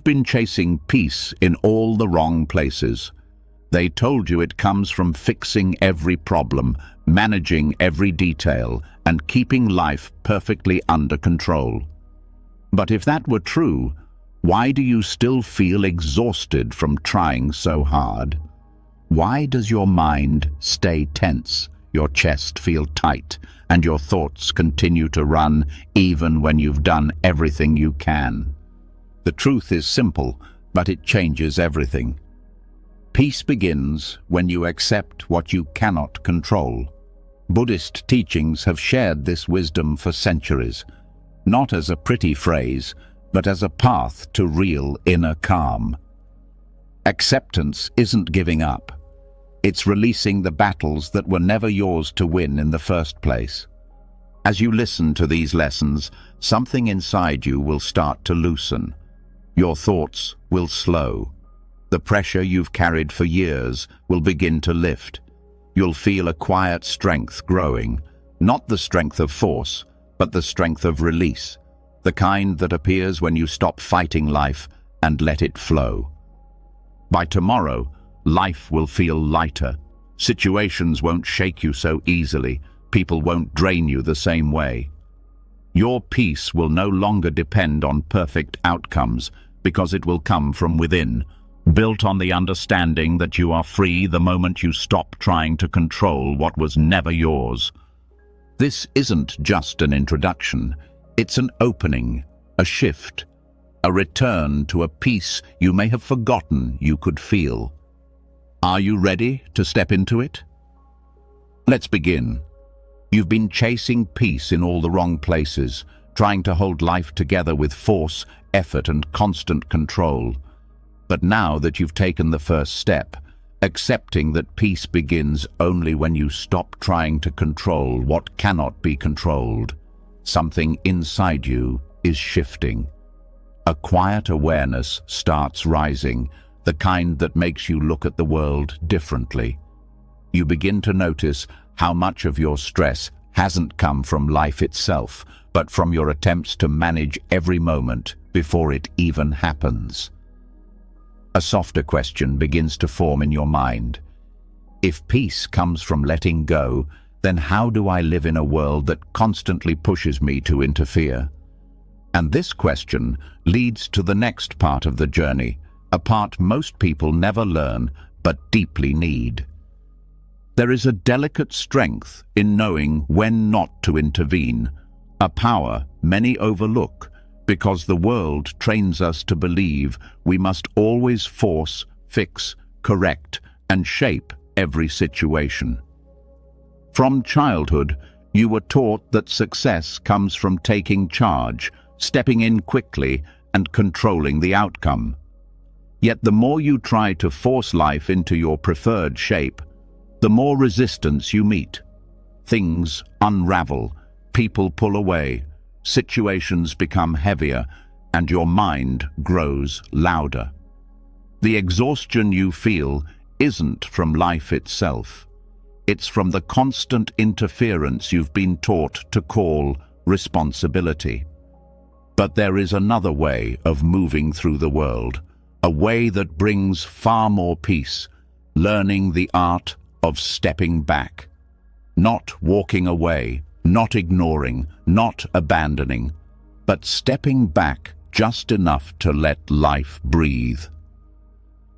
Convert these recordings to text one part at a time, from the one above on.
been chasing peace in all the wrong places. They told you it comes from fixing every problem, managing every detail, and keeping life perfectly under control. But if that were true, why do you still feel exhausted from trying so hard? Why does your mind stay tense, your chest feel tight, and your thoughts continue to run even when you've done everything you can? The truth is simple, but it changes everything. Peace begins when you accept what you cannot control. Buddhist teachings have shared this wisdom for centuries, not as a pretty phrase, but as a path to real inner calm. Acceptance isn't giving up. It's releasing the battles that were never yours to win in the first place. As you listen to these lessons, something inside you will start to loosen. Your thoughts will slow. The pressure you've carried for years will begin to lift. You'll feel a quiet strength growing, not the strength of force, but the strength of release, the kind that appears when you stop fighting life and let it flow. By tomorrow, life will feel lighter. Situations won't shake you so easily. People won't drain you the same way. Your peace will no longer depend on perfect outcomes, because it will come from within, built on the understanding that you are free the moment you stop trying to control what was never yours. This isn't just an introduction. It's an opening, a shift, a return to a peace you may have forgotten you could feel. Are you ready to step into it? Let's begin. You've been chasing peace in all the wrong places, trying to hold life together with force, effort, and constant control. But now that you've taken the first step, accepting that peace begins only when you stop trying to control what cannot be controlled, something inside you is shifting. A quiet awareness starts rising, the kind that makes you look at the world differently. You begin to notice how much of your stress hasn't come from life itself, but from your attempts to manage every moment before it even happens. A softer question begins to form in your mind. If peace comes from letting go, then how do I live in a world that constantly pushes me to interfere? And this question leads to the next part of the journey, a part most people never learn but deeply need. There is a delicate strength in knowing when not to intervene, a power many overlook because the world trains us to believe we must always force, fix, correct, and shape every situation. From childhood, you were taught that success comes from taking charge, stepping in quickly, and controlling the outcome. Yet the more you try to force life into your preferred shape, the more resistance you meet. Things unravel, people pull away, situations become heavier, and your mind grows louder. The exhaustion you feel isn't from life itself. It's from the constant interference you've been taught to call responsibility. But there is another way of moving through the world, a way that brings far more peace, learning the art of stepping back. Not walking away, not ignoring, not abandoning, but stepping back just enough to let life breathe.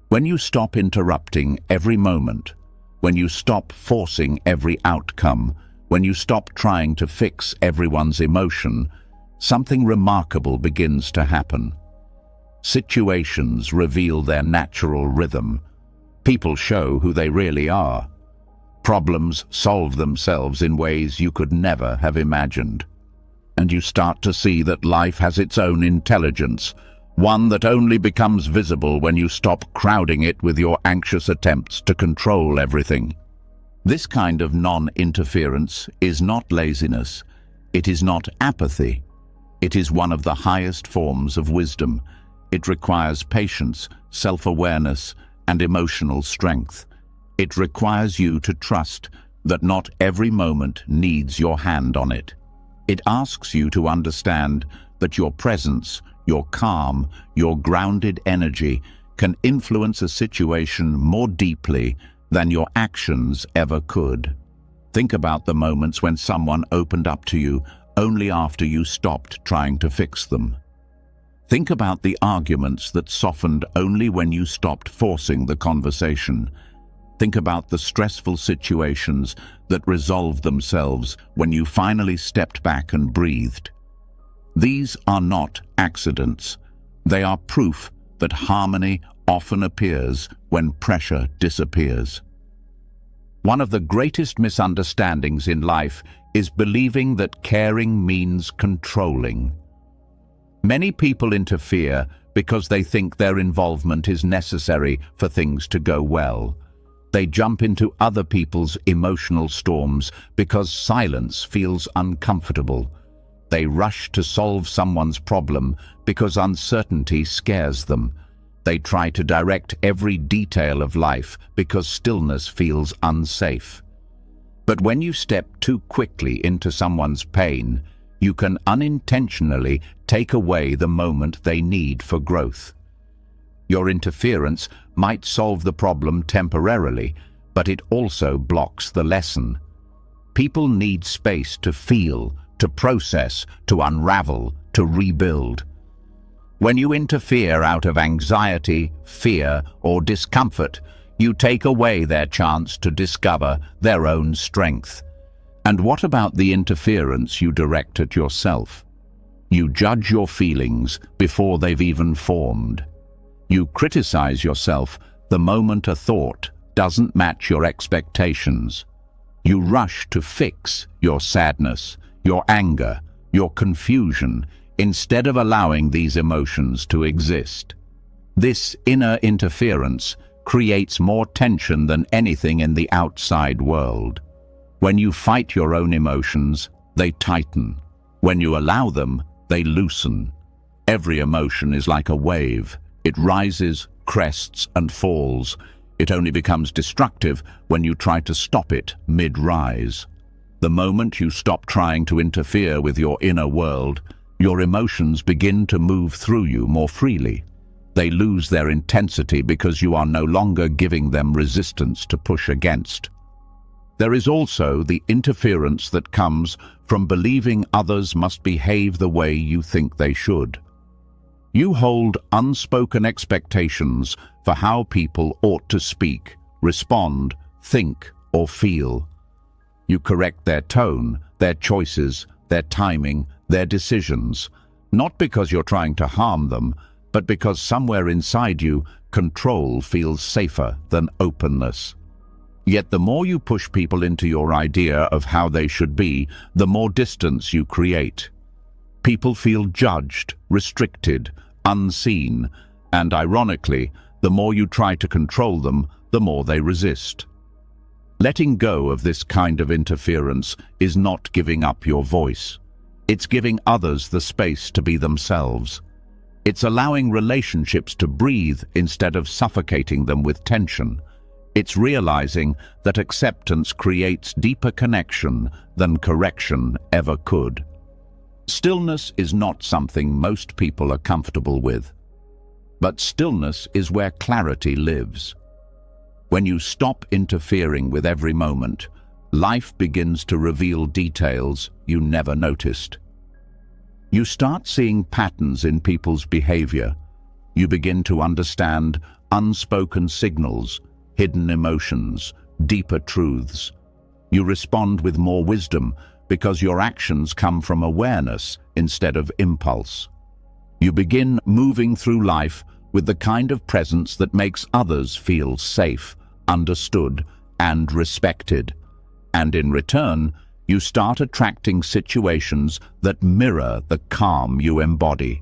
When you stop interrupting every moment, when you stop forcing every outcome, when you stop trying to fix everyone's emotion, something remarkable begins to happen. Situations reveal their natural rhythm. People show who they really are. Problems solve themselves in ways you could never have imagined. And you start to see that life has its own intelligence, one that only becomes visible when you stop crowding it with your anxious attempts to control everything. This kind of non-interference is not laziness. It is not apathy. It is one of the highest forms of wisdom. It requires patience, self-awareness, and emotional strength. It requires you to trust that not every moment needs your hand on it. It asks you to understand that your presence, your calm, your grounded energy can influence a situation more deeply than your actions ever could. Think about the moments when someone opened up to you only after you stopped trying to fix them. Think about the arguments that softened only when you stopped forcing the conversation. Think about the stressful situations that resolved themselves when you finally stepped back and breathed. These are not accidents. They are proof that harmony often appears when pressure disappears. One of the greatest misunderstandings in life is believing that caring means controlling. Many people interfere because they think their involvement is necessary for things to go well. They jump into other people's emotional storms because silence feels uncomfortable. They rush to solve someone's problem because uncertainty scares them. They try to direct every detail of life because stillness feels unsafe. But when you step too quickly into someone's pain, you can unintentionally take away the moment they need for growth. Your interference might solve the problem temporarily, but it also blocks the lesson. People need space to feel, to process, to unravel, to rebuild. When you interfere out of anxiety, fear, or discomfort, you take away their chance to discover their own strength. And what about the interference you direct at yourself? You judge your feelings before they've even formed. You criticize yourself the moment a thought doesn't match your expectations. You rush to fix your sadness, your anger, your confusion, instead of allowing these emotions to exist. This inner interference creates more tension than anything in the outside world. When you fight your own emotions, they tighten. When you allow them, they loosen. Every emotion is like a wave. It rises, crests, and falls. It only becomes destructive when you try to stop it mid-rise. The moment you stop trying to interfere with your inner world, your emotions begin to move through you more freely. They lose their intensity because you are no longer giving them resistance to push against. There is also the interference that comes from believing others must behave the way you think they should. You hold unspoken expectations for how people ought to speak, respond, think, or feel. You correct their tone, their choices, their timing, their decisions, not because you're trying to harm them, but because somewhere inside you, control feels safer than openness. Yet the more you push people into your idea of how they should be, the more distance you create. People feel judged, restricted, unseen, and ironically, the more you try to control them, the more they resist. Letting go of this kind of interference is not giving up your voice. It's giving others the space to be themselves. It's allowing relationships to breathe instead of suffocating them with tension. It's realizing that acceptance creates deeper connection than correction ever could. Stillness is not something most people are comfortable with. But stillness is where clarity lives. When you stop interfering with every moment, life begins to reveal details you never noticed. You start seeing patterns in people's behavior. You begin to understand unspoken signals, hidden emotions, deeper truths. You respond with more wisdom because your actions come from awareness instead of impulse. You begin moving through life with the kind of presence that makes others feel safe, understood, and respected. And in return, you start attracting situations that mirror the calm you embody.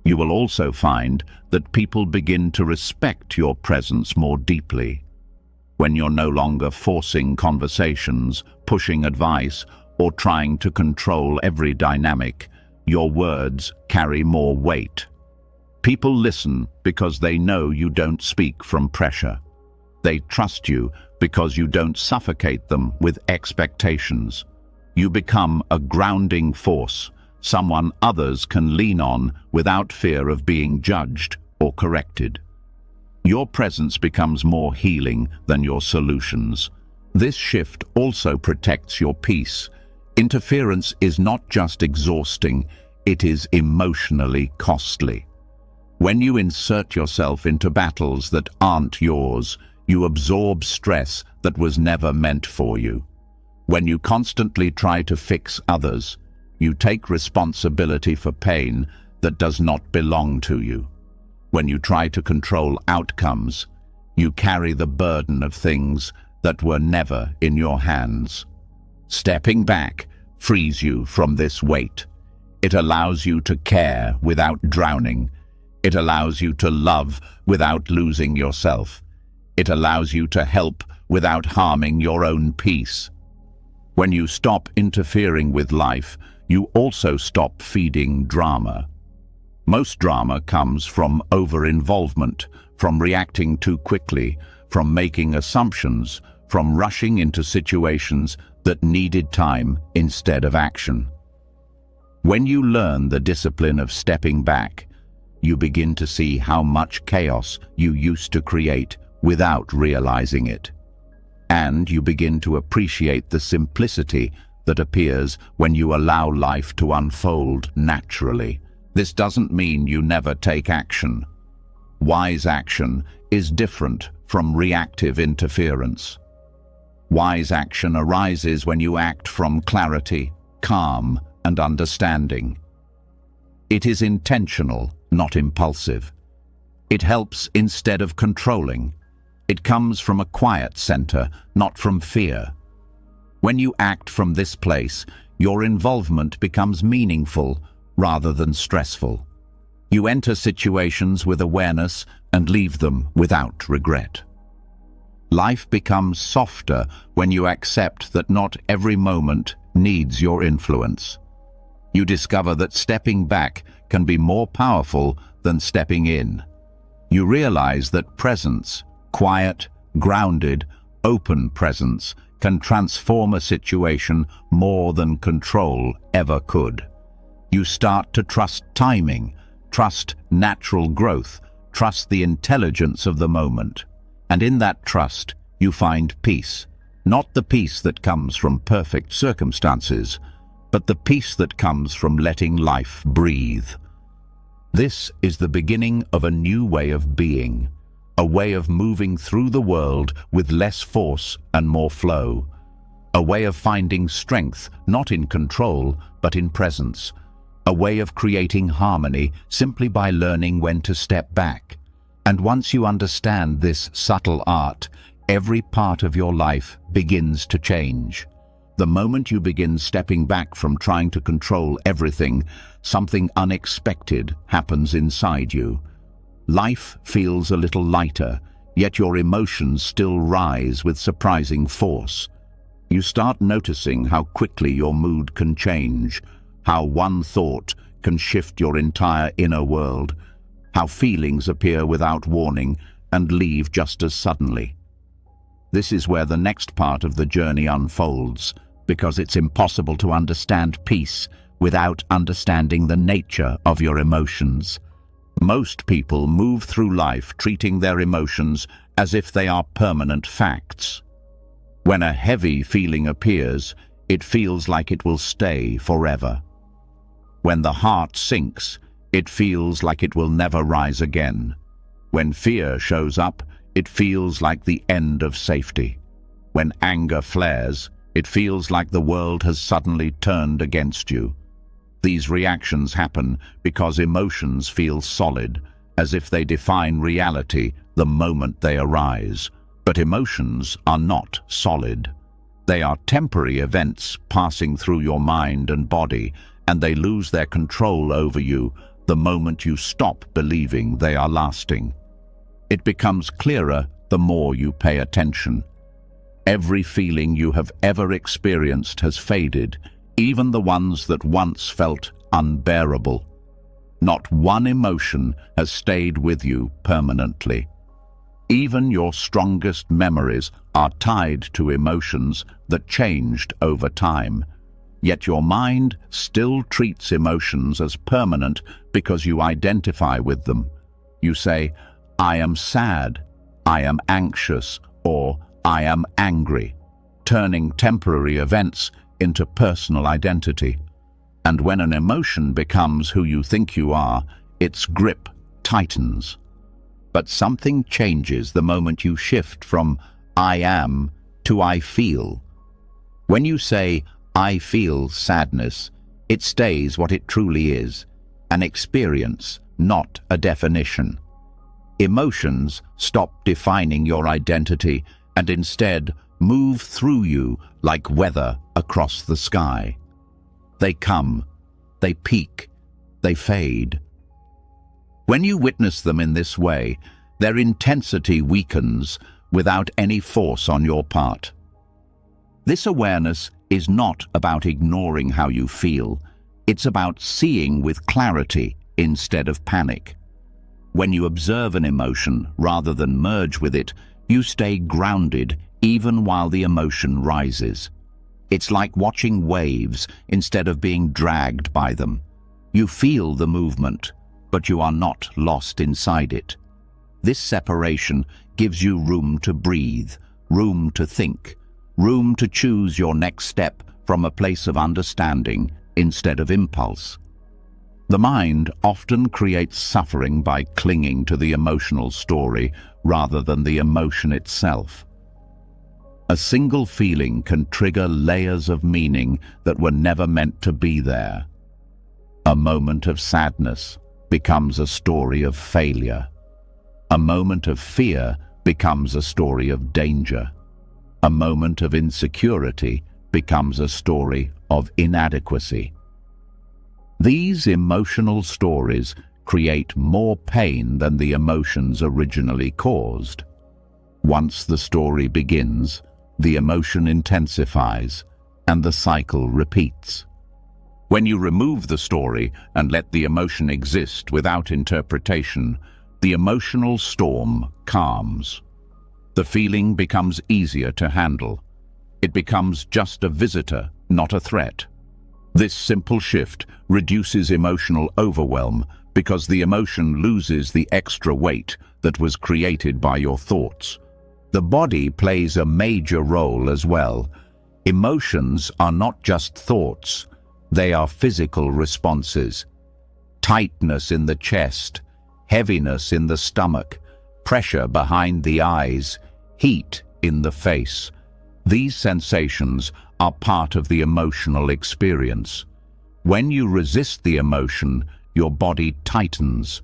You will also find that people begin to respect your presence more deeply. When you're no longer forcing conversations, pushing advice, or trying to control every dynamic, your words carry more weight. People listen because they know you don't speak from pressure. They trust you because you don't suffocate them with expectations. You become a grounding force, someone others can lean on without fear of being judged or corrected. Your presence becomes more healing than your solutions. This shift also protects your peace. Interference is not just exhausting, it is emotionally costly. When you insert yourself into battles that aren't yours, you absorb stress that was never meant for you. When you constantly try to fix others, you take responsibility for pain that does not belong to you. When you try to control outcomes, you carry the burden of things that were never in your hands. Stepping back frees you from this weight. It allows you to care without drowning. It allows you to love without losing yourself. It allows you to help without harming your own peace. When you stop interfering with life, you also stop feeding drama. Most drama comes from over-involvement, from reacting too quickly, from making assumptions, from rushing into situations that needed time instead of action. When you learn the discipline of stepping back, you begin to see how much chaos you used to create without realizing it. And you begin to appreciate the simplicity that appears when you allow life to unfold naturally. This doesn't mean you never take action. Wise action is different from reactive interference. Wise action arises when you act from clarity, calm, and understanding. It is intentional, not impulsive. It helps instead of controlling. It comes from a quiet center, not from fear. When you act from this place, your involvement becomes meaningful rather than stressful. You enter situations with awareness and leave them without regret. Life becomes softer when you accept that not every moment needs your influence. You discover that stepping back can be more powerful than stepping in. You realize that presence, quiet, grounded, open presence, can transform a situation more than control ever could. You start to trust timing, trust natural growth, trust the intelligence of the moment. And in that trust, you find peace. Not the peace that comes from perfect circumstances, but the peace that comes from letting life breathe. This is the beginning of a new way of being, a way of moving through the world with less force and more flow, a way of finding strength not in control but in presence, a way of creating harmony simply by learning when to step back. And once you understand this subtle art, every part of your life begins to change. The moment you begin stepping back from trying to control everything, something unexpected happens inside you. Life feels a little lighter, yet your emotions still rise with surprising force. You start noticing how quickly your mood can change, how one thought can shift your entire inner world, how feelings appear without warning and leave just as suddenly. This is where the next part of the journey unfolds, because it's impossible to understand peace without understanding the nature of your emotions. Most people move through life treating their emotions as if they are permanent facts. When a heavy feeling appears, it feels like it will stay forever. When the heart sinks, it feels like it will never rise again. When fear shows up, it feels like the end of safety. When anger flares, it feels like the world has suddenly turned against you. These reactions happen because emotions feel solid, as if they define reality the moment they arise. But emotions are not solid. They are temporary events passing through your mind and body, and they lose their control over you the moment you stop believing they are lasting. It becomes clearer the more you pay attention. Every feeling you have ever experienced has faded, even the ones that once felt unbearable. Not one emotion has stayed with you permanently. Even your strongest memories are tied to emotions that changed over time. Yet your mind still treats emotions as permanent because you identify with them. You say, "I am sad," "I am anxious," or "I am angry," turning temporary events into personal identity. And when an emotion becomes who you think you are, its grip tightens. But something changes the moment you shift from "I am" to "I feel." When you say, "I feel sadness," it stays what it truly is, an experience, not a definition. Emotions stop defining your identity and instead move through you like weather across the sky. They come, they peak, they fade. When you witness them in this way, their intensity weakens without any force on your part. This awareness is not about ignoring how you feel. It's about seeing with clarity instead of panic. When you observe an emotion rather than merge with it, you stay grounded even while the emotion rises. It's like watching waves instead of being dragged by them. You feel the movement, but you are not lost inside it. This separation gives you room to breathe, room to think, room to choose your next step from a place of understanding instead of impulse. The mind often creates suffering by clinging to the emotional story rather than the emotion itself. A single feeling can trigger layers of meaning that were never meant to be there. A moment of sadness becomes a story of failure. A moment of fear becomes a story of danger. A moment of insecurity becomes a story of inadequacy. These emotional stories create more pain than the emotions originally caused. Once the story begins, the emotion intensifies, and the cycle repeats. When you remove the story and let the emotion exist without interpretation, the emotional storm calms. The feeling becomes easier to handle. It becomes just a visitor, not a threat. This simple shift reduces emotional overwhelm because the emotion loses the extra weight that was created by your thoughts. The body plays a major role as well. Emotions are not just thoughts, they are physical responses. Tightness in the chest, heaviness in the stomach, pressure behind the eyes, heat in the face. These sensations are part of the emotional experience. When you resist the emotion, your body tightens.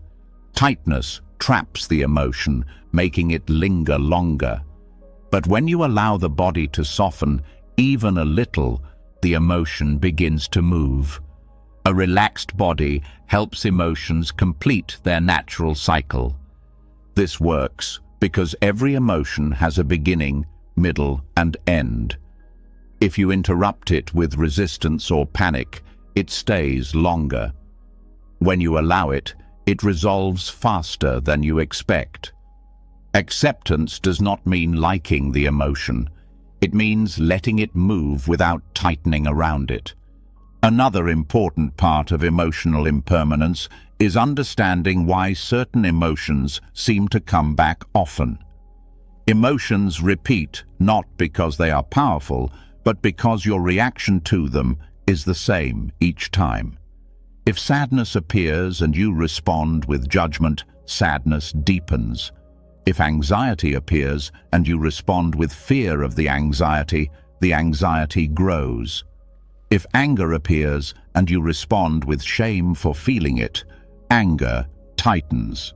Tightness traps the emotion, making it linger longer. But when you allow the body to soften even a little, the emotion begins to move. A relaxed body helps emotions complete their natural cycle. This works because every emotion has a beginning, middle, and end. If you interrupt it with resistance or panic, it stays longer. When you allow it, it resolves faster than you expect. Acceptance does not mean liking the emotion. It means letting it move without tightening around it. Another important part of emotional impermanence is understanding why certain emotions seem to come back often. Emotions repeat not because they are powerful, but because your reaction to them is the same each time. If sadness appears and you respond with judgment, sadness deepens. If anxiety appears and you respond with fear of the anxiety grows. If anger appears and you respond with shame for feeling it, anger tightens.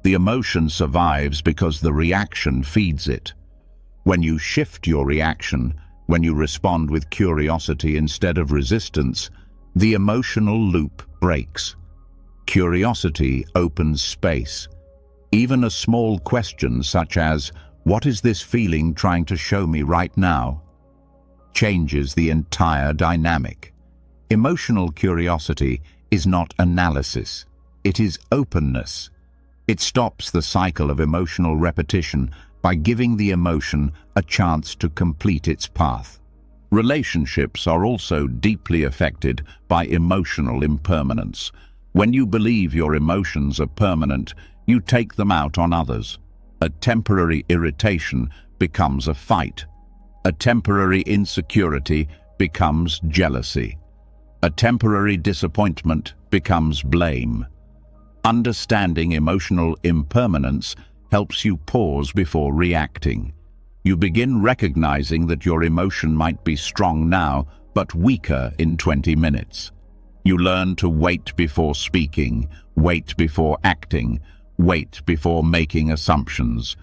The emotion survives because the reaction feeds it. When you shift your reaction, when you respond with curiosity instead of resistance, the emotional loop breaks. Curiosity opens space. Even a small question such as, "What is this feeling trying to show me right now?" changes the entire dynamic. Emotional curiosity is not analysis. It is openness. It stops the cycle of emotional repetition by giving the emotion a chance to complete its path. Relationships are also deeply affected by emotional impermanence. When you believe your emotions are permanent, you take them out on others. A temporary irritation becomes a fight. A temporary insecurity becomes jealousy. A temporary disappointment becomes blame. Understanding emotional impermanence helps you pause before reacting. You begin recognizing that your emotion might be strong now, but weaker in 20 minutes. You learn to wait before speaking, wait before acting, wait before making assumptions.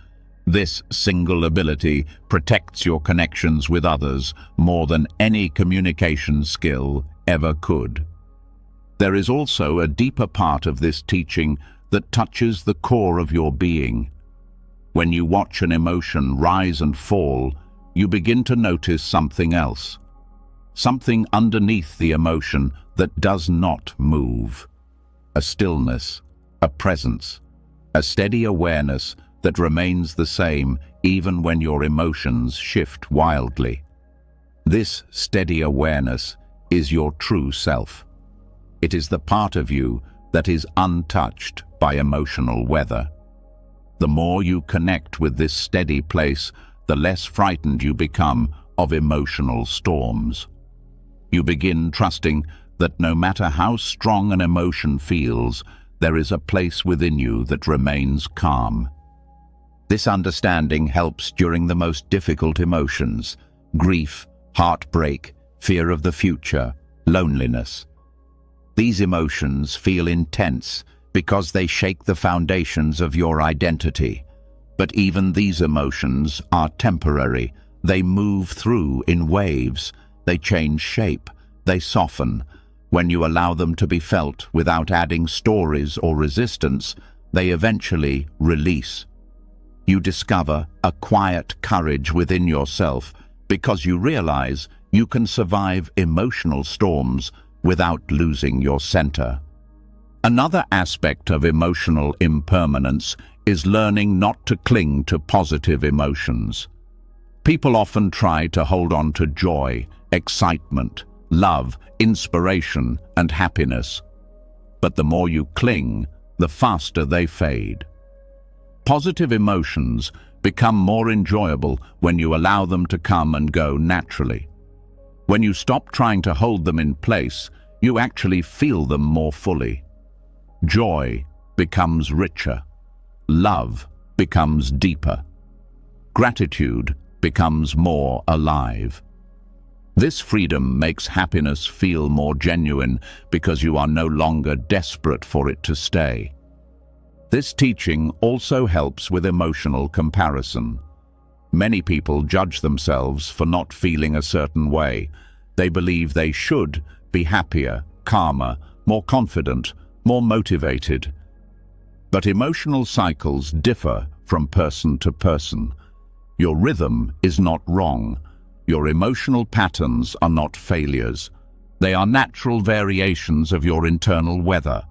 This single ability protects your connections with others more than any communication skill ever could. There is also a deeper part of this teaching that touches the core of your being. When you watch an emotion rise and fall, you begin to notice something else. Something underneath the emotion that does not move. A stillness, a presence, a steady awareness that remains the same even when your emotions shift wildly. This steady awareness is your true self. It is the part of you that is untouched by emotional weather. The more you connect with this steady place, the less frightened you become of emotional storms. You begin trusting that no matter how strong an emotion feels, there is a place within you that remains calm. This understanding helps during the most difficult emotions: grief, heartbreak, fear of the future, loneliness. These emotions feel intense because they shake the foundations of your identity. But even these emotions are temporary. They move through in waves. They change shape. They soften. When you allow them to be felt without adding stories or resistance, they eventually release. You discover a quiet courage within yourself because you realize you can survive emotional storms without losing your center. Another aspect of emotional impermanence is learning not to cling to positive emotions. People often try to hold on to joy, excitement, love, inspiration, and happiness. But the more you cling, the faster they fade. Positive emotions become more enjoyable when you allow them to come and go naturally. When you stop trying to hold them in place, you actually feel them more fully. Joy becomes richer. Love becomes deeper. Gratitude becomes more alive. This freedom makes happiness feel more genuine because you are no longer desperate for it to stay. This teaching also helps with emotional comparison. Many people judge themselves for not feeling a certain way. They believe they should be happier, calmer, more confident, more motivated. But emotional cycles differ from person to person. Your rhythm is not wrong. Your emotional patterns are not failures. They are natural variations of your internal weather.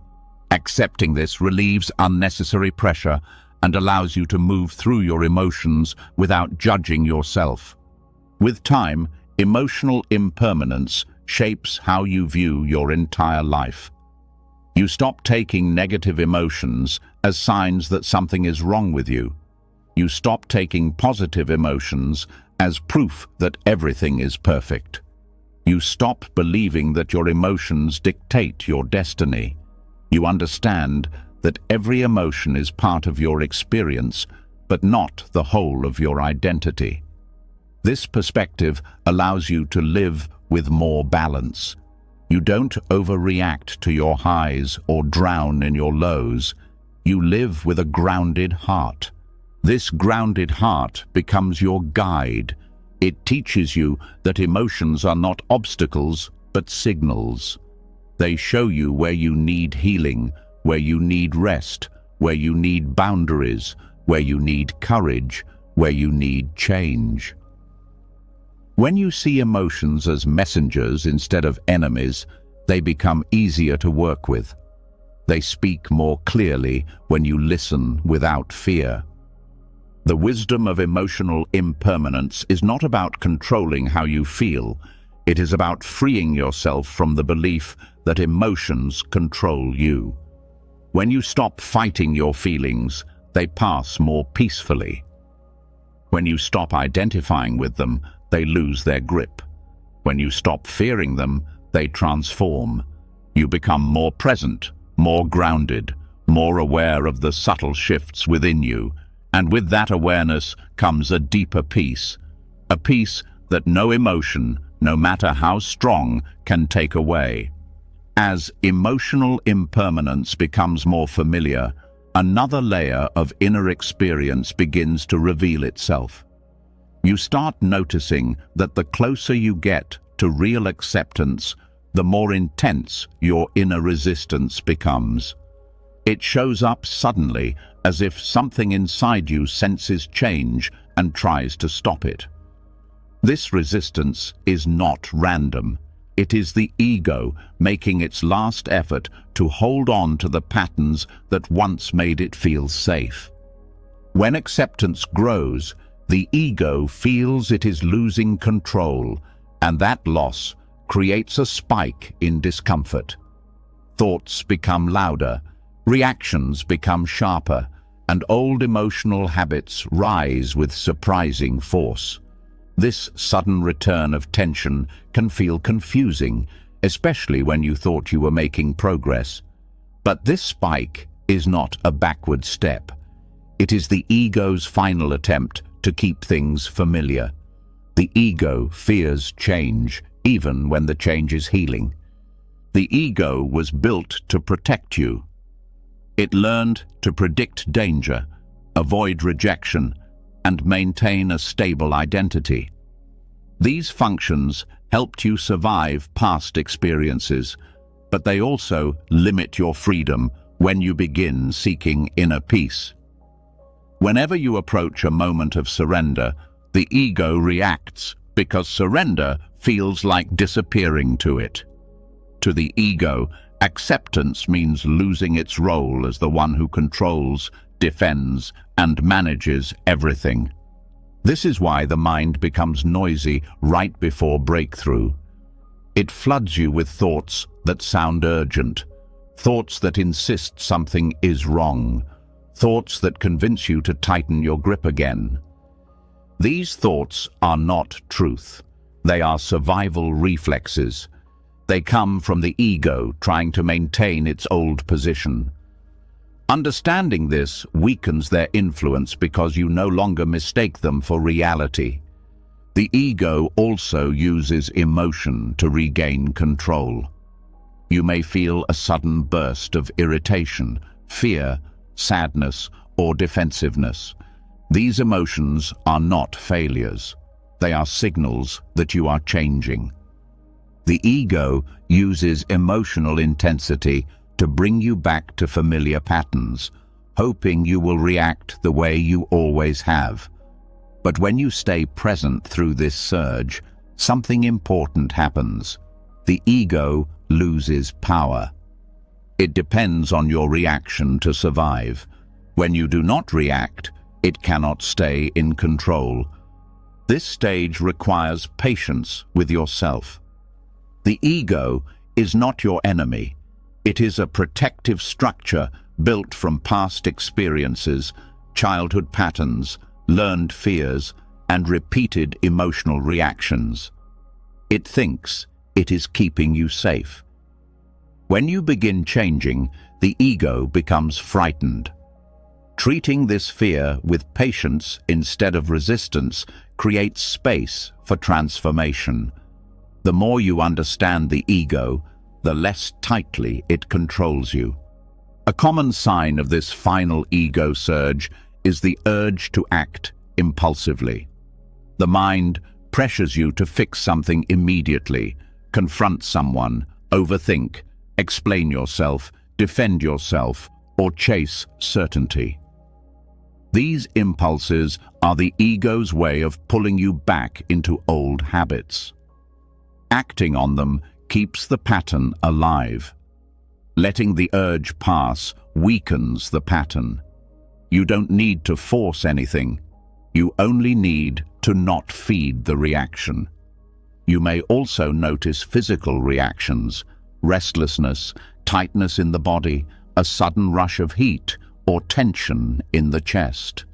Accepting this relieves unnecessary pressure and allows you to move through your emotions without judging yourself. With time, emotional impermanence shapes how you view your entire life. You stop taking negative emotions as signs that something is wrong with you. You stop taking positive emotions as proof that everything is perfect. You stop believing that your emotions dictate your destiny. You understand that every emotion is part of your experience, but not the whole of your identity. This perspective allows you to live with more balance. You don't overreact to your highs or drown in your lows. You live with a grounded heart. This grounded heart becomes your guide. It teaches you that emotions are not obstacles, but signals. They show you where you need healing, where you need rest, where you need boundaries, where you need courage, where you need change. When you see emotions as messengers instead of enemies, they become easier to work with. They speak more clearly when you listen without fear. The wisdom of emotional impermanence is not about controlling how you feel. It is about freeing yourself from the belief that emotions control you. When you stop fighting your feelings, they pass more peacefully. When you stop identifying with them, they lose their grip. When you stop fearing them, they transform. You become more present, more grounded, more aware of the subtle shifts within you. And with that awareness comes a deeper peace, a peace that no emotion, no matter how strong, can take away. As emotional impermanence becomes more familiar, another layer of inner experience begins to reveal itself. You start noticing that the closer you get to real acceptance, the more intense your inner resistance becomes. It shows up suddenly, as if something inside you senses change and tries to stop it. This resistance is not random. It is the ego making its last effort to hold on to the patterns that once made it feel safe. When acceptance grows, the ego feels it is losing control, and that loss creates a spike in discomfort. Thoughts become louder, reactions become sharper, and old emotional habits rise with surprising force. This sudden return of tension can feel confusing, especially when you thought you were making progress. But this spike is not a backward step. It is the ego's final attempt to keep things familiar. The ego fears change, even when the change is healing. The ego was built to protect you. It learned to predict danger, avoid rejection, and maintain a stable identity. These functions helped you survive past experiences, but they also limit your freedom when you begin seeking inner peace. Whenever you approach a moment of surrender, the ego reacts because surrender feels like disappearing to it. To the ego, acceptance means losing its role as the one who controls, defends, and manages everything. This is why the mind becomes noisy right before breakthrough. It floods you with thoughts that sound urgent, thoughts that insist something is wrong, thoughts that convince you to tighten your grip again. These thoughts are not truth. They are survival reflexes. They come from the ego trying to maintain its old position. Understanding this weakens their influence because you no longer mistake them for reality. The ego also uses emotion to regain control. You may feel a sudden burst of irritation, fear, sadness, or defensiveness. These emotions are not failures. They are signals that you are changing. The ego uses emotional intensity to bring you back to familiar patterns, hoping you will react the way you always have. But when you stay present through this surge, something important happens. The ego loses power. It depends on your reaction to survive. When you do not react, it cannot stay in control. This stage requires patience with yourself. The ego is not your enemy. It is a protective structure built from past experiences, childhood patterns, learned fears, and repeated emotional reactions. It thinks it is keeping you safe. When you begin changing, the ego becomes frightened. Treating this fear with patience instead of resistance creates space for transformation. The more you understand the ego, the less tightly it controls you. A common sign of this final ego surge is the urge to act impulsively. The mind pressures you to fix something immediately, confront someone, overthink, explain yourself, defend yourself, or chase certainty. These impulses are the ego's way of pulling you back into old habits. Acting on them keeps the pattern alive. Letting the urge pass weakens the pattern. You don't need to force anything. You only need to not feed the reaction. You may also notice physical reactions, restlessness, tightness in the body, a sudden rush of heat, or tension in the chest.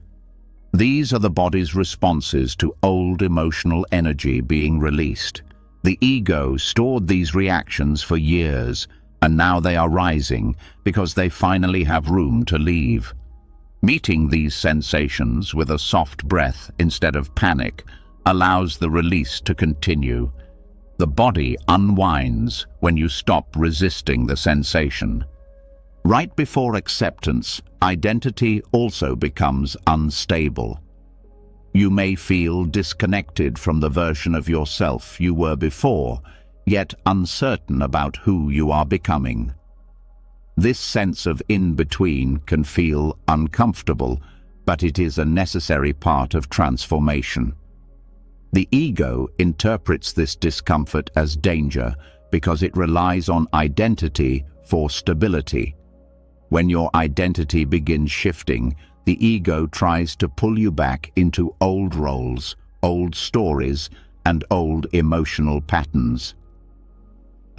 These are the body's responses to old emotional energy being released. The ego stored these reactions for years, and now they are rising because they finally have room to leave. Meeting these sensations with a soft breath instead of panic allows the release to continue. The body unwinds when you stop resisting the sensation. Right before acceptance, identity also becomes unstable. You may feel disconnected from the version of yourself you were before, yet uncertain about who you are becoming. This sense of in-between can feel uncomfortable, but it is a necessary part of transformation. The ego interprets this discomfort as danger because it relies on identity for stability. When your identity begins shifting, the ego tries to pull you back into old roles, old stories, and old emotional patterns.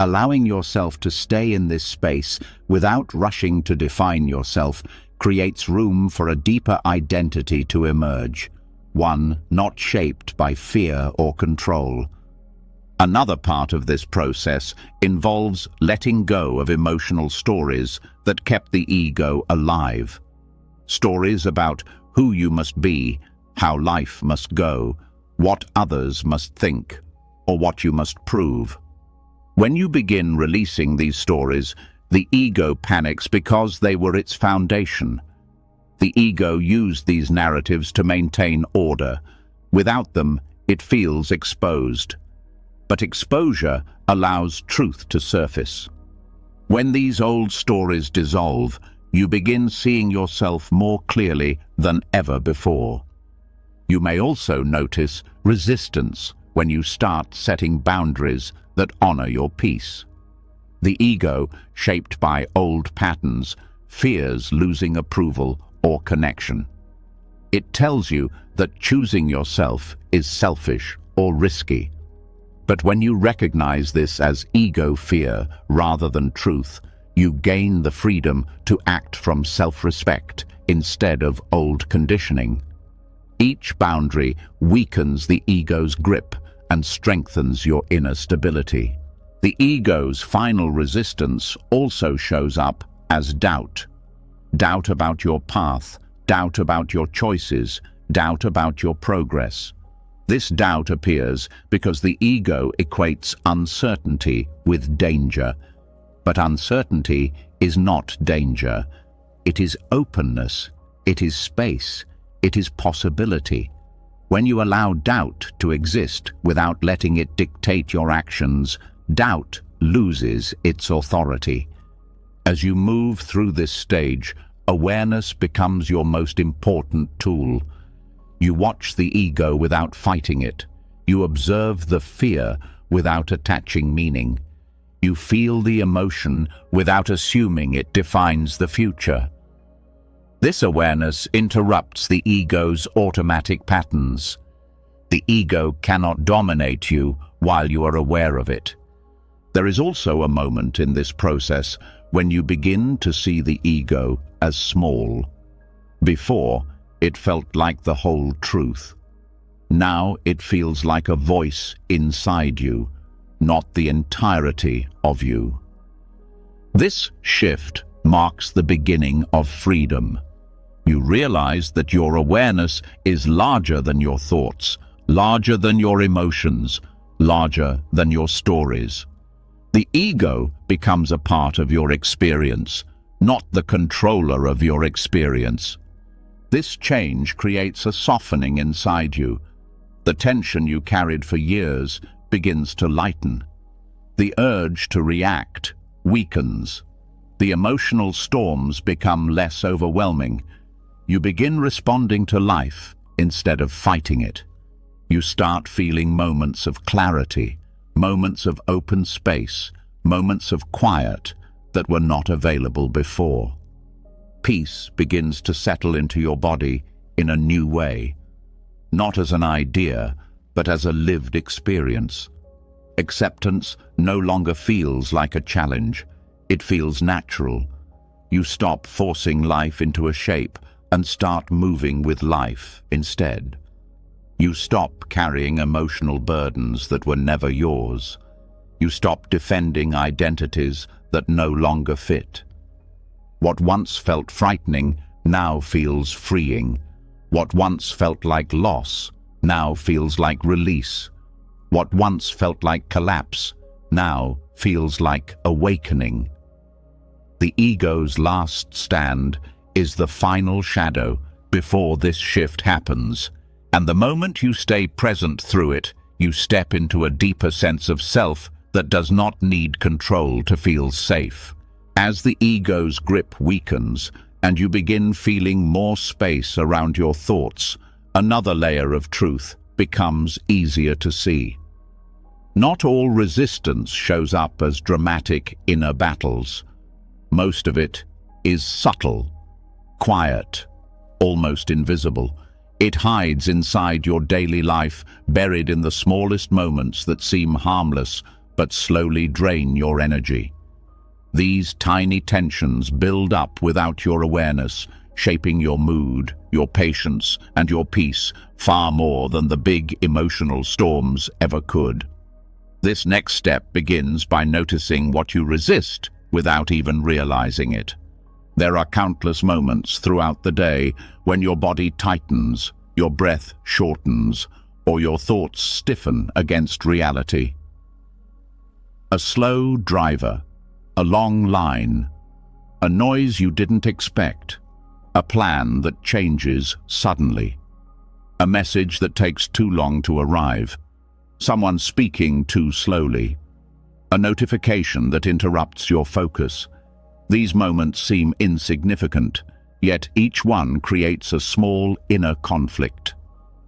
Allowing yourself to stay in this space without rushing to define yourself creates room for a deeper identity to emerge, one not shaped by fear or control. Another part of this process involves letting go of emotional stories that kept the ego alive. Stories about who you must be, how life must go, what others must think, or what you must prove. When you begin releasing these stories, the ego panics because they were its foundation. The ego used these narratives to maintain order. Without them, it feels exposed. But exposure allows truth to surface. When these old stories dissolve, you begin seeing yourself more clearly than ever before. You may also notice resistance when you start setting boundaries that honor your peace. The ego, shaped by old patterns, fears losing approval or connection. It tells you that choosing yourself is selfish or risky. But when you recognize this as ego fear rather than truth, you gain the freedom to act from self-respect instead of old conditioning. Each boundary weakens the ego's grip and strengthens your inner stability. The ego's final resistance also shows up as doubt. Doubt about your path, doubt about your choices, doubt about your progress. This doubt appears because the ego equates uncertainty with danger. But uncertainty is not danger. It is openness, it is space, it is possibility. When you allow doubt to exist without letting it dictate your actions, doubt loses its authority. As you move through this stage, awareness becomes your most important tool. You watch the ego without fighting it. You observe the fear without attaching meaning. You feel the emotion without assuming it defines the future. This awareness interrupts the ego's automatic patterns. The ego cannot dominate you while you are aware of it. There is also a moment in this process when you begin to see the ego as small. Before, it felt like the whole truth. Now it feels like a voice inside you, not the entirety of you. This shift marks the beginning of freedom. You realize that your awareness is larger than your thoughts, larger than your emotions, larger than your stories. The ego becomes a part of your experience, not the controller of your experience. This change creates a softening inside you. The tension you carried for years begins to lighten. The urge to react weakens. The emotional storms become less overwhelming. You begin responding to life instead of fighting it. You start feeling moments of clarity, moments of open space, moments of quiet that were not available before. Peace begins to settle into your body in a new way. not as an idea, but as a lived experience. Acceptance no longer feels like a challenge. It feels natural. You stop forcing life into a shape and start moving with life instead. You stop carrying emotional burdens that were never yours. You stop defending identities that no longer fit. What once felt frightening now feels freeing. What once felt like loss now feels like release. What once felt like collapse now feels like awakening. The ego's last stand is the final shadow before this shift happens, and the moment you stay present through it, you step into a deeper sense of self that does not need control to feel safe. As the ego's grip weakens and you begin feeling more space around your thoughts, another layer of truth becomes easier to see. Not all resistance shows up as dramatic inner battles. Most of it is subtle, quiet, almost invisible. It hides inside your daily life, buried in the smallest moments that seem harmless but slowly drain your energy. These tiny tensions build up without your awareness, shaping your mood, your patience, and your peace far more than the big emotional storms ever could. This next step begins by noticing what you resist without even realizing it. There are countless moments throughout the day when your body tightens, your breath shortens, or your thoughts stiffen against reality. A slow driver, a long line, a noise you didn't expect, a plan that changes suddenly, a message that takes too long to arrive, someone speaking too slowly, a notification that interrupts your focus. These moments seem insignificant, yet each one creates a small inner conflict.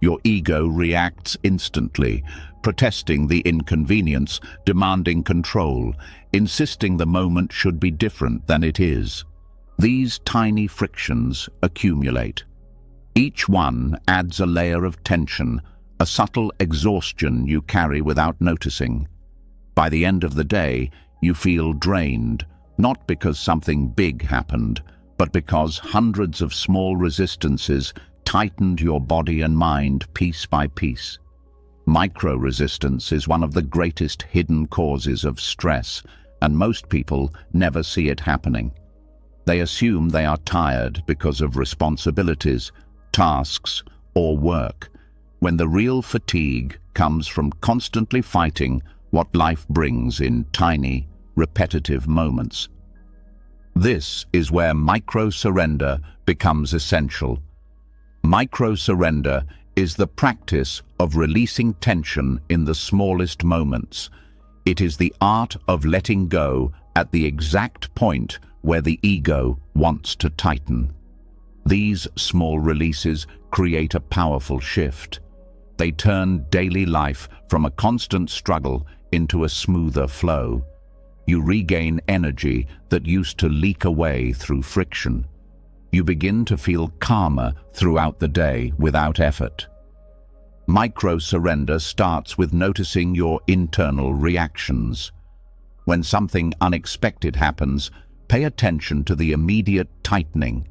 Your ego reacts instantly, protesting the inconvenience, demanding control, insisting the moment should be different than it is. These tiny frictions accumulate. Each one adds a layer of tension, a subtle exhaustion you carry without noticing. By the end of the day, you feel drained, not because something big happened, but because hundreds of small resistances tightened your body and mind piece by piece. Micro-resistance is one of the greatest hidden causes of stress, and most people never see it happening. They assume they are tired because of responsibilities, tasks, or work, when the real fatigue comes from constantly fighting what life brings in tiny, repetitive moments. This is where micro-surrender becomes essential. Micro-surrender is the practice of releasing tension in the smallest moments. It is the art of letting go at the exact point where the ego wants to tighten. These small releases create a powerful shift. They turn daily life from a constant struggle into a smoother flow. You regain energy that used to leak away through friction. You begin to feel calmer throughout the day without effort. Micro-surrender starts with noticing your internal reactions. When something unexpected happens, pay attention to the immediate tightening.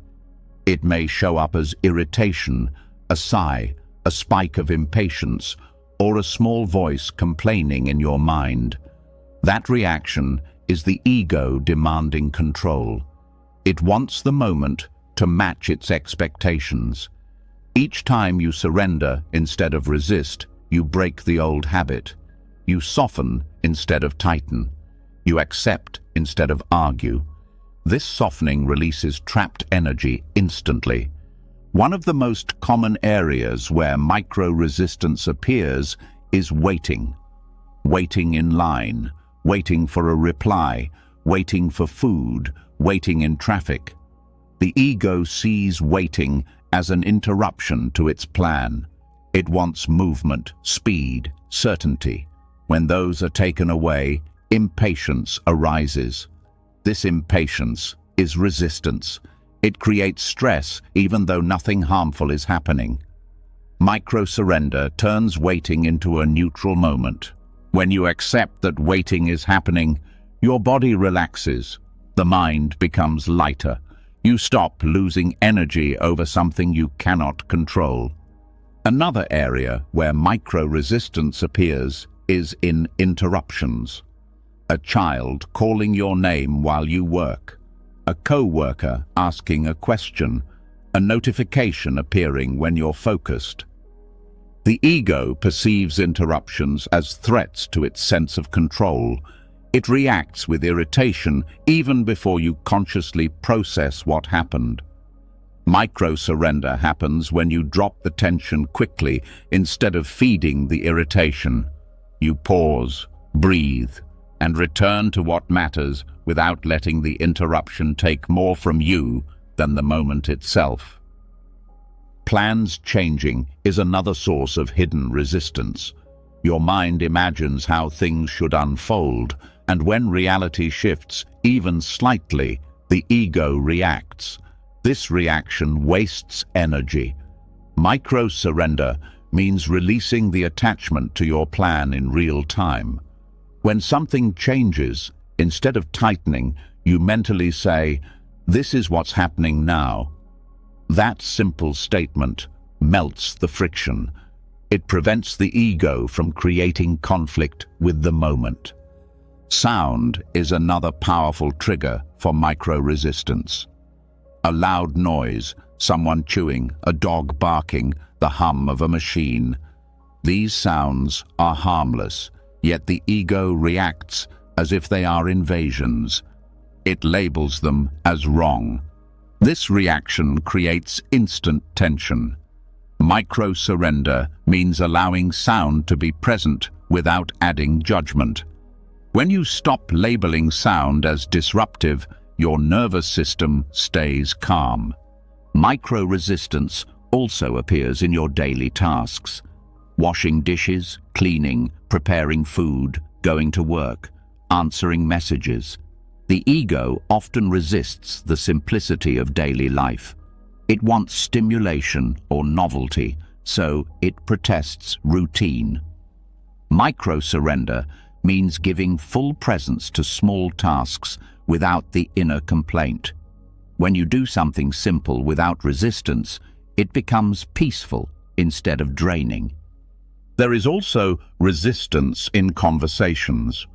It may show up as irritation, a sigh, a spike of impatience, or a small voice complaining in your mind. That reaction is the ego demanding control. It wants the moment to match its expectations. Each time you surrender instead of resist, you break the old habit. You soften instead of tighten. You accept instead of argue. This softening releases trapped energy instantly. One of the most common areas where micro-resistance appears is waiting. Waiting in line, waiting for a reply, waiting for food, waiting in traffic. The ego sees waiting as an interruption to its plan. It wants movement, speed, certainty. When those are taken away, impatience arises. This impatience is resistance. It creates stress even though nothing harmful is happening. Micro-surrender turns waiting into a neutral moment. When you accept that waiting is happening, your body relaxes. The mind becomes lighter. You stop losing energy over something you cannot control. Another area where micro-resistance appears is in interruptions. A child calling your name while you work, a co-worker asking a question, a notification appearing when you're focused. The ego perceives interruptions as threats to its sense of control. It reacts with irritation even before you consciously process what happened. Micro-surrender happens when you drop the tension quickly instead of feeding the irritation. You pause, breathe, and return to what matters without letting the interruption take more from you than the moment itself. Plans changing is another source of hidden resistance. Your mind imagines how things should unfold, and when reality shifts, even slightly, the ego reacts. This reaction wastes energy. Micro-surrender means releasing the attachment to your plan in real time. When something changes, instead of tightening, you mentally say, "This is what's happening now." That simple statement melts the friction. It prevents the ego from creating conflict with the moment. Sound is another powerful trigger for micro-resistance. A loud noise, someone chewing, a dog barking, the hum of a machine. These sounds are harmless, yet the ego reacts as if they are invasions. It labels them as wrong. This reaction creates instant tension. Micro-surrender means allowing sound to be present without adding judgment. When you stop labeling sound as disruptive, your nervous system stays calm. Micro-resistance also appears in your daily tasks. Washing dishes, cleaning, preparing food, going to work, answering messages. The ego often resists the simplicity of daily life. It wants stimulation or novelty, so it protests routine. Micro-surrender means giving full presence to small tasks without the inner complaint. When you do something simple without resistance, it becomes peaceful instead of draining. There is also resistance in conversations.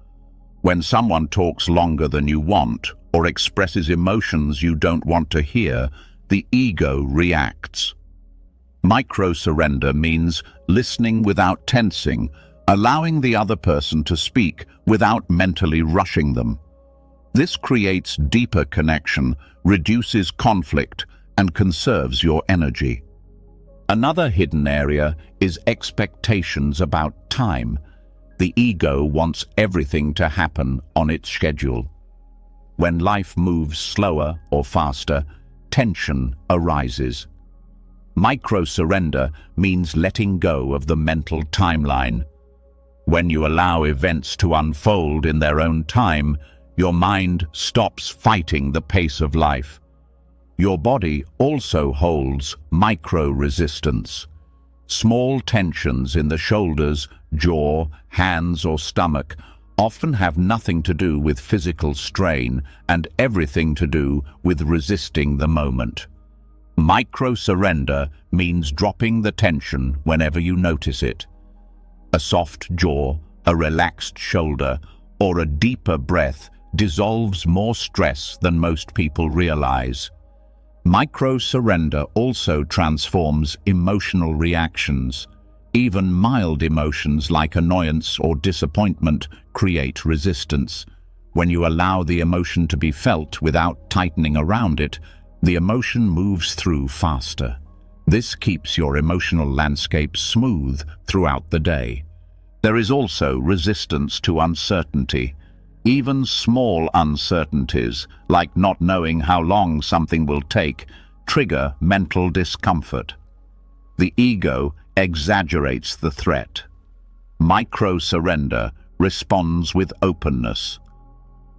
When someone talks longer than you want or expresses emotions you don't want to hear, the ego reacts. Micro-surrender means listening without tensing, allowing the other person to speak without mentally rushing them. This creates deeper connection, reduces conflict, and conserves your energy. Another hidden area is expectations about time. The ego wants everything to happen on its schedule. When life moves slower or faster, tension arises. Micro-surrender means letting go of the mental timeline. When you allow events to unfold in their own time, your mind stops fighting the pace of life. Your body also holds micro-resistance. Small tensions in the shoulders, jaw, hands, or stomach often have nothing to do with physical strain and everything to do with resisting the moment. Micro-surrender means dropping the tension whenever you notice it. A soft jaw, a relaxed shoulder, or a deeper breath dissolves more stress than most people realize. Micro-surrender also transforms emotional reactions. Even mild emotions like annoyance or disappointment create resistance. When you allow the emotion to be felt without tightening around it, the emotion moves through faster. This keeps your emotional landscape smooth throughout the day. There is also resistance to uncertainty. Even small uncertainties, like not knowing how long something will take, trigger mental discomfort. The ego exaggerates the threat. Micro-surrender responds with openness.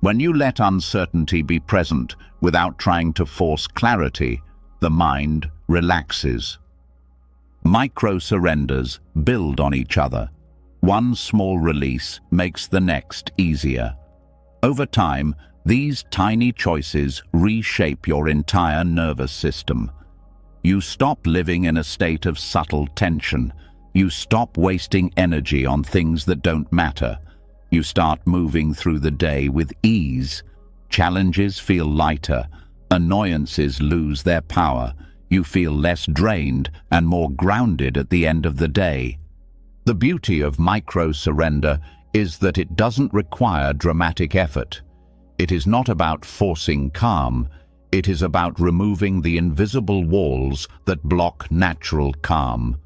When you let uncertainty be present without trying to force clarity, the mind relaxes. Micro-surrenders build on each other. One small release makes the next easier. Over time, these tiny choices reshape your entire nervous system. You stop living in a state of subtle tension. You stop wasting energy on things that don't matter. You start moving through the day with ease. Challenges feel lighter. Annoyances lose their power. You feel less drained and more grounded at the end of the day. The beauty of micro-surrender is that it doesn't require dramatic effort. It is not about forcing calm. It is about removing the invisible walls that block natural calm.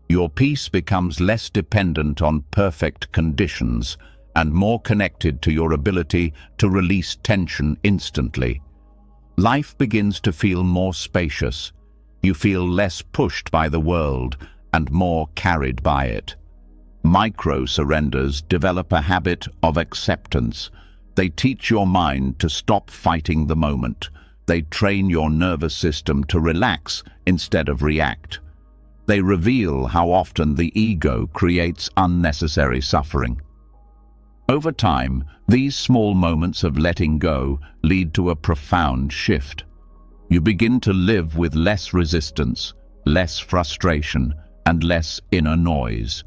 Your peace becomes less dependent on perfect conditions and more connected to your ability to release tension instantly. Life begins to feel more spacious. You feel less pushed by the world and more carried by it. Micro-surrenders develop a habit of acceptance. They teach your mind to stop fighting the moment. They train your nervous system to relax instead of react. They reveal how often the ego creates unnecessary suffering. Over time, these small moments of letting go lead to a profound shift. You begin to live with less resistance, less frustration, and less inner noise.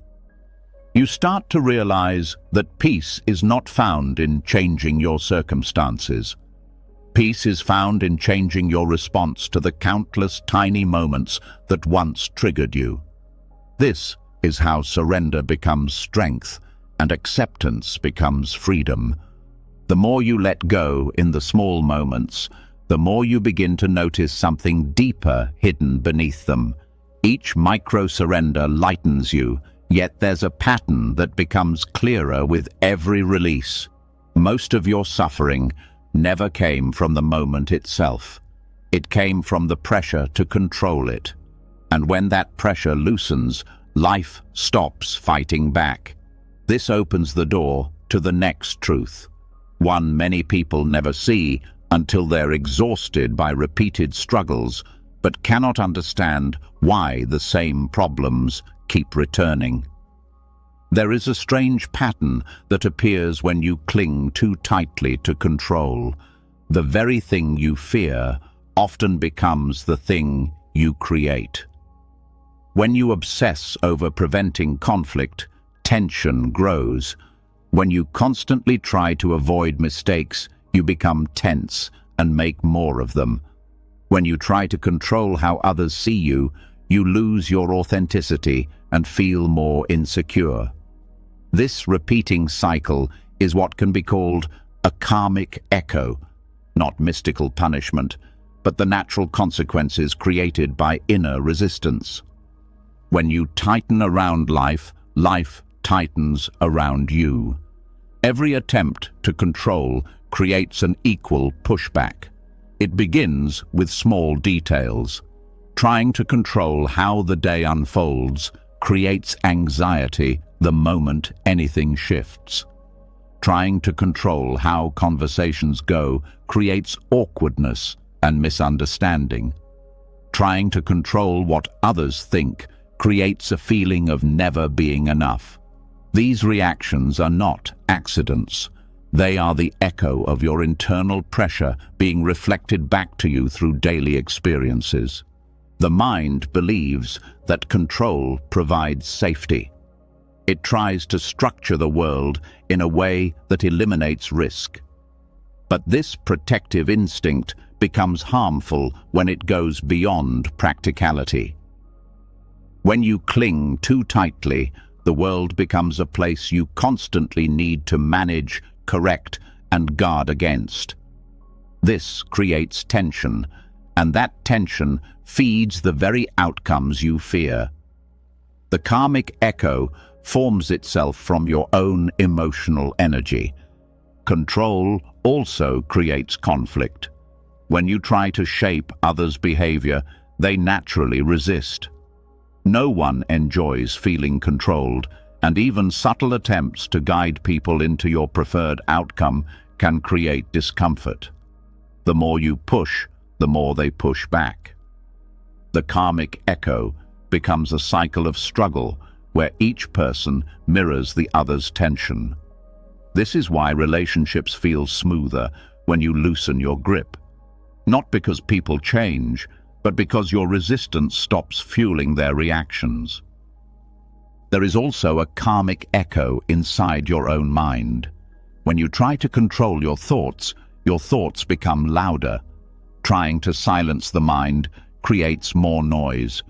You start to realize that peace is not found in changing your circumstances. Peace is found in changing your response to the countless tiny moments that once triggered you. This is how surrender becomes strength and acceptance becomes freedom. The more you let go in the small moments, the more you begin to notice something deeper hidden beneath them. Each micro-surrender lightens you, yet there's a pattern that becomes clearer with every release. Most of your suffering never came from the moment itself. It came from the pressure to control it. And when that pressure loosens, life stops fighting back. This opens the door to the next truth, one many people never see until they're exhausted by repeated struggles, but cannot understand why the same problems keep returning. There is a strange pattern that appears when you cling too tightly to control. The very thing you fear often becomes the thing you create. When you obsess over preventing conflict, tension grows. When you constantly try to avoid mistakes, you become tense and make more of them. When you try to control how others see you, you lose your authenticity and feel more insecure. This repeating cycle is what can be called a karmic echo, not mystical punishment, but the natural consequences created by inner resistance. When you tighten around life, life tightens around you. Every attempt to control creates an equal pushback. It begins with small details. Trying to control how the day unfolds creates anxiety the moment anything shifts. Trying to control how conversations go creates awkwardness and misunderstanding. Trying to control what others think creates a feeling of never being enough. These reactions are not accidents. They are the echo of your internal pressure being reflected back to you through daily experiences. The mind believes that control provides safety. It tries to structure the world in a way that eliminates risk. But this protective instinct becomes harmful when it goes beyond practicality. When you cling too tightly, the world becomes a place you constantly need to manage, correct, and guard against. This creates tension, and that tension feeds the very outcomes you fear. The karmic echo forms itself from your own emotional energy. Control also creates conflict. When you try to shape others' behavior, they naturally resist. No one enjoys feeling controlled, and even subtle attempts to guide people into your preferred outcome can create discomfort. The more you push, the more they push back. The karmic echo becomes a cycle of struggle where each person mirrors the other's tension. This is why relationships feel smoother when you loosen your grip. Not because people change, but because your resistance stops fueling their reactions. There is also a karmic echo inside your own mind. When you try to control your thoughts become louder. Trying to silence the mind creates more noise.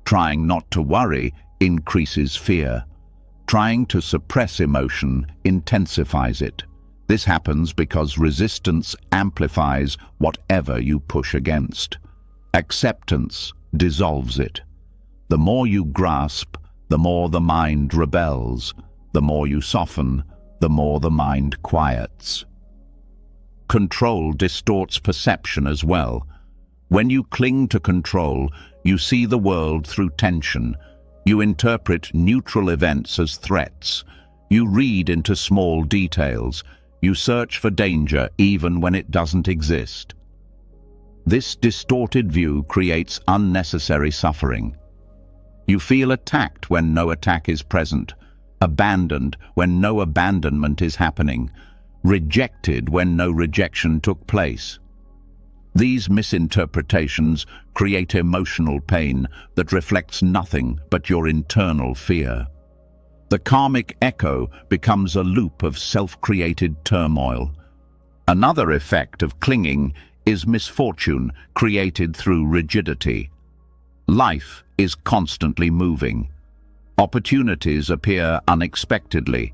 Trying not to worry increases fear. Trying to suppress emotion intensifies it. This happens because resistance amplifies whatever you push against. Acceptance dissolves it. The more you grasp, the more the mind rebels. The more you soften, the more the mind quiets. Control distorts perception as well. When you cling to control, you see the world through tension. You interpret neutral events as threats. You read into small details. You search for danger even when it doesn't exist. This distorted view creates unnecessary suffering. You feel attacked when no attack is present, abandoned when no abandonment is happening, rejected when no rejection took place. These misinterpretations create emotional pain that reflects nothing but your internal fear. The karmic echo becomes a loop of self-created turmoil. Another effect of clinging is misfortune created through rigidity. Life is constantly moving. Opportunities appear unexpectedly,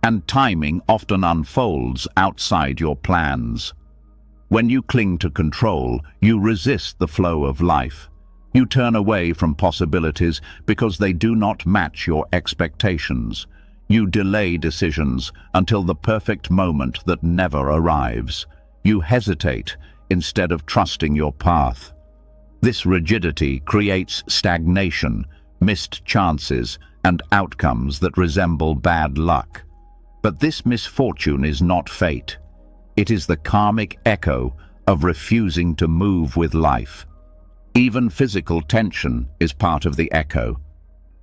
and timing often unfolds outside your plans. When you cling to control, you resist the flow of life. You turn away from possibilities because they do not match your expectations. You delay decisions until the perfect moment that never arrives. You hesitate instead of trusting your path. This rigidity creates stagnation, missed chances, and outcomes that resemble bad luck. But this misfortune is not fate. It is the karmic echo of refusing to move with life. Even physical tension is part of the echo.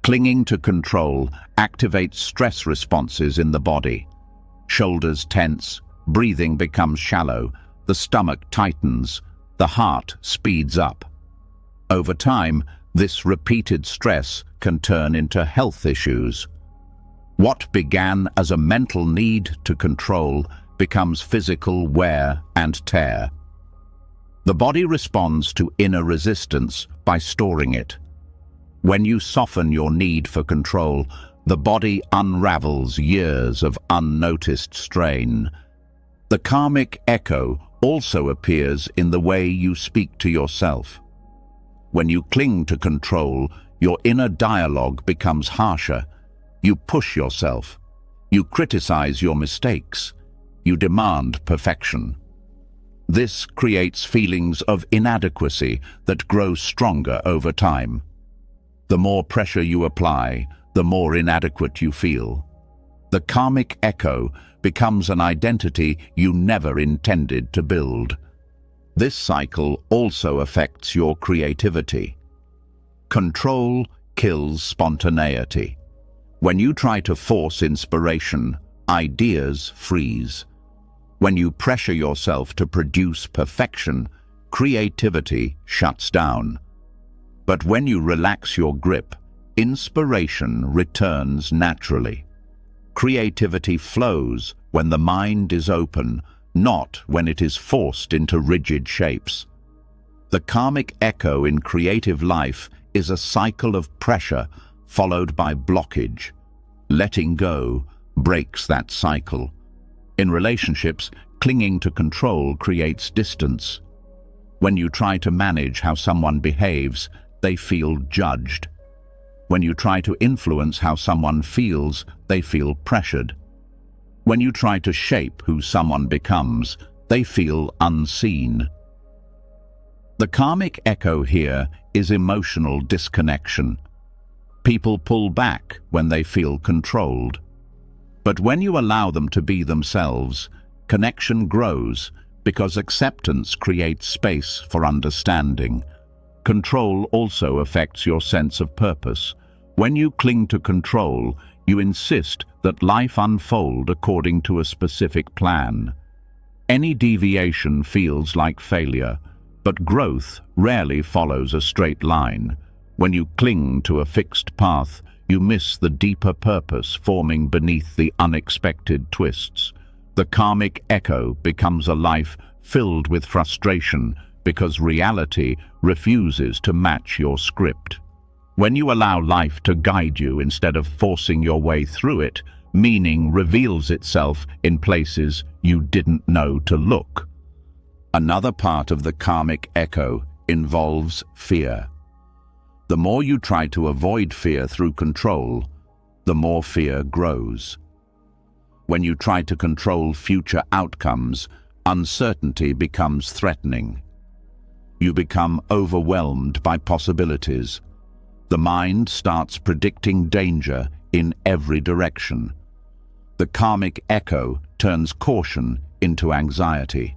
Clinging to control activates stress responses in the body. Shoulders tense, breathing becomes shallow, the stomach tightens, the heart speeds up. Over time, this repeated stress can turn into health issues. What began as a mental need to control becomes physical wear and tear. The body responds to inner resistance by storing it. When you soften your need for control, the body unravels years of unnoticed strain. The karmic echo also appears in the way you speak to yourself. When you cling to control, your inner dialogue becomes harsher. You push yourself. You criticize your mistakes. You demand perfection. This creates feelings of inadequacy that grow stronger over time. The more pressure you apply, the more inadequate you feel. The karmic echo becomes an identity you never intended to build. This cycle also affects your creativity. Control kills spontaneity. When you try to force inspiration, ideas freeze. When you pressure yourself to produce perfection, creativity shuts down. But when you relax your grip, inspiration returns naturally. Creativity flows when the mind is open, not when it is forced into rigid shapes. The karmic echo in creative life is a cycle of pressure followed by blockage. Letting go breaks that cycle. In relationships, clinging to control creates distance. When you try to manage how someone behaves, they feel judged. When you try to influence how someone feels, they feel pressured. When you try to shape who someone becomes, they feel unseen. The karmic echo here is emotional disconnection. People pull back when they feel controlled. But when you allow them to be themselves, connection grows because acceptance creates space for understanding. Control also affects your sense of purpose. When you cling to control, you insist that life unfold according to a specific plan. Any deviation feels like failure, but growth rarely follows a straight line. When you cling to a fixed path, you miss the deeper purpose forming beneath the unexpected twists. The karmic echo becomes a life filled with frustration because reality refuses to match your script. When you allow life to guide you instead of forcing your way through it, meaning reveals itself in places you didn't know to look. Another part of the karmic echo involves fear. The more you try to avoid fear through control, the more fear grows. When you try to control future outcomes, uncertainty becomes threatening. You become overwhelmed by possibilities. The mind starts predicting danger in every direction. The karmic echo turns caution into anxiety.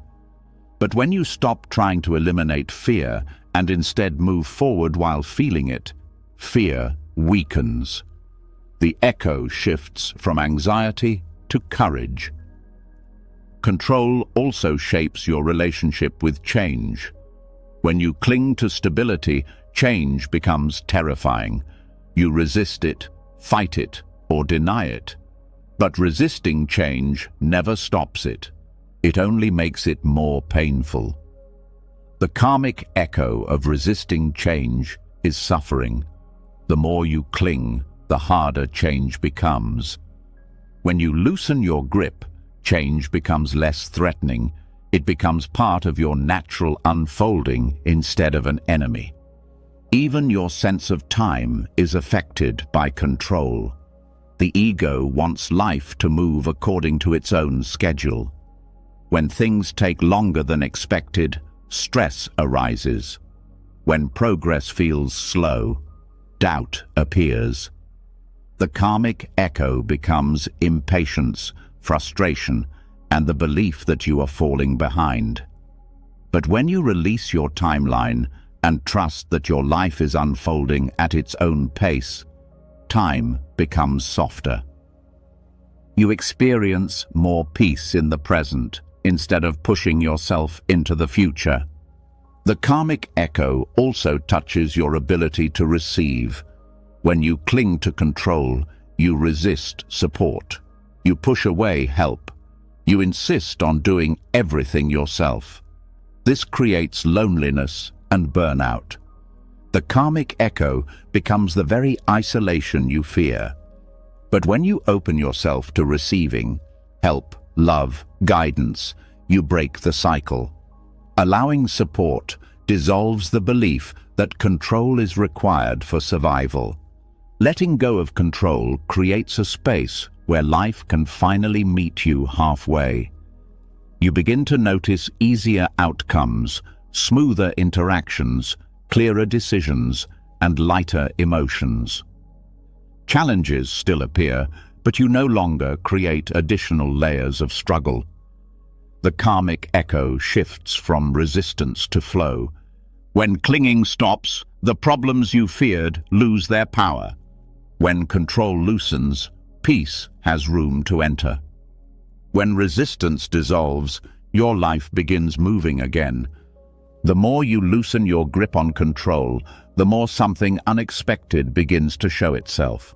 But when you stop trying to eliminate fear and instead move forward while feeling it, fear weakens. The echo shifts from anxiety to courage. Control also shapes your relationship with change. When you cling to stability, change becomes terrifying. You resist it, fight it, or deny it. But resisting change never stops it. It only makes it more painful. The karmic echo of resisting change is suffering. The more you cling, the harder change becomes. When you loosen your grip, change becomes less threatening. It becomes part of your natural unfolding instead of an enemy. Even your sense of time is affected by control. The ego wants life to move according to its own schedule. When things take longer than expected, stress arises. When progress feels slow, doubt appears. The karmic echo becomes impatience, frustration, and the belief that you are falling behind. But when you release your timeline and trust that your life is unfolding at its own pace, time becomes softer. You experience more peace in the present instead of pushing yourself into the future. The karmic echo also touches your ability to receive. When you cling to control, you resist support. You push away help. You insist on doing everything yourself. This creates loneliness and burnout. The karmic echo becomes the very isolation you fear. But when you open yourself to receiving help, love, guidance, you break the cycle. Allowing support dissolves the belief that control is required for survival. Letting go of control creates a space where life can finally meet you halfway. You begin to notice easier outcomes, smoother interactions, clearer decisions, and lighter emotions. Challenges still appear, but you no longer create additional layers of struggle. The karmic echo shifts from resistance to flow. When clinging stops, the problems you feared lose their power. When control loosens, peace has room to enter. When resistance dissolves, your life begins moving again. The more you loosen your grip on control, the more something unexpected begins to show itself.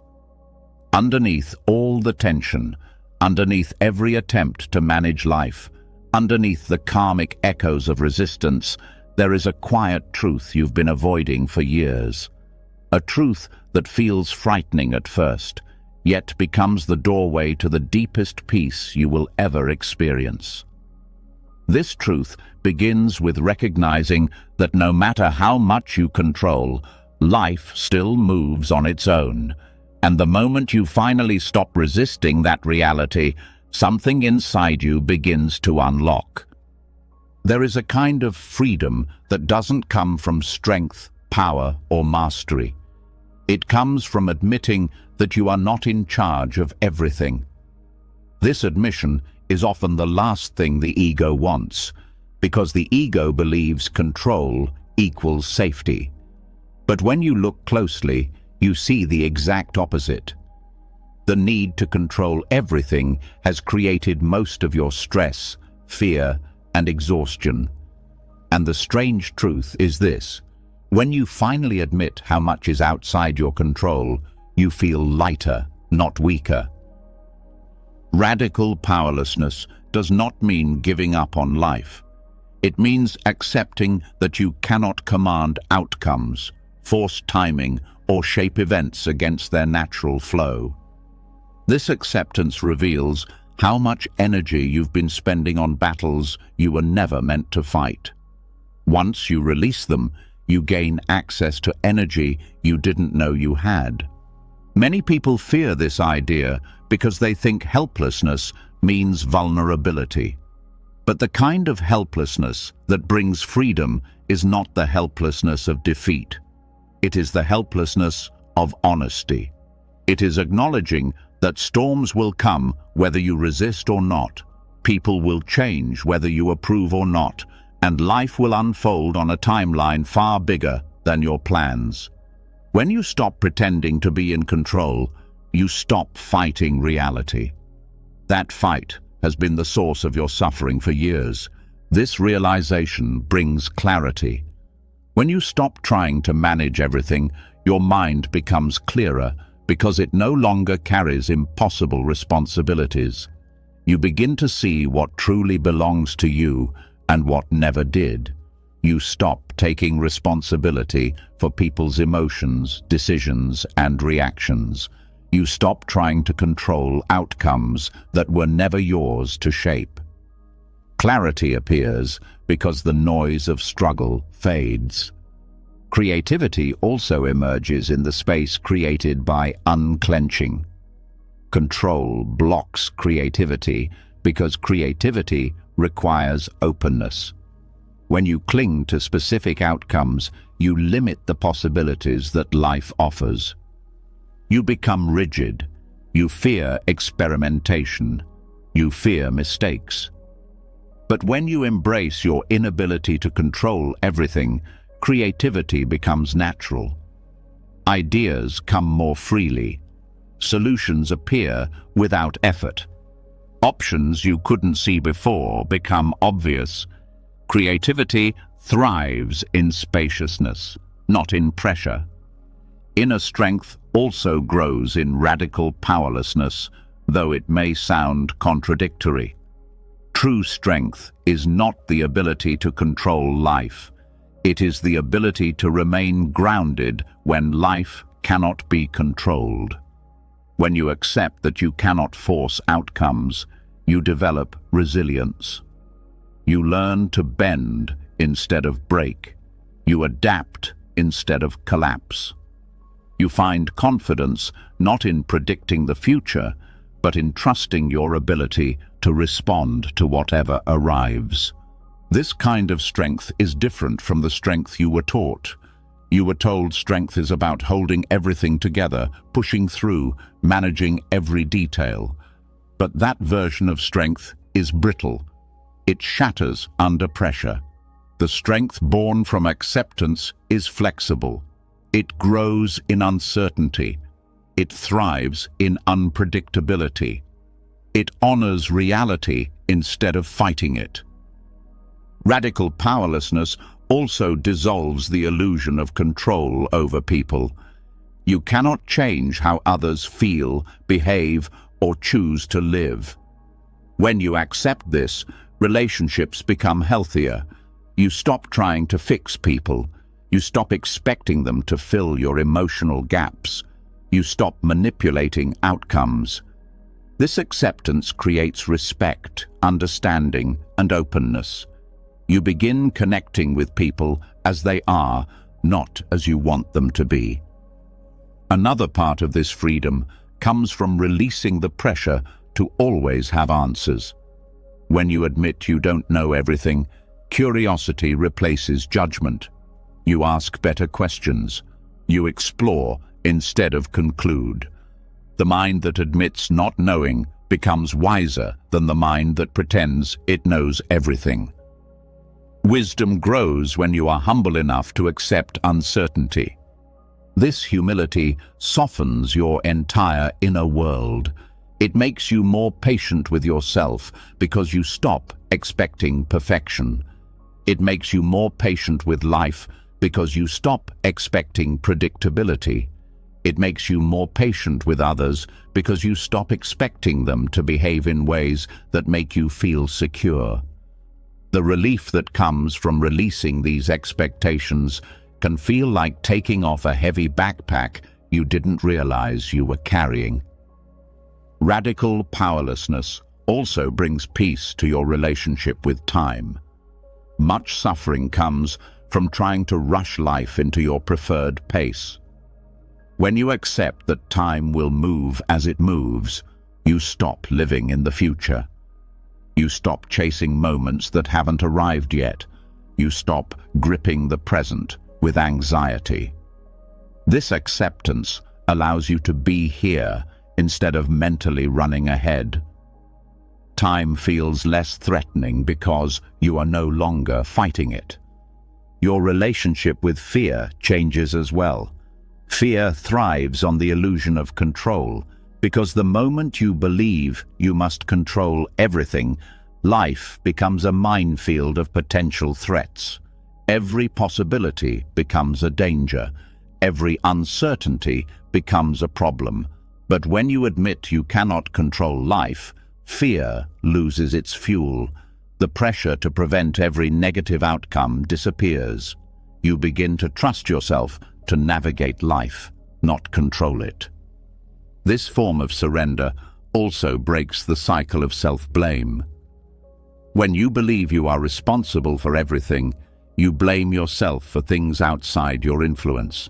Underneath all the tension, underneath every attempt to manage life, underneath the karmic echoes of resistance, there is a quiet truth you've been avoiding for years. A truth that feels frightening at first, yet becomes the doorway to the deepest peace you will ever experience. This truth begins with recognizing that no matter how much you control, life still moves on its own. And the moment you finally stop resisting that reality, something inside you begins to unlock. There is a kind of freedom that doesn't come from strength, power, or mastery. It comes from admitting that you are not in charge of everything. This admission is often the last thing the ego wants, because the ego believes control equals safety. But when you look closely, you see the exact opposite. The need to control everything has created most of your stress, fear, and exhaustion. And the strange truth is this: when you finally admit how much is outside your control, you feel lighter, not weaker. Radical powerlessness does not mean giving up on life. It means accepting that you cannot command outcomes, force timing, or shape events against their natural flow. This acceptance reveals how much energy you've been spending on battles you were never meant to fight. Once you release them, you gain access to energy you didn't know you had. Many people fear this idea because they think helplessness means vulnerability. But the kind of helplessness that brings freedom is not the helplessness of defeat. It is the helplessness of honesty. It is acknowledging that storms will come whether you resist or not, people will change whether you approve or not, and life will unfold on a timeline far bigger than your plans. When you stop pretending to be in control, you stop fighting reality. That fight has been the source of your suffering for years. This realization brings clarity. When you stop trying to manage everything, your mind becomes clearer because it no longer carries impossible responsibilities. You begin to see what truly belongs to you and what never did. You stop taking responsibility for people's emotions, decisions, and reactions. You stop trying to control outcomes that were never yours to shape. Clarity appears because the noise of struggle fades. Creativity also emerges in the space created by unclenching. Control blocks creativity because creativity requires openness. When you cling to specific outcomes, you limit the possibilities that life offers. You become rigid. You fear experimentation. You fear mistakes. But when you embrace your inability to control everything, creativity becomes natural. Ideas come more freely. Solutions appear without effort. Options you couldn't see before become obvious. Creativity thrives in spaciousness, not in pressure. Inner strength also grows in radical powerlessness, though it may sound contradictory. True strength is not the ability to control life. It is the ability to remain grounded when life cannot be controlled. When you accept that you cannot force outcomes, you develop resilience. You learn to bend instead of break. You adapt instead of collapse. You find confidence not in predicting the future, but in trusting your ability to respond to whatever arrives. This kind of strength is different from the strength you were taught. You were told strength is about holding everything together, pushing through, managing every detail. But that version of strength is brittle. It shatters under pressure. The strength born from acceptance is flexible. It grows in uncertainty. It thrives in unpredictability. It honors reality instead of fighting it. Radical powerlessness also dissolves the illusion of control over people. You cannot change how others feel, behave, or choose to live. When you accept this, relationships become healthier. You stop trying to fix people. You stop expecting them to fill your emotional gaps. You stop manipulating outcomes. This acceptance creates respect, understanding, and openness. You begin connecting with people as they are, not as you want them to be. Another part of this freedom comes from releasing the pressure to always have answers. When you admit you don't know everything, curiosity replaces judgment. You ask better questions. You explore instead of conclude. The mind that admits not knowing becomes wiser than the mind that pretends it knows everything. Wisdom grows when you are humble enough to accept uncertainty. This humility softens your entire inner world. It makes you more patient with yourself because you stop expecting perfection. It makes you more patient with life because you stop expecting predictability. It makes you more patient with others because you stop expecting them to behave in ways that make you feel secure. The relief that comes from releasing these expectations can feel like taking off a heavy backpack you didn't realize you were carrying. Radical powerlessness also brings peace to your relationship with time. Much suffering comes from trying to rush life into your preferred pace. When you accept that time will move as it moves, you stop living in the future. You stop chasing moments that haven't arrived yet. You stop gripping the present with anxiety. This acceptance allows you to be here instead of mentally running ahead. Time feels less threatening because you are no longer fighting it. Your relationship with fear changes as well. Fear thrives on the illusion of control, because the moment you believe you must control everything, life becomes a minefield of potential threats. Every possibility becomes a danger. Every uncertainty becomes a problem. But when you admit you cannot control life, fear loses its fuel. The pressure to prevent every negative outcome disappears. You begin to trust yourself to navigate life, not control it. This form of surrender also breaks the cycle of self-blame. When you believe you are responsible for everything, you blame yourself for things outside your influence.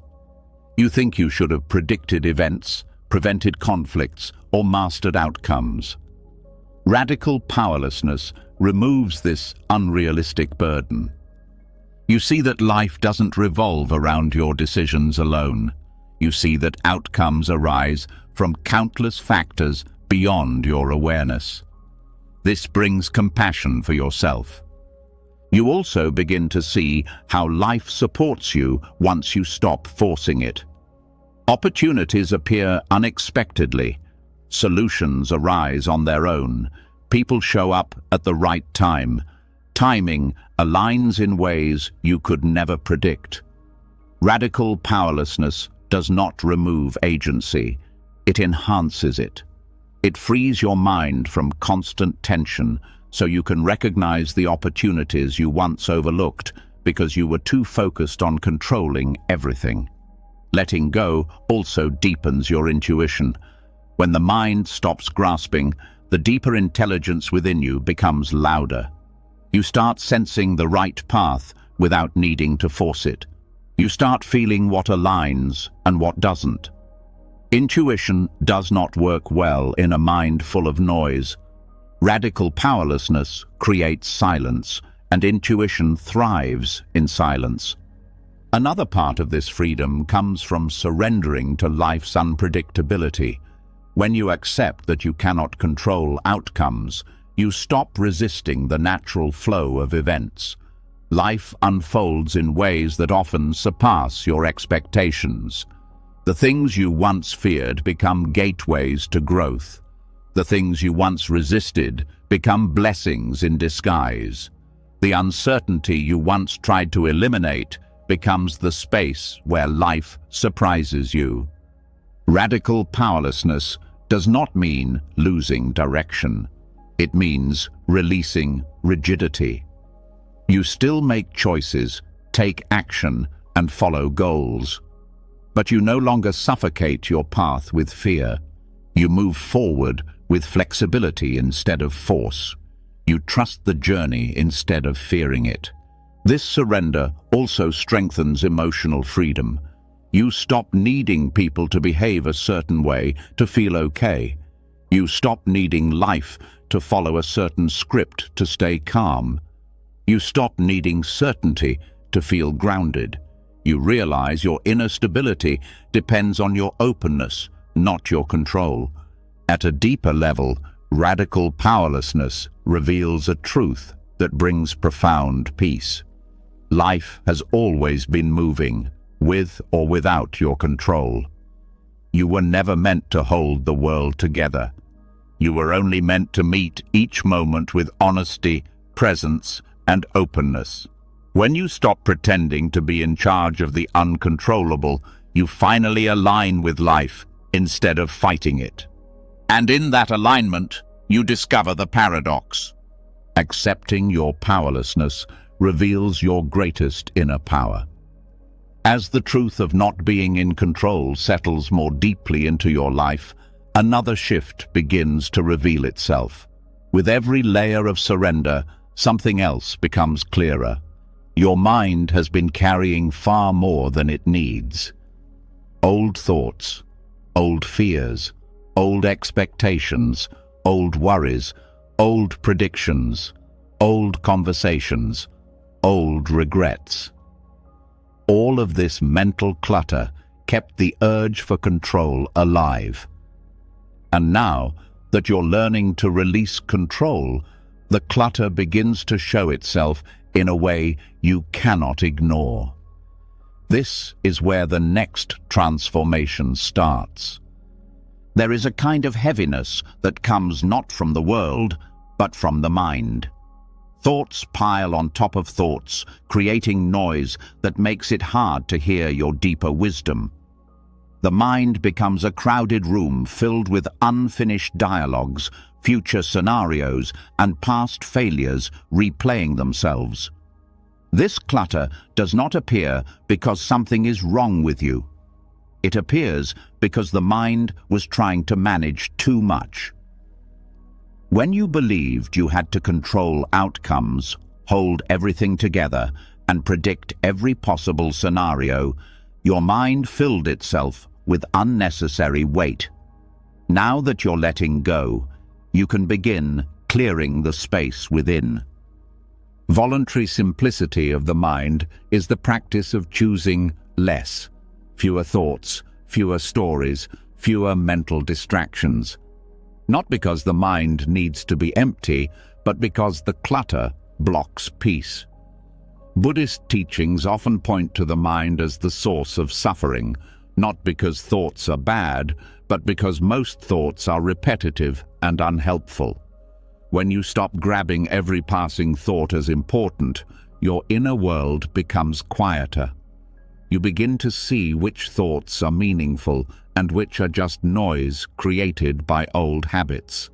You think you should have predicted events, prevented conflicts, or mastered outcomes. Radical powerlessness removes this unrealistic burden. You see that life doesn't revolve around your decisions alone. You see that outcomes arise from countless factors beyond your awareness. This brings compassion for yourself. You also begin to see how life supports you once you stop forcing it. Opportunities appear unexpectedly. Solutions arise on their own. People show up at the right time. Timing aligns in ways you could never predict. Radical powerlessness does not remove agency. It enhances it. It frees your mind from constant tension so you can recognize the opportunities you once overlooked because you were too focused on controlling everything. Letting go also deepens your intuition. When the mind stops grasping, the deeper intelligence within you becomes louder. You start sensing the right path without needing to force it. You start feeling what aligns and what doesn't. Intuition does not work well in a mind full of noise. Radical powerlessness creates silence, and intuition thrives in silence. Another part of this freedom comes from surrendering to life's unpredictability. When you accept that you cannot control outcomes, you stop resisting the natural flow of events. Life unfolds in ways that often surpass your expectations. The things you once feared become gateways to growth. The things you once resisted become blessings in disguise. The uncertainty you once tried to eliminate becomes the space where life surprises you. Radical powerlessness does not mean losing direction. It means releasing rigidity. You still make choices, take action, and follow goals. But you no longer suffocate your path with fear. You move forward with flexibility instead of force. You trust the journey instead of fearing it. This surrender also strengthens emotional freedom. You stop needing people to behave a certain way to feel okay. You stop needing life to follow a certain script to stay calm. You stop needing certainty to feel grounded. You realize your inner stability depends on your openness, not your control. At a deeper level, radical powerlessness reveals a truth that brings profound peace. Life has always been moving, with or without your control. You were never meant to hold the world together. You were only meant to meet each moment with honesty, presence, and openness. When you stop pretending to be in charge of the uncontrollable, you finally align with life instead of fighting it. And in that alignment, you discover the paradox. Accepting your powerlessness reveals your greatest inner power. As the truth of not being in control settles more deeply into your life, another shift begins to reveal itself. With every layer of surrender, something else becomes clearer. Your mind has been carrying far more than it needs. Old thoughts, old fears, old expectations, old worries, old predictions, old conversations, old regrets. All of this mental clutter kept the urge for control alive. And now that you're learning to release control, the clutter begins to show itself in a way you cannot ignore. This is where the next transformation starts. There is a kind of heaviness that comes not from the world, but from the mind. Thoughts pile on top of thoughts, creating noise that makes it hard to hear your deeper wisdom. The mind becomes a crowded room filled with unfinished dialogues, future scenarios, and past failures replaying themselves. This clutter does not appear because something is wrong with you. It appears because the mind was trying to manage too much. When you believed you had to control outcomes, hold everything together, and predict every possible scenario, your mind filled itself with unnecessary weight. Now that you're letting go, you can begin clearing the space within. Voluntary simplicity of the mind is the practice of choosing less. Fewer thoughts, fewer stories, fewer mental distractions. Not because the mind needs to be empty, but because the clutter blocks peace. Buddhist teachings often point to the mind as the source of suffering, not because thoughts are bad, but because most thoughts are repetitive and unhelpful. When you stop grabbing every passing thought as important, your inner world becomes quieter. You begin to see which thoughts are meaningful and which are just noise created by old habits.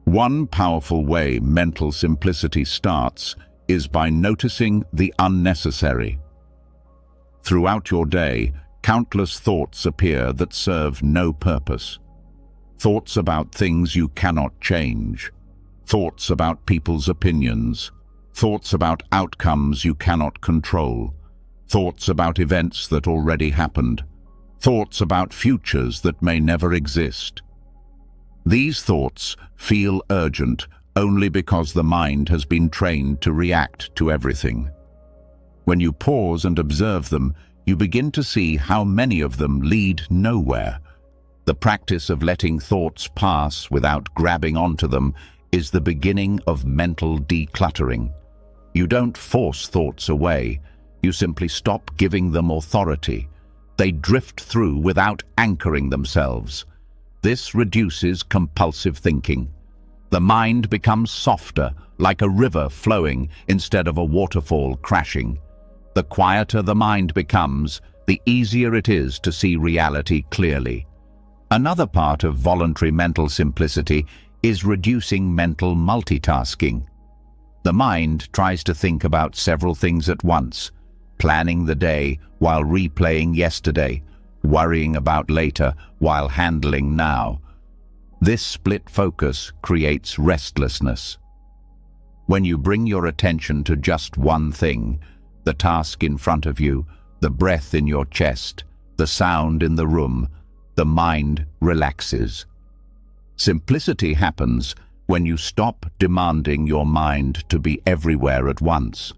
One powerful way mental simplicity starts is by noticing the unnecessary. Throughout your day, countless thoughts appear that serve no purpose. Thoughts about things you cannot change. Thoughts about people's opinions. Thoughts about outcomes you cannot control. Thoughts about events that already happened. Thoughts about futures that may never exist. These thoughts feel urgent only because the mind has been trained to react to everything. When you pause and observe them, you begin to see how many of them lead nowhere. The practice of letting thoughts pass without grabbing onto them is the beginning of mental decluttering. You don't force thoughts away. You simply stop giving them authority. They drift through without anchoring themselves. This reduces compulsive thinking. The mind becomes softer, like a river flowing instead of a waterfall crashing. The quieter the mind becomes, the easier it is to see reality clearly. Another part of voluntary mental simplicity is reducing mental multitasking. The mind tries to think about several things at once, planning the day while replaying yesterday, worrying about later while handling now. This split focus creates restlessness. When you bring your attention to just one thing, the task in front of you, the breath in your chest, the sound in the room, the mind relaxes. Simplicity happens when you stop demanding your mind to be everywhere at once.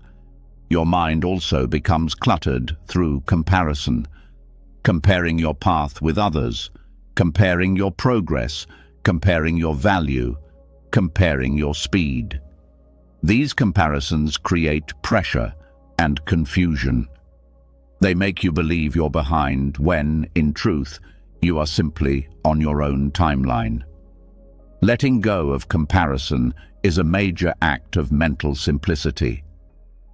Your mind also becomes cluttered through comparison, comparing your path with others, comparing your progress, comparing your value, comparing your speed. These comparisons create pressure and confusion. They make you believe you're behind when, in truth, you are simply on your own timeline. Letting go of comparison is a major act of mental simplicity.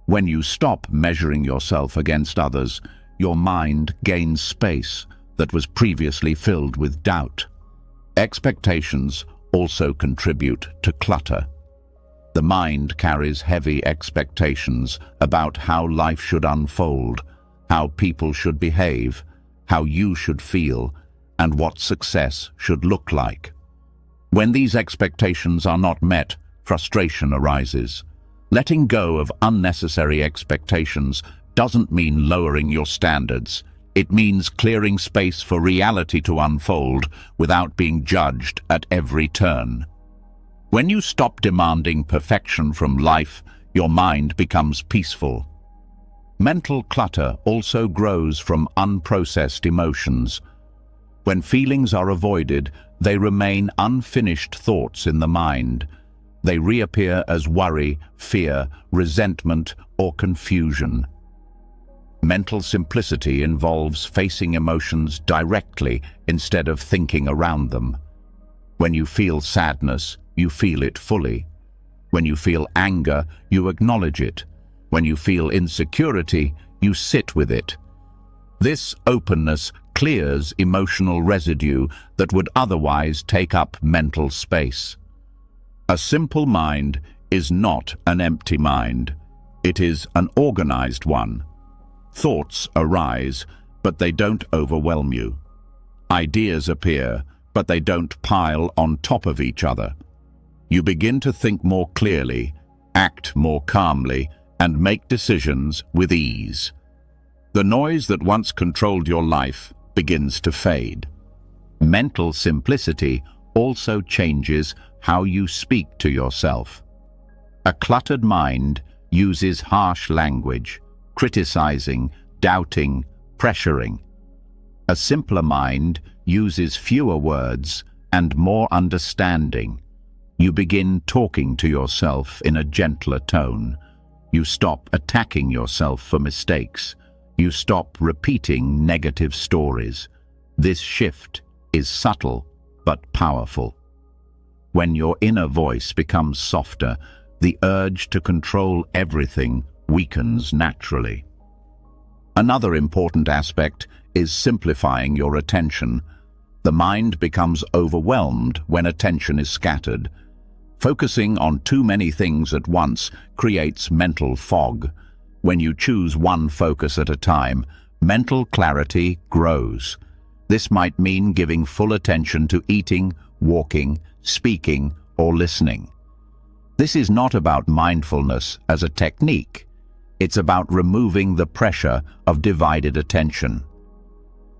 When you stop measuring yourself against others, your mind gains space that was previously filled with doubt. Expectations also contribute to clutter. The mind carries heavy expectations about how life should unfold, how people should behave, how you should feel, and what success should look like. When these expectations are not met, frustration arises. Letting go of unnecessary expectations doesn't mean lowering your standards. It means clearing space for reality to unfold without being judged at every turn. When you stop demanding perfection from life, your mind becomes peaceful. Mental clutter also grows from unprocessed emotions. When feelings are avoided, they remain unfinished thoughts in the mind. They reappear as worry, fear, resentment, or confusion. Mental simplicity involves facing emotions directly instead of thinking around them. When you feel sadness, you feel it fully. When you feel anger, you acknowledge it. When you feel insecurity, you sit with it. This openness clears emotional residue that would otherwise take up mental space. A simple mind is not an empty mind. It is an organized one. Thoughts arise, but they don't overwhelm you. Ideas appear, but they don't pile on top of each other. You begin to think more clearly, act more calmly, and make decisions with ease. The noise that once controlled your life begins to fade. Mental simplicity also changes how you speak to yourself. A cluttered mind uses harsh language, criticizing, doubting, pressuring. A simpler mind uses fewer words and more understanding. You begin talking to yourself in a gentler tone. You stop attacking yourself for mistakes. You stop repeating negative stories. This shift is subtle but powerful. When your inner voice becomes softer, the urge to control everything weakens naturally. Another important aspect is simplifying your attention. The mind becomes overwhelmed when attention is scattered. Focusing on too many things at once creates mental fog. When you choose one focus at a time, mental clarity grows. This might mean giving full attention to eating, walking, speaking, or listening. This is not about mindfulness as a technique. It's about removing the pressure of divided attention.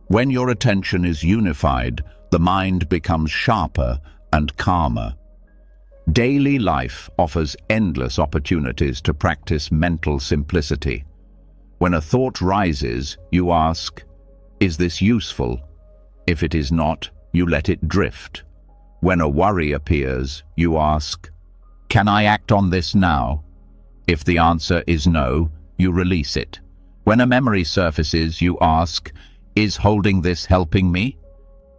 When your attention is unified, the mind becomes sharper and calmer. Daily life offers endless opportunities to practice mental simplicity. When a thought rises, you ask, "Is this useful?" If it is not, you let it drift. When a worry appears, you ask, "Can I act on this now?" If the answer is no, you release it. When a memory surfaces, you ask, "Is holding this helping me?"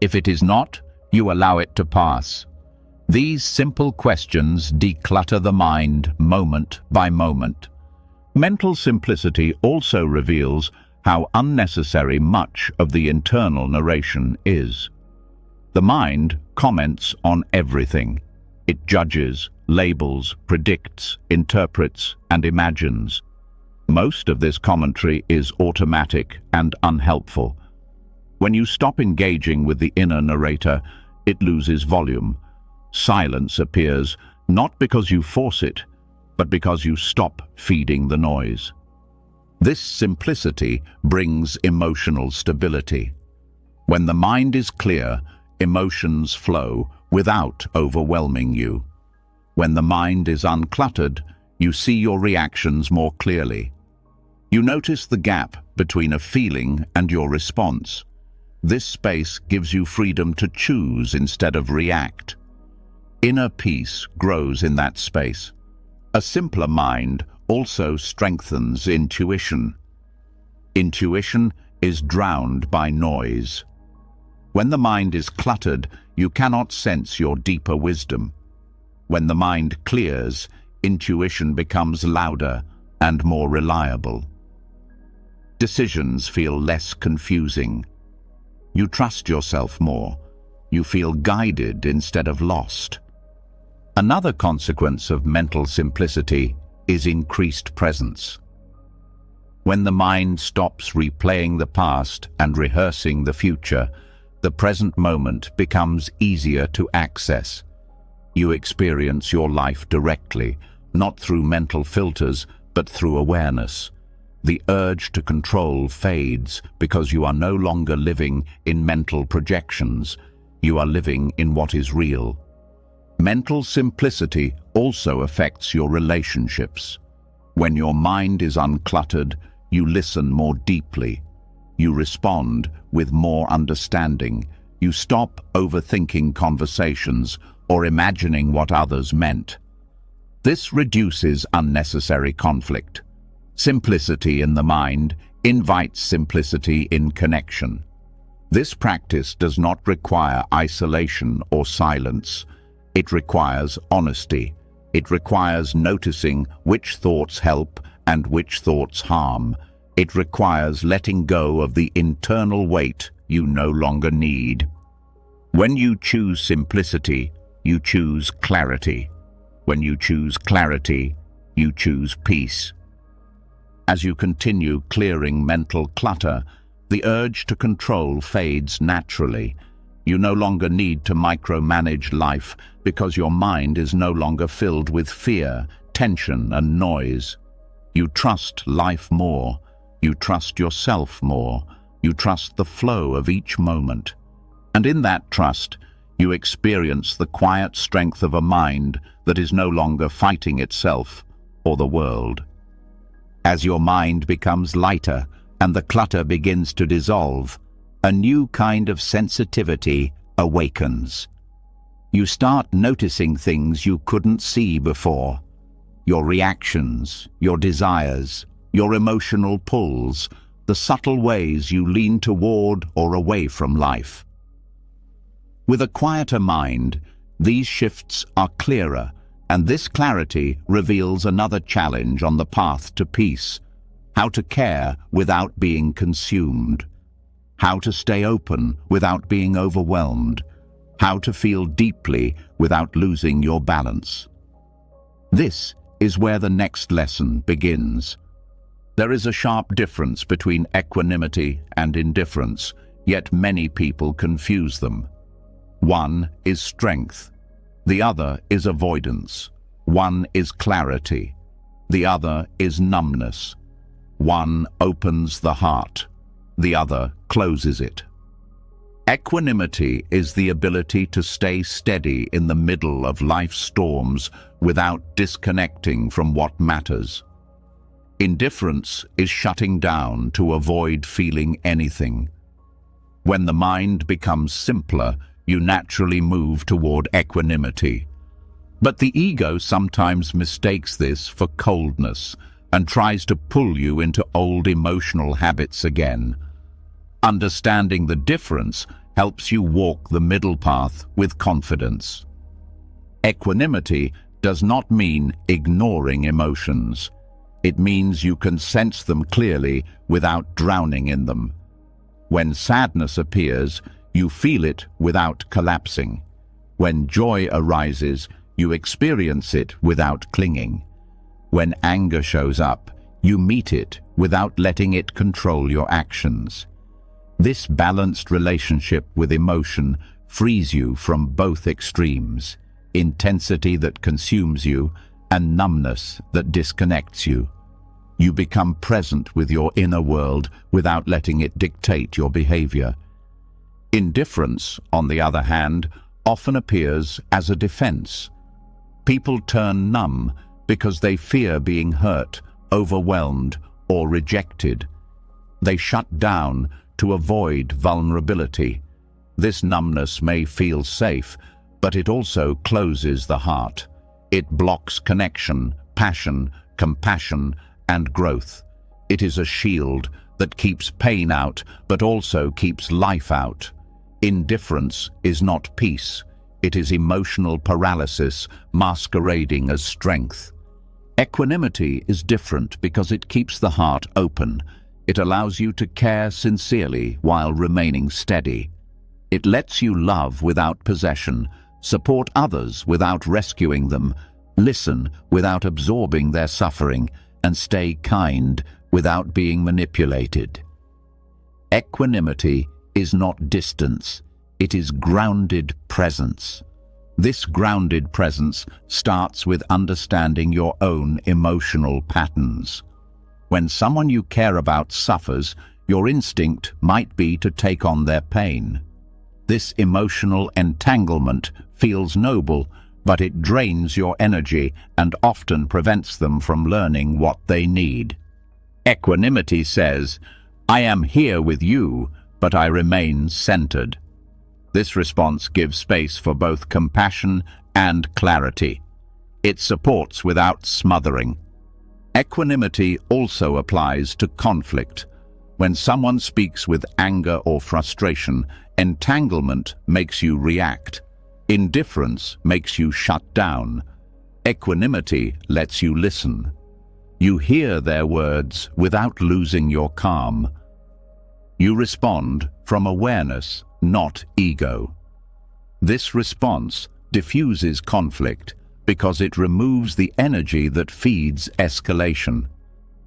If it is not, you allow it to pass. These simple questions declutter the mind moment by moment. Mental simplicity also reveals how unnecessary much of the internal narration is. The mind comments on everything. It judges, labels, predicts, interprets, and imagines. Most of this commentary is automatic and unhelpful. When you stop engaging with the inner narrator, it loses volume. Silence appears not because you force it, but because you stop feeding the noise. This simplicity brings emotional stability. When the mind is clear, emotions flow without overwhelming you. When the mind is uncluttered, you see your reactions more clearly. You notice the gap between a feeling and your response. This space gives you freedom to choose instead of react. Inner peace grows in that space. A simpler mind also strengthens intuition. Intuition is drowned by noise. When the mind is cluttered, you cannot sense your deeper wisdom. When the mind clears, intuition becomes louder and more reliable. Decisions feel less confusing. You trust yourself more. You feel guided instead of lost. Another consequence of mental simplicity is increased presence. When the mind stops replaying the past and rehearsing the future, the present moment becomes easier to access. You experience your life directly, not through mental filters, but through awareness. The urge to control fades because you are no longer living in mental projections. You are living in what is real. Mental simplicity also affects your relationships. When your mind is uncluttered, you listen more deeply. You respond with more understanding. You stop overthinking conversations or imagining what others meant. This reduces unnecessary conflict. Simplicity in the mind invites simplicity in connection. This practice does not require isolation or silence. It requires honesty. It requires noticing which thoughts help and which thoughts harm. It requires letting go of the internal weight you no longer need. When you choose simplicity, you choose clarity. When you choose clarity, you choose peace. As you continue clearing mental clutter, the urge to control fades naturally. You no longer need to micromanage life because your mind is no longer filled with fear, tension, and noise. You trust life more. You trust yourself more. You trust the flow of each moment. And in that trust, you experience the quiet strength of a mind that is no longer fighting itself or the world. As your mind becomes lighter and the clutter begins to dissolve, a new kind of sensitivity awakens. You start noticing things you couldn't see before. Your reactions, your desires, your emotional pulls, the subtle ways you lean toward or away from life. With a quieter mind, these shifts are clearer, and this clarity reveals another challenge on the path to peace: how to care without being consumed, how to stay open without being overwhelmed, how to feel deeply without losing your balance. This is where the next lesson begins. There is a sharp difference between equanimity and indifference, yet many people confuse them. One is strength. The other is avoidance. One is clarity. The other is numbness. One opens the heart. The other closes it. Equanimity is the ability to stay steady in the middle of life's storms without disconnecting from what matters. Indifference is shutting down to avoid feeling anything. When the mind becomes simpler, you naturally move toward equanimity. But the ego sometimes mistakes this for coldness and tries to pull you into old emotional habits again. Understanding the difference helps you walk the middle path with confidence. Equanimity does not mean ignoring emotions. It means you can sense them clearly without drowning in them. When sadness appears, you feel it without collapsing. When joy arises, you experience it without clinging. When anger shows up, you meet it without letting it control your actions. This balanced relationship with emotion frees you from both extremes: intensity that consumes you and numbness that disconnects you. You become present with your inner world without letting it dictate your behavior. Indifference, on the other hand, often appears as a defense. People turn numb because they fear being hurt, overwhelmed, or rejected. They shut down to avoid vulnerability. This numbness may feel safe, but it also closes the heart. It blocks connection, passion, compassion, and growth. It is a shield that keeps pain out, but also keeps life out. Indifference is not peace. It is emotional paralysis masquerading as strength. Equanimity is different because it keeps the heart open. It allows you to care sincerely while remaining steady. It lets you love without possession, support others without rescuing them, listen without absorbing their suffering, and stay kind without being manipulated. Equanimity is not distance, it is grounded presence. This grounded presence starts with understanding your own emotional patterns. When someone you care about suffers, your instinct might be to take on their pain. This emotional entanglement feels noble, but it drains your energy and often prevents them from learning what they need. Equanimity says, "I am here with you, but I remain centered." This response gives space for both compassion and clarity. It supports without smothering. Equanimity also applies to conflict. When someone speaks with anger or frustration, entanglement makes you react. Indifference makes you shut down. Equanimity lets you listen. You hear their words without losing your calm. You respond from awareness, not ego. This response diffuses conflict because it removes the energy that feeds escalation.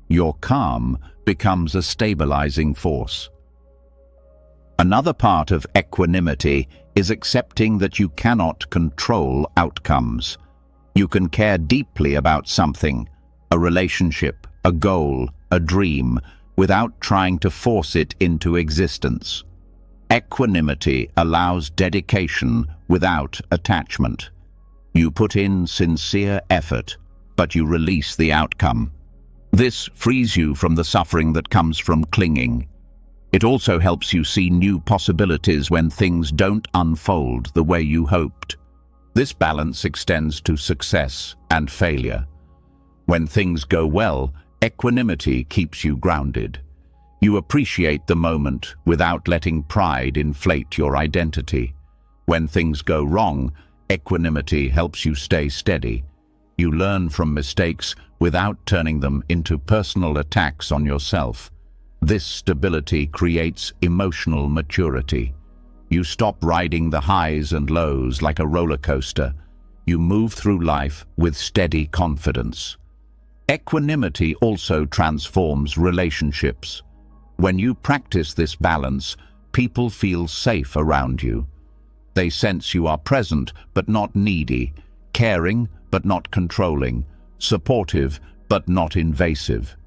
Your calm becomes a stabilizing force. Another part of equanimity is accepting that you cannot control outcomes. You can care deeply about something, a relationship, a goal, a dream, without trying to force it into existence. Equanimity allows dedication without attachment. You put in sincere effort, but you release the outcome. This frees you from the suffering that comes from clinging. It also helps you see new possibilities when things don't unfold the way you hoped. This balance extends to success and failure. When things go well, equanimity keeps you grounded. You appreciate the moment without letting pride inflate your identity. When things go wrong, equanimity helps you stay steady. You learn from mistakes without turning them into personal attacks on yourself. This stability creates emotional maturity. You stop riding the highs and lows like a roller coaster. You move through life with steady confidence. Equanimity also transforms relationships. When you practice this balance, people feel safe around you. They sense you are present but not needy, caring but not controlling, supportive but not invasive.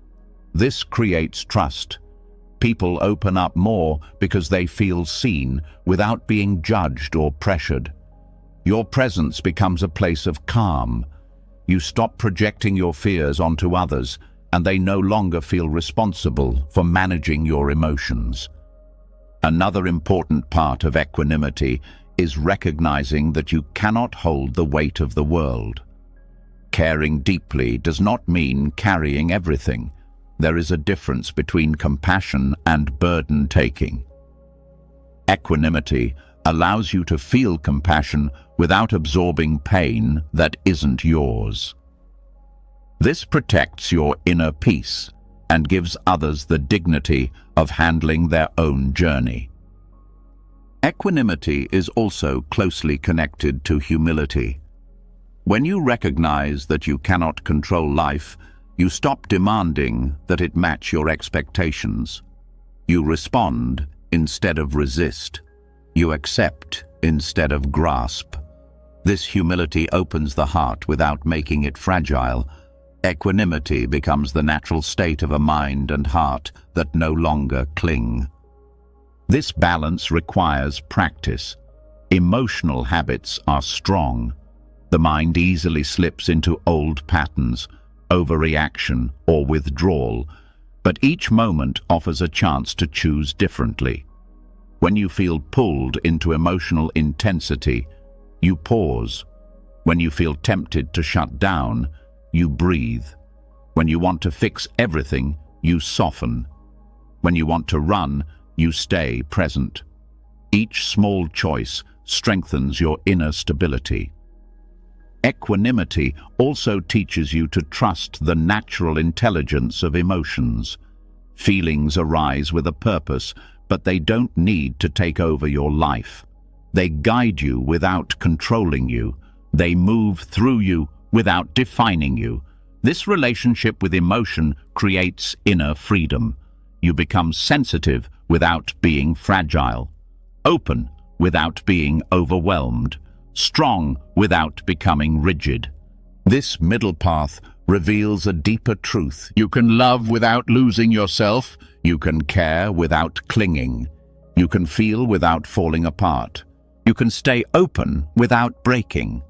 This creates trust. People open up more because they feel seen without being judged or pressured. Your presence becomes a place of calm. You stop projecting your fears onto others, and they no longer feel responsible for managing your emotions. Another important part of equanimity is recognizing that you cannot hold the weight of the world. Caring deeply does not mean carrying everything. There is a difference between compassion and burden-taking. Equanimity allows you to feel compassion without absorbing pain that isn't yours. This protects your inner peace and gives others the dignity of handling their own journey. Equanimity is also closely connected to humility. When you recognize that you cannot control life, you stop demanding that it match your expectations. You respond instead of resist. You accept instead of grasp. This humility opens the heart without making it fragile. Equanimity becomes the natural state of a mind and heart that no longer cling. This balance requires practice. Emotional habits are strong. The mind easily slips into old patterns, overreaction or withdrawal, but each moment offers a chance to choose differently. When you feel pulled into emotional intensity, you pause. When you feel tempted to shut down, you breathe. When you want to fix everything, you soften. When you want to run, you stay present. Each small choice strengthens your inner stability. Equanimity also teaches you to trust the natural intelligence of emotions. Feelings arise with a purpose, but they don't need to take over your life. They guide you without controlling you. They move through you without defining you. This relationship with emotion creates inner freedom. You become sensitive without being fragile, open without being overwhelmed, strong without becoming rigid. This middle path reveals a deeper truth. You can love without losing yourself. You can care without clinging. You can feel without falling apart. You can stay open without breaking.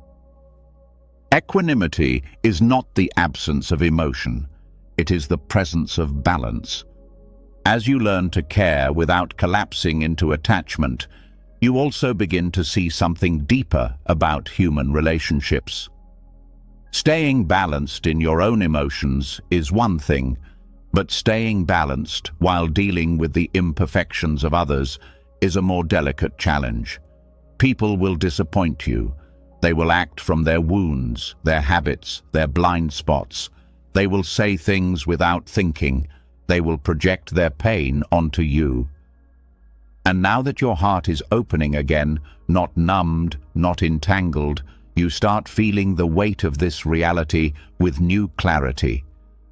Equanimity is not the absence of emotion. It is the presence of balance. As you learn to care without collapsing into attachment, you also begin to see something deeper about human relationships. Staying balanced in your own emotions is one thing, but staying balanced while dealing with the imperfections of others is a more delicate challenge. People will disappoint you. They will act from their wounds, their habits, their blind spots. They will say things without thinking. They will project their pain onto you. And now that your heart is opening again, not numbed, not entangled, you start feeling the weight of this reality with new clarity.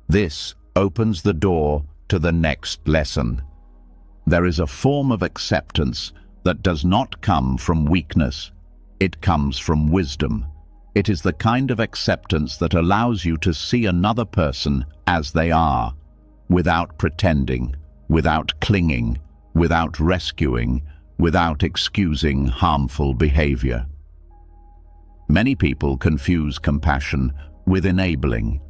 This opens the door to the next lesson. There is a form of acceptance that does not come from weakness. It comes from wisdom. It is the kind of acceptance that allows you to see another person as they are, without pretending, without clinging, without rescuing, without excusing harmful behavior. Many people confuse compassion with enabling.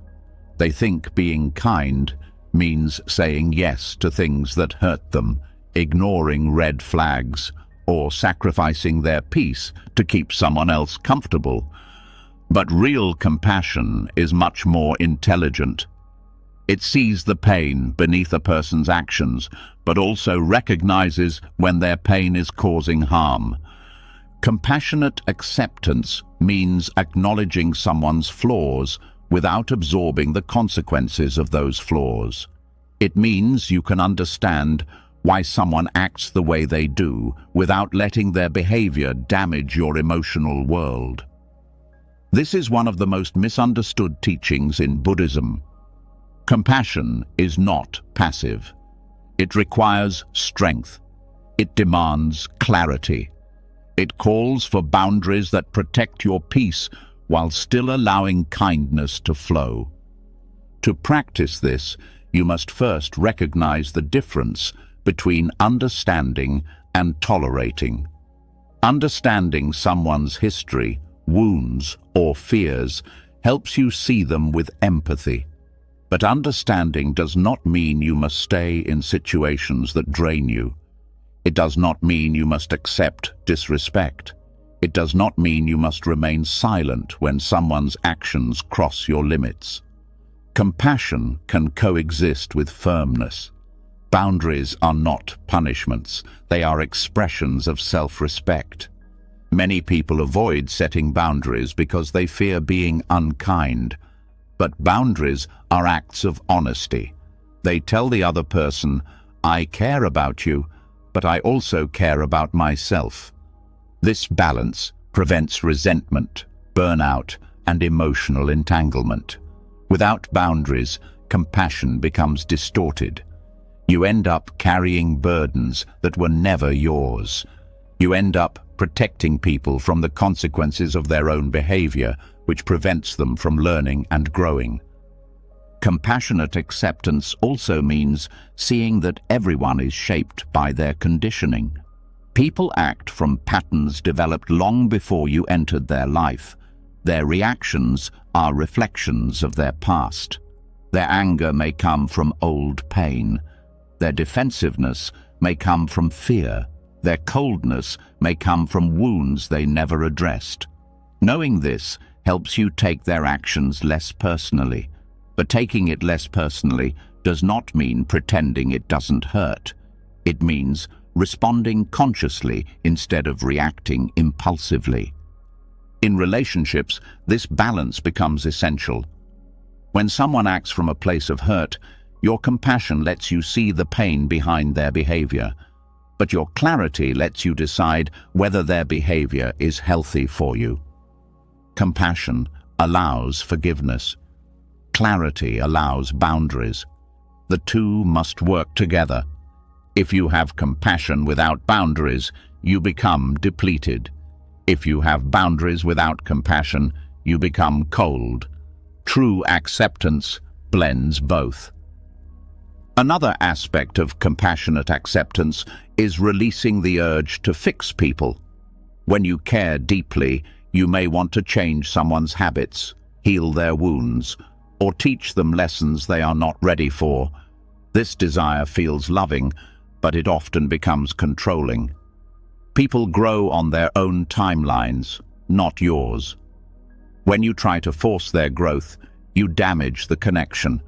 They think being kind means saying yes to things that hurt them, ignoring red flags, or sacrificing their peace to keep someone else comfortable. But real compassion is much more intelligent. It sees the pain beneath a person's actions, but also recognizes when their pain is causing harm. Compassionate acceptance means acknowledging someone's flaws without absorbing the consequences of those flaws. It means you can understand why someone acts the way they do without letting their behavior damage your emotional world. This is one of the most misunderstood teachings in Buddhism. Compassion is not passive. It requires strength. It demands clarity. It calls for boundaries that protect your peace while still allowing kindness to flow. To practice this, you must first recognize the difference between understanding and tolerating. Understanding someone's history, wounds, or fears helps you see them with empathy. But understanding does not mean you must stay in situations that drain you. It does not mean you must accept disrespect. It does not mean you must remain silent when someone's actions cross your limits. Compassion can coexist with firmness. Boundaries are not punishments. They are expressions of self-respect. Many people avoid setting boundaries because they fear being unkind. But boundaries are acts of honesty. They tell the other person, I care about you, but I also care about myself. This balance prevents resentment, burnout, and emotional entanglement. Without boundaries, compassion becomes distorted. You end up carrying burdens that were never yours. You end up protecting people from the consequences of their own behavior, which prevents them from learning and growing. Compassionate acceptance also means seeing that everyone is shaped by their conditioning. People act from patterns developed long before you entered their life. Their reactions are reflections of their past. Their anger may come from old pain. Their defensiveness may come from fear. Their coldness may come from wounds they never addressed. Knowing this helps you take their actions less personally. But taking it less personally does not mean pretending it doesn't hurt. It means responding consciously instead of reacting impulsively. In relationships, this balance becomes essential. When someone acts from a place of hurt, your compassion lets you see the pain behind their behavior, but your clarity lets you decide whether their behavior is healthy for you. Compassion allows forgiveness. Clarity allows boundaries. The two must work together. If you have compassion without boundaries, you become depleted. If you have boundaries without compassion, you become cold. True acceptance blends both. Another aspect of compassionate acceptance is releasing the urge to fix people. When you care deeply, you may want to change someone's habits, heal their wounds, or teach them lessons they are not ready for. This desire feels loving, but it often becomes controlling. People grow on their own timelines, not yours. When you try to force their growth, you damage the connection.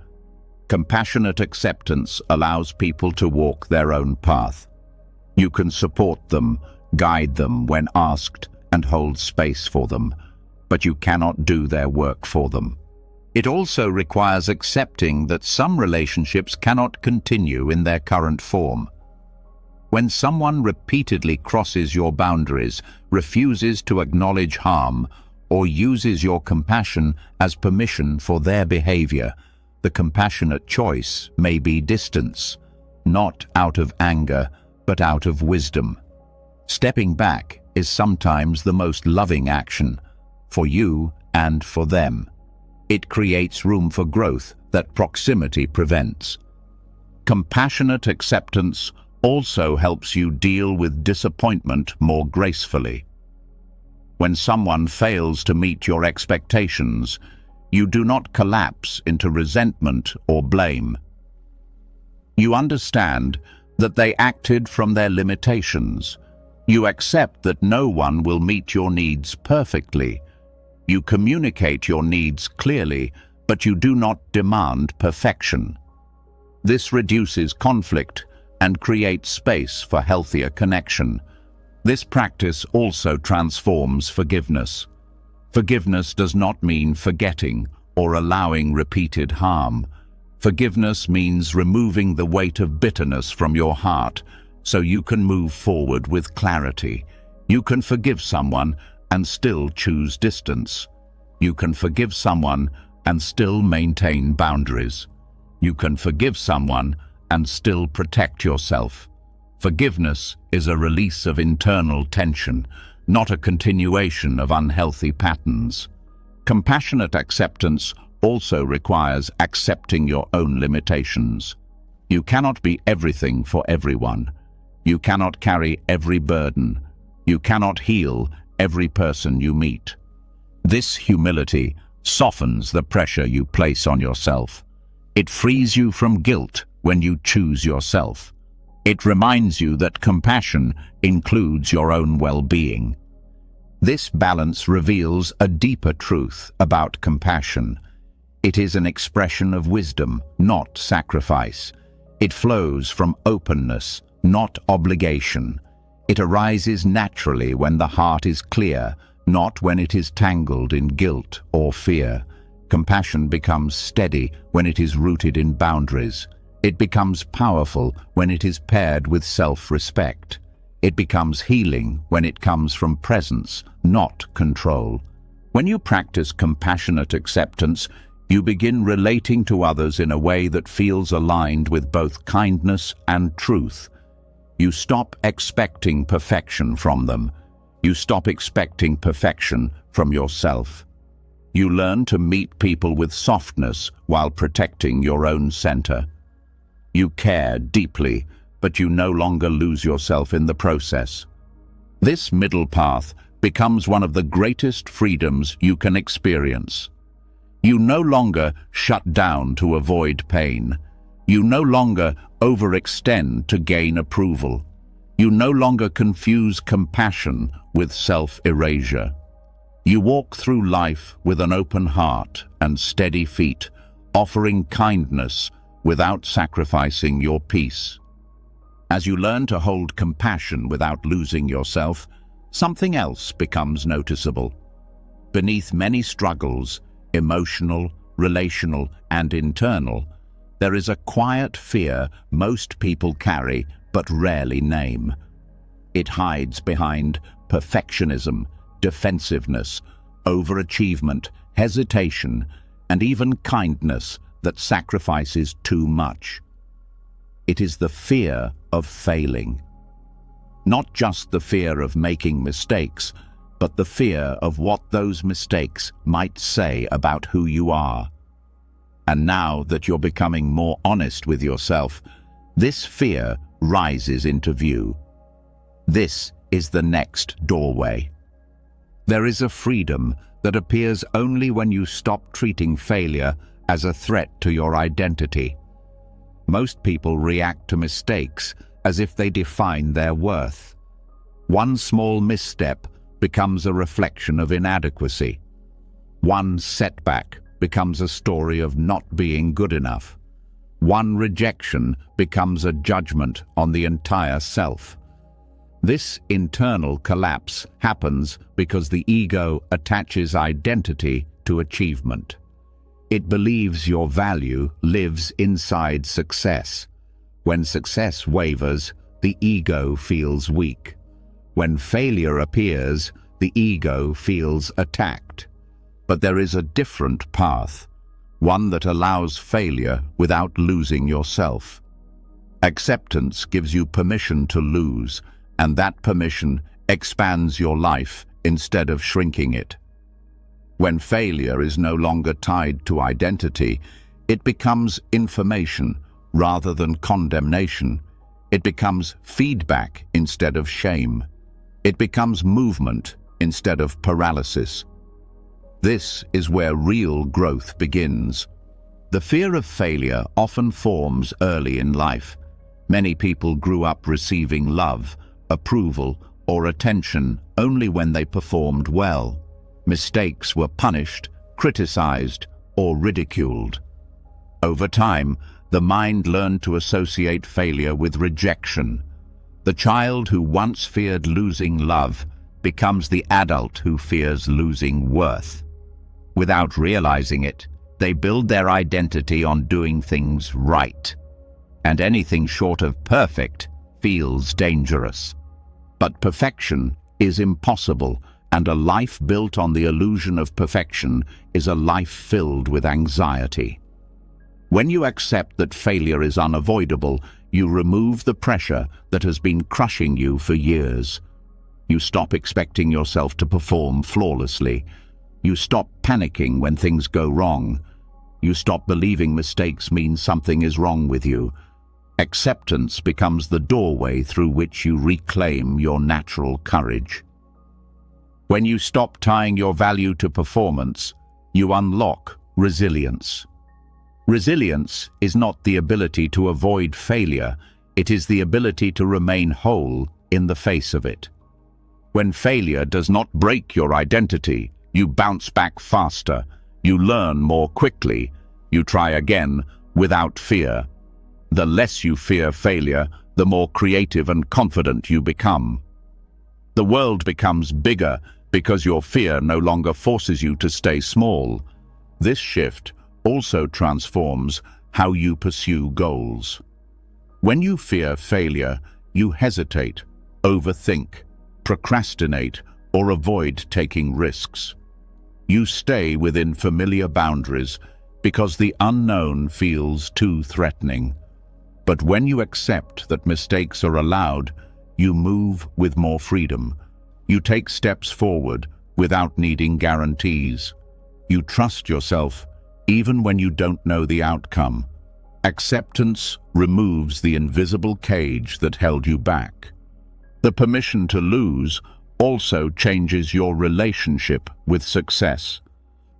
Compassionate acceptance allows people to walk their own path. You can support them, guide them when asked, and hold space for them, but you cannot do their work for them. It also requires accepting that some relationships cannot continue in their current form. When someone repeatedly crosses your boundaries, refuses to acknowledge harm, or uses your compassion as permission for their behavior, the compassionate choice may be distance, not out of anger, but out of wisdom. Stepping back is sometimes the most loving action, for you and for them. It creates room for growth that proximity prevents. Compassionate acceptance also helps you deal with disappointment more gracefully. When someone fails to meet your expectations, you do not collapse into resentment or blame. You understand that they acted from their limitations. You accept that no one will meet your needs perfectly. You communicate your needs clearly, but you do not demand perfection. This reduces conflict and creates space for healthier connection. This practice also transforms forgiveness. Forgiveness does not mean forgetting or allowing repeated harm. Forgiveness means removing the weight of bitterness from your heart so you can move forward with clarity. You can forgive someone and still choose distance. You can forgive someone and still maintain boundaries. You can forgive someone and still protect yourself. Forgiveness is a release of internal tension, not a continuation of unhealthy patterns. Compassionate acceptance also requires accepting your own limitations. You cannot be everything for everyone. You cannot carry every burden. You cannot heal every person you meet. This humility softens the pressure you place on yourself. It frees you from guilt when you choose yourself. It reminds you that compassion includes your own well-being. This balance reveals a deeper truth about compassion. It is an expression of wisdom, not sacrifice. It flows from openness, not obligation. It arises naturally when the heart is clear, not when it is tangled in guilt or fear. Compassion becomes steady when it is rooted in boundaries. It becomes powerful when it is paired with self-respect. It becomes healing when it comes from presence, not control. When you practice compassionate acceptance, you begin relating to others in a way that feels aligned with both kindness and truth. You stop expecting perfection from them. You stop expecting perfection from yourself. You learn to meet people with softness while protecting your own center. You care deeply, but you no longer lose yourself in the process. This middle path becomes one of the greatest freedoms you can experience. You no longer shut down to avoid pain. You no longer overextend to gain approval. You no longer confuse compassion with self-erasure. You walk through life with an open heart and steady feet, offering kindness without sacrificing your peace. As you learn to hold compassion without losing yourself, something else becomes noticeable. Beneath many struggles, emotional, relational, and internal, there is a quiet fear most people carry but rarely name. It hides behind perfectionism, defensiveness, overachievement, hesitation, and even kindness that sacrifices too much. It is the fear of failing. Not just the fear of making mistakes, but the fear of what those mistakes might say about who you are. And now that you're becoming more honest with yourself, this fear rises into view. This is the next doorway. There is a freedom that appears only when you stop treating failure as a threat to your identity. Most people react to mistakes as if they define their worth. One small misstep becomes a reflection of inadequacy. One setback becomes a story of not being good enough. One rejection becomes a judgment on the entire self. This internal collapse happens because the ego attaches identity to achievement. It believes your value lives inside success. When success wavers, the ego feels weak. When failure appears, the ego feels attacked. But there is a different path, one that allows failure without losing yourself. Acceptance gives you permission to lose, and that permission expands your life instead of shrinking it. When failure is no longer tied to identity, it becomes information rather than condemnation. It becomes feedback instead of shame. It becomes movement instead of paralysis. This is where real growth begins. The fear of failure often forms early in life. Many people grew up receiving love, approval, or attention only when they performed well. Mistakes were punished, criticized, or ridiculed. Over time, the mind learned to associate failure with rejection. The child who once feared losing love becomes the adult who fears losing worth. Without realizing it, they build their identity on doing things right. And anything short of perfect feels dangerous. But perfection is impossible, and a life built on the illusion of perfection is a life filled with anxiety. When you accept that failure is unavoidable, you remove the pressure that has been crushing you for years. You stop expecting yourself to perform flawlessly. You stop panicking when things go wrong. You stop believing mistakes mean something is wrong with you. Acceptance becomes the doorway through which you reclaim your natural courage. When you stop tying your value to performance, you unlock resilience. Resilience is not the ability to avoid failure, it is the ability to remain whole in the face of it. When failure does not break your identity, you bounce back faster, you learn more quickly, you try again without fear. The less you fear failure, the more creative and confident you become. The world becomes bigger because your fear no longer forces you to stay small. This shift also transforms how you pursue goals. When you fear failure, you hesitate, overthink, procrastinate, or avoid taking risks. You stay within familiar boundaries because the unknown feels too threatening. But when you accept that mistakes are allowed, you move with more freedom. You take steps forward without needing guarantees. You trust yourself even when you don't know the outcome. Acceptance removes the invisible cage that held you back. The permission to lose also changes your relationship with success.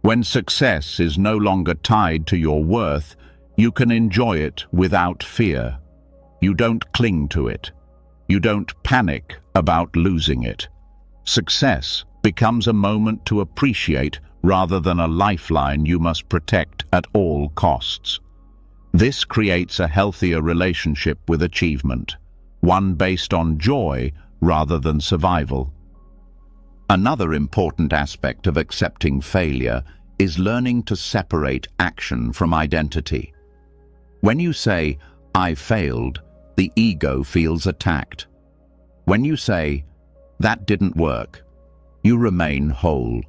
When success is no longer tied to your worth, you can enjoy it without fear. You don't cling to it. You don't panic about losing it. Success becomes a moment to appreciate rather than a lifeline you must protect at all costs. This creates a healthier relationship with achievement, one based on joy rather than survival. Another important aspect of accepting failure is learning to separate action from identity. When you say, "I failed," the ego feels attacked. When you say, "That didn't work," you remain whole.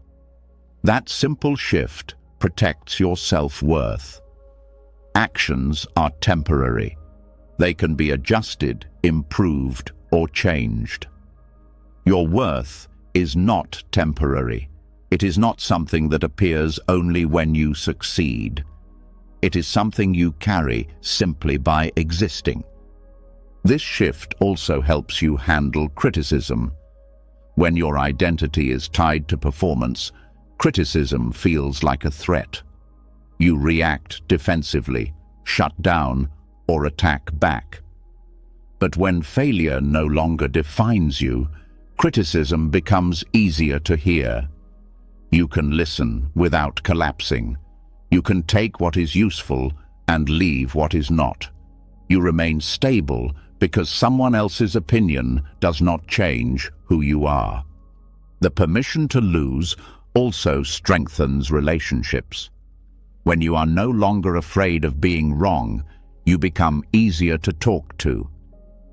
That simple shift protects your self-worth. Actions are temporary. They can be adjusted, improved, or changed. Your worth is not temporary. It is not something that appears only when you succeed. It is something you carry simply by existing. This shift also helps you handle criticism. When your identity is tied to performance, criticism feels like a threat. You react defensively, shut down, or attack back. But when failure no longer defines you, criticism becomes easier to hear. You can listen without collapsing. You can take what is useful and leave what is not. You remain stable because someone else's opinion does not change who you are. The permission to lose also strengthens relationships. When you are no longer afraid of being wrong, you become easier to talk to.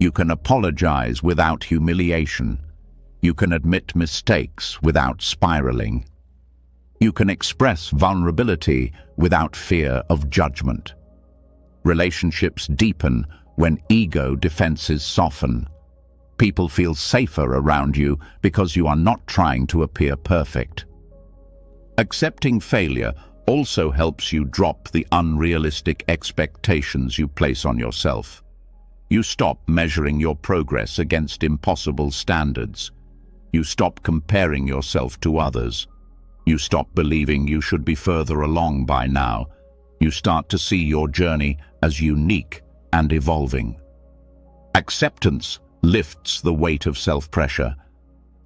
You can apologize without humiliation. You can admit mistakes without spiraling. You can express vulnerability without fear of judgment. Relationships deepen when ego defenses soften. People feel safer around you because you are not trying to appear perfect. Accepting failure also helps you drop the unrealistic expectations you place on yourself. You stop measuring your progress against impossible standards. You stop comparing yourself to others. You stop believing you should be further along by now. You start to see your journey as unique and evolving. Acceptance lifts the weight of self-pressure.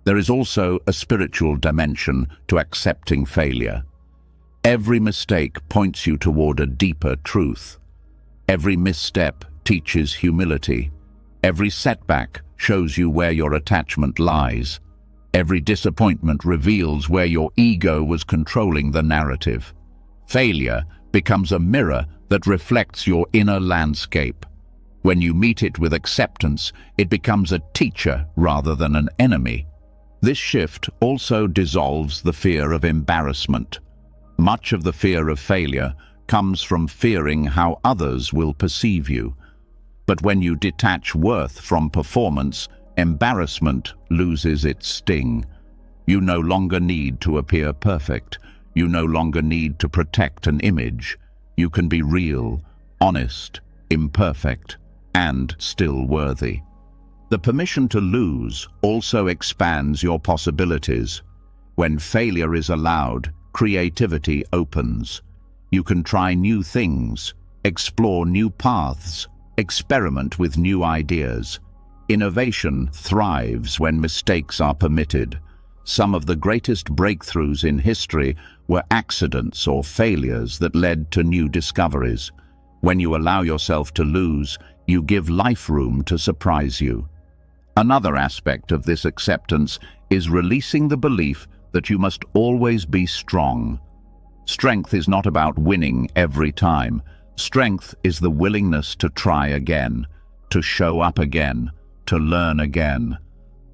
There is also a spiritual dimension to accepting failure. Every mistake points you toward a deeper truth. Every misstep teaches humility. Every setback shows you where your attachment lies. Every disappointment reveals where your ego was controlling the narrative. Failure becomes a mirror that reflects your inner landscape. When you meet it with acceptance, it becomes a teacher rather than an enemy. This shift also dissolves the fear of embarrassment. Much of the fear of failure comes from fearing how others will perceive you. But when you detach worth from performance, embarrassment loses its sting. You no longer need to appear perfect. You no longer need to protect an image. You can be real, honest, imperfect, and still worthy. The permission to lose also expands your possibilities. When failure is allowed, creativity opens. You can try new things, explore new paths, experiment with new ideas. Innovation thrives when mistakes are permitted. Some of the greatest breakthroughs in history were accidents or failures that led to new discoveries. When you allow yourself to lose, you give life room to surprise you. Another aspect of this acceptance is releasing the belief that you must always be strong. Strength is not about winning every time. Strength is the willingness to try again, to show up again, to learn again.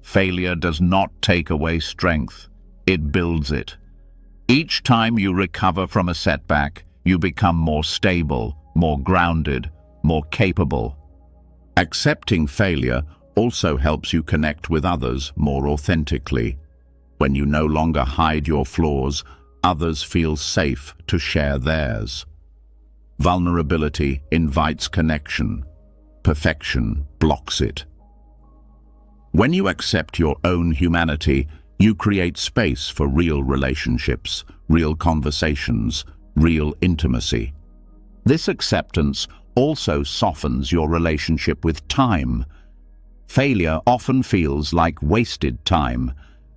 Failure does not take away strength, it builds it. Each time you recover from a setback, you become more stable, more grounded, more capable. Accepting failure also helps you connect with others more authentically. When you no longer hide your flaws, others feel safe to share theirs. Vulnerability invites connection. Perfection blocks it. When you accept your own humanity, you create space for real relationships, real conversations, real intimacy. This acceptance also softens your relationship with time. Failure often feels like wasted time,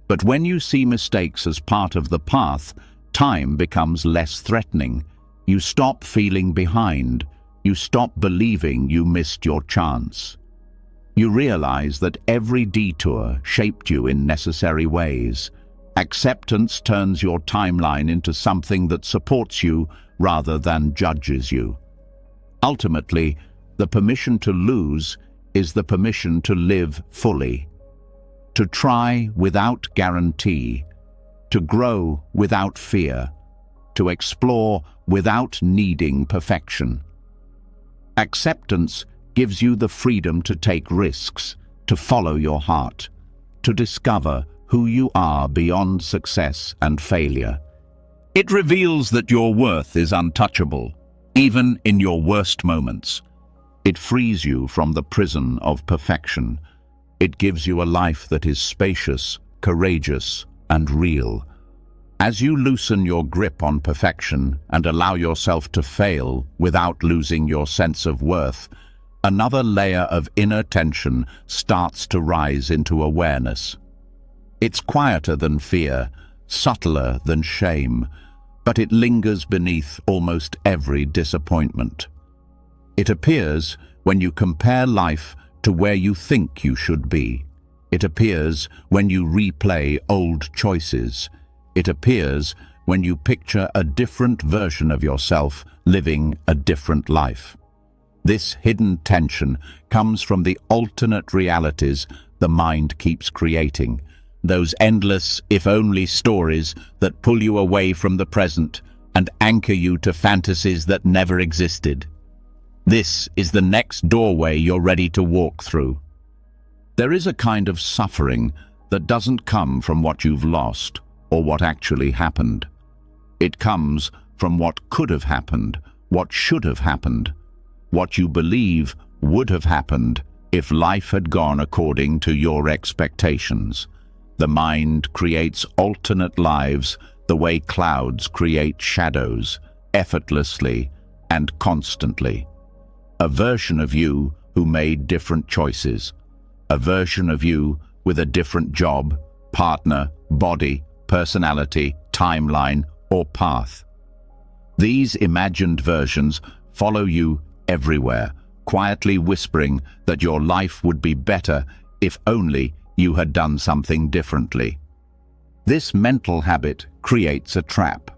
but when you see mistakes as part of the path, time becomes less threatening. You stop feeling behind. You stop believing you missed your chance. You realize that every detour shaped you in necessary ways. Acceptance turns your timeline into something that supports you rather than judges you. Ultimately, the permission to lose is the permission to live fully, to try without guarantee, to grow without fear, to explore without needing perfection. Acceptance gives you the freedom to take risks, to follow your heart, to discover who you are beyond success and failure. It reveals that your worth is untouchable, even in your worst moments. It frees you from the prison of perfection. It gives you a life that is spacious, courageous, and real. As you loosen your grip on perfection and allow yourself to fail without losing your sense of worth, another layer of inner tension starts to rise into awareness. It's quieter than fear, subtler than shame, but it lingers beneath almost every disappointment. It appears when you compare life to where you think you should be. It appears when you replay old choices. It appears when you picture a different version of yourself living a different life. This hidden tension comes from the alternate realities the mind keeps creating, those endless if-only stories that pull you away from the present and anchor you to fantasies that never existed. This is the next doorway you're ready to walk through. There is a kind of suffering that doesn't come from what you've lost or what actually happened. It comes from what could have happened, what should have happened, what you believe would have happened if life had gone according to your expectations. The mind creates alternate lives the way clouds create shadows, effortlessly and constantly. A version of you who made different choices. A version of you with a different job, partner, body, personality, timeline, or path. These imagined versions follow you everywhere, quietly whispering that your life would be better if only you had done something differently. This mental habit creates a trap.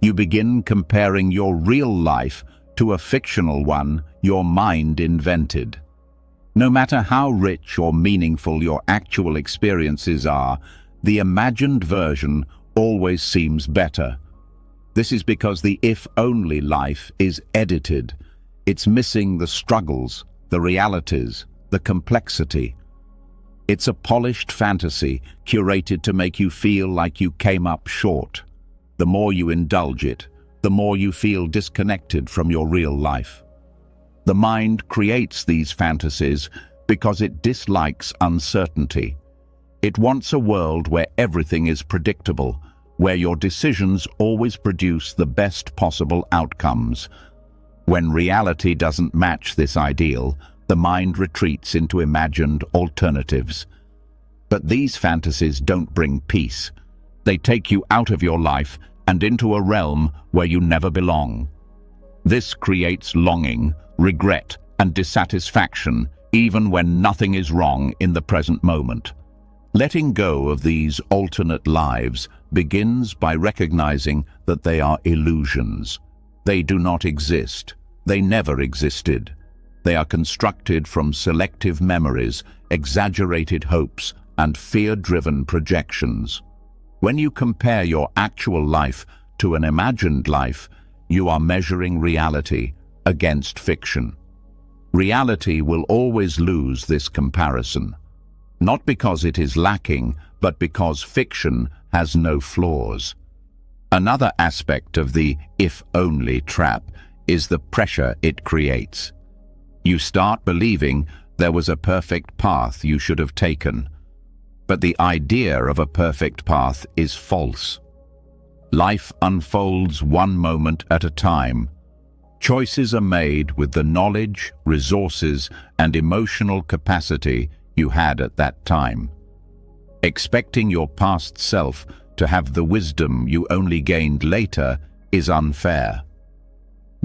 You begin comparing your real life to a fictional one your mind invented. No matter how rich or meaningful your actual experiences are, the imagined version always seems better. This is because the if-only life is edited. It's missing the struggles, the realities, the complexity. It's a polished fantasy curated to make you feel like you came up short. The more you indulge it, the more you feel disconnected from your real life. The mind creates these fantasies because it dislikes uncertainty. It wants a world where everything is predictable, where your decisions always produce the best possible outcomes. When reality doesn't match this ideal, the mind retreats into imagined alternatives. But these fantasies don't bring peace. They take you out of your life and into a realm where you never belong. This creates longing, regret, and dissatisfaction, even when nothing is wrong in the present moment. Letting go of these alternate lives begins by recognizing that they are illusions. They do not exist. They never existed. They are constructed from selective memories, exaggerated hopes, and fear-driven projections. When you compare your actual life to an imagined life, you are measuring reality against fiction. Reality will always lose this comparison, not because it is lacking, but because fiction has no flaws. Another aspect of the if-only trap is the pressure it creates. You start believing there was a perfect path you should have taken, but the idea of a perfect path is false. Life unfolds one moment at a time. Choices are made with the knowledge, resources, and emotional capacity you had at that time. Expecting your past self to have the wisdom you only gained later is unfair.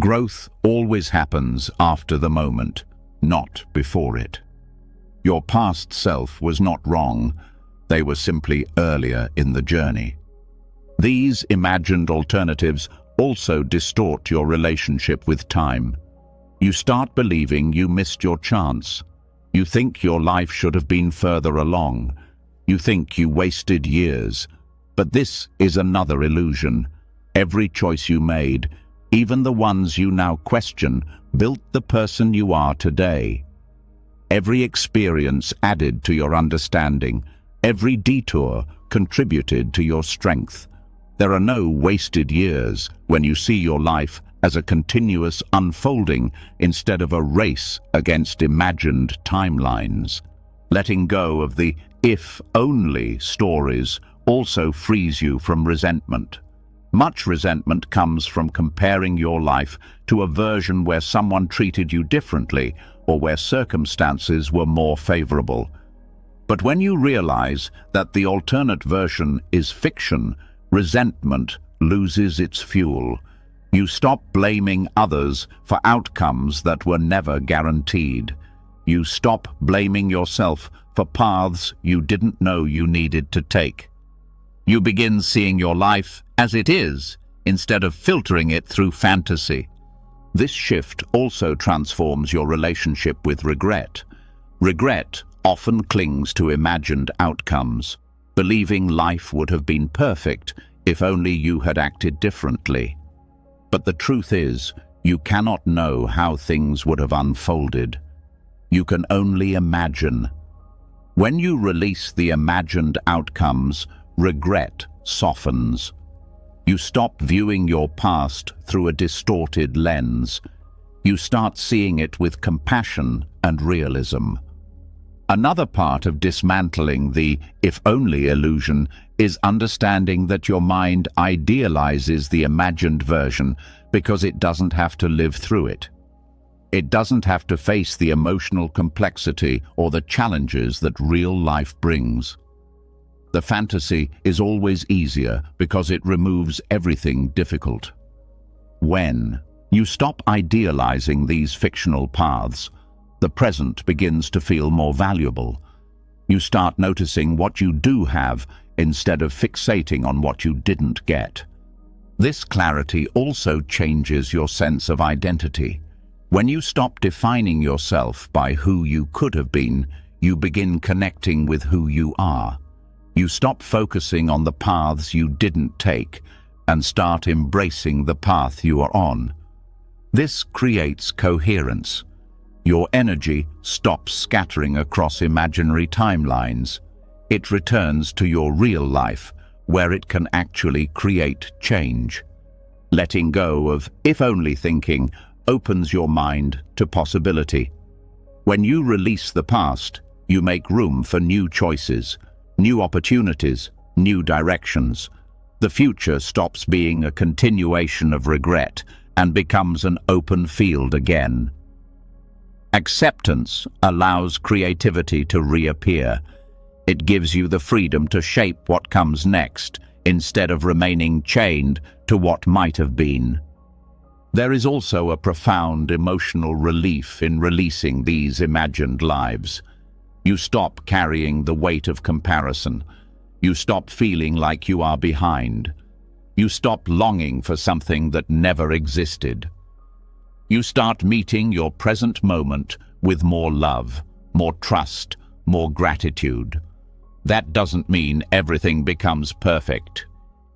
Growth always happens after the moment, not before it. Your past self was not wrong, they were simply earlier in the journey. These imagined alternatives also distort your relationship with time. You start believing you missed your chance. You think your life should have been further along. You think you wasted years. But this is another illusion. Every choice you made, even the ones you now question, built the person you are today. Every experience added to your understanding. Every detour contributed to your strength. There are no wasted years when you see your life as a continuous unfolding instead of a race against imagined timelines. Letting go of the if-only stories also frees you from resentment. Much resentment comes from comparing your life to a version where someone treated you differently or where circumstances were more favorable. But when you realize that the alternate version is fiction, resentment loses its fuel. You stop blaming others for outcomes that were never guaranteed. You stop blaming yourself for paths you didn't know you needed to take. You begin seeing your life as it is, instead of filtering it through fantasy. This shift also transforms your relationship with regret. Regret often clings to imagined outcomes, believing life would have been perfect if only you had acted differently. But the truth is, you cannot know how things would have unfolded. You can only imagine. When you release the imagined outcomes, regret softens. You stop viewing your past through a distorted lens. You start seeing it with compassion and realism. Another part of dismantling the if-only illusion is understanding that your mind idealizes the imagined version because it doesn't have to live through it. It doesn't have to face the emotional complexity or the challenges that real life brings. The fantasy is always easier because it removes everything difficult. When you stop idealizing these fictional paths, the present begins to feel more valuable. You start noticing what you do have instead of fixating on what you didn't get. This clarity also changes your sense of identity. When you stop defining yourself by who you could have been, you begin connecting with who you are. You stop focusing on the paths you didn't take and start embracing the path you are on. This creates coherence. Your energy stops scattering across imaginary timelines. It returns to your real life, where it can actually create change. Letting go of if-only thinking opens your mind to possibility. When you release the past, you make room for new choices, new opportunities, new directions. The future stops being a continuation of regret and becomes an open field again. Acceptance allows creativity to reappear. It gives you the freedom to shape what comes next, instead of remaining chained to what might have been. There is also a profound emotional relief in releasing these imagined lives. You stop carrying the weight of comparison. You stop feeling like you are behind. You stop longing for something that never existed. You start meeting your present moment with more love, more trust, more gratitude. That doesn't mean everything becomes perfect.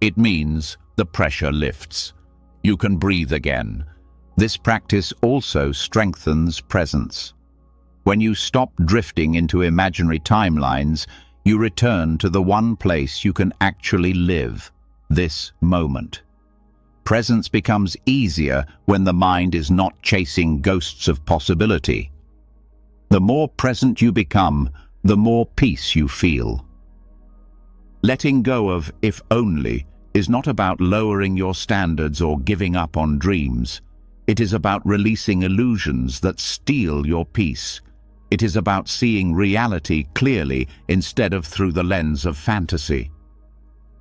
It means the pressure lifts. You can breathe again. This practice also strengthens presence. When you stop drifting into imaginary timelines, you return to the one place you can actually live, this moment. Presence becomes easier when the mind is not chasing ghosts of possibility. The more present you become, the more peace you feel. Letting go of if only is not about lowering your standards or giving up on dreams. It is about releasing illusions that steal your peace. It is about seeing reality clearly instead of through the lens of fantasy.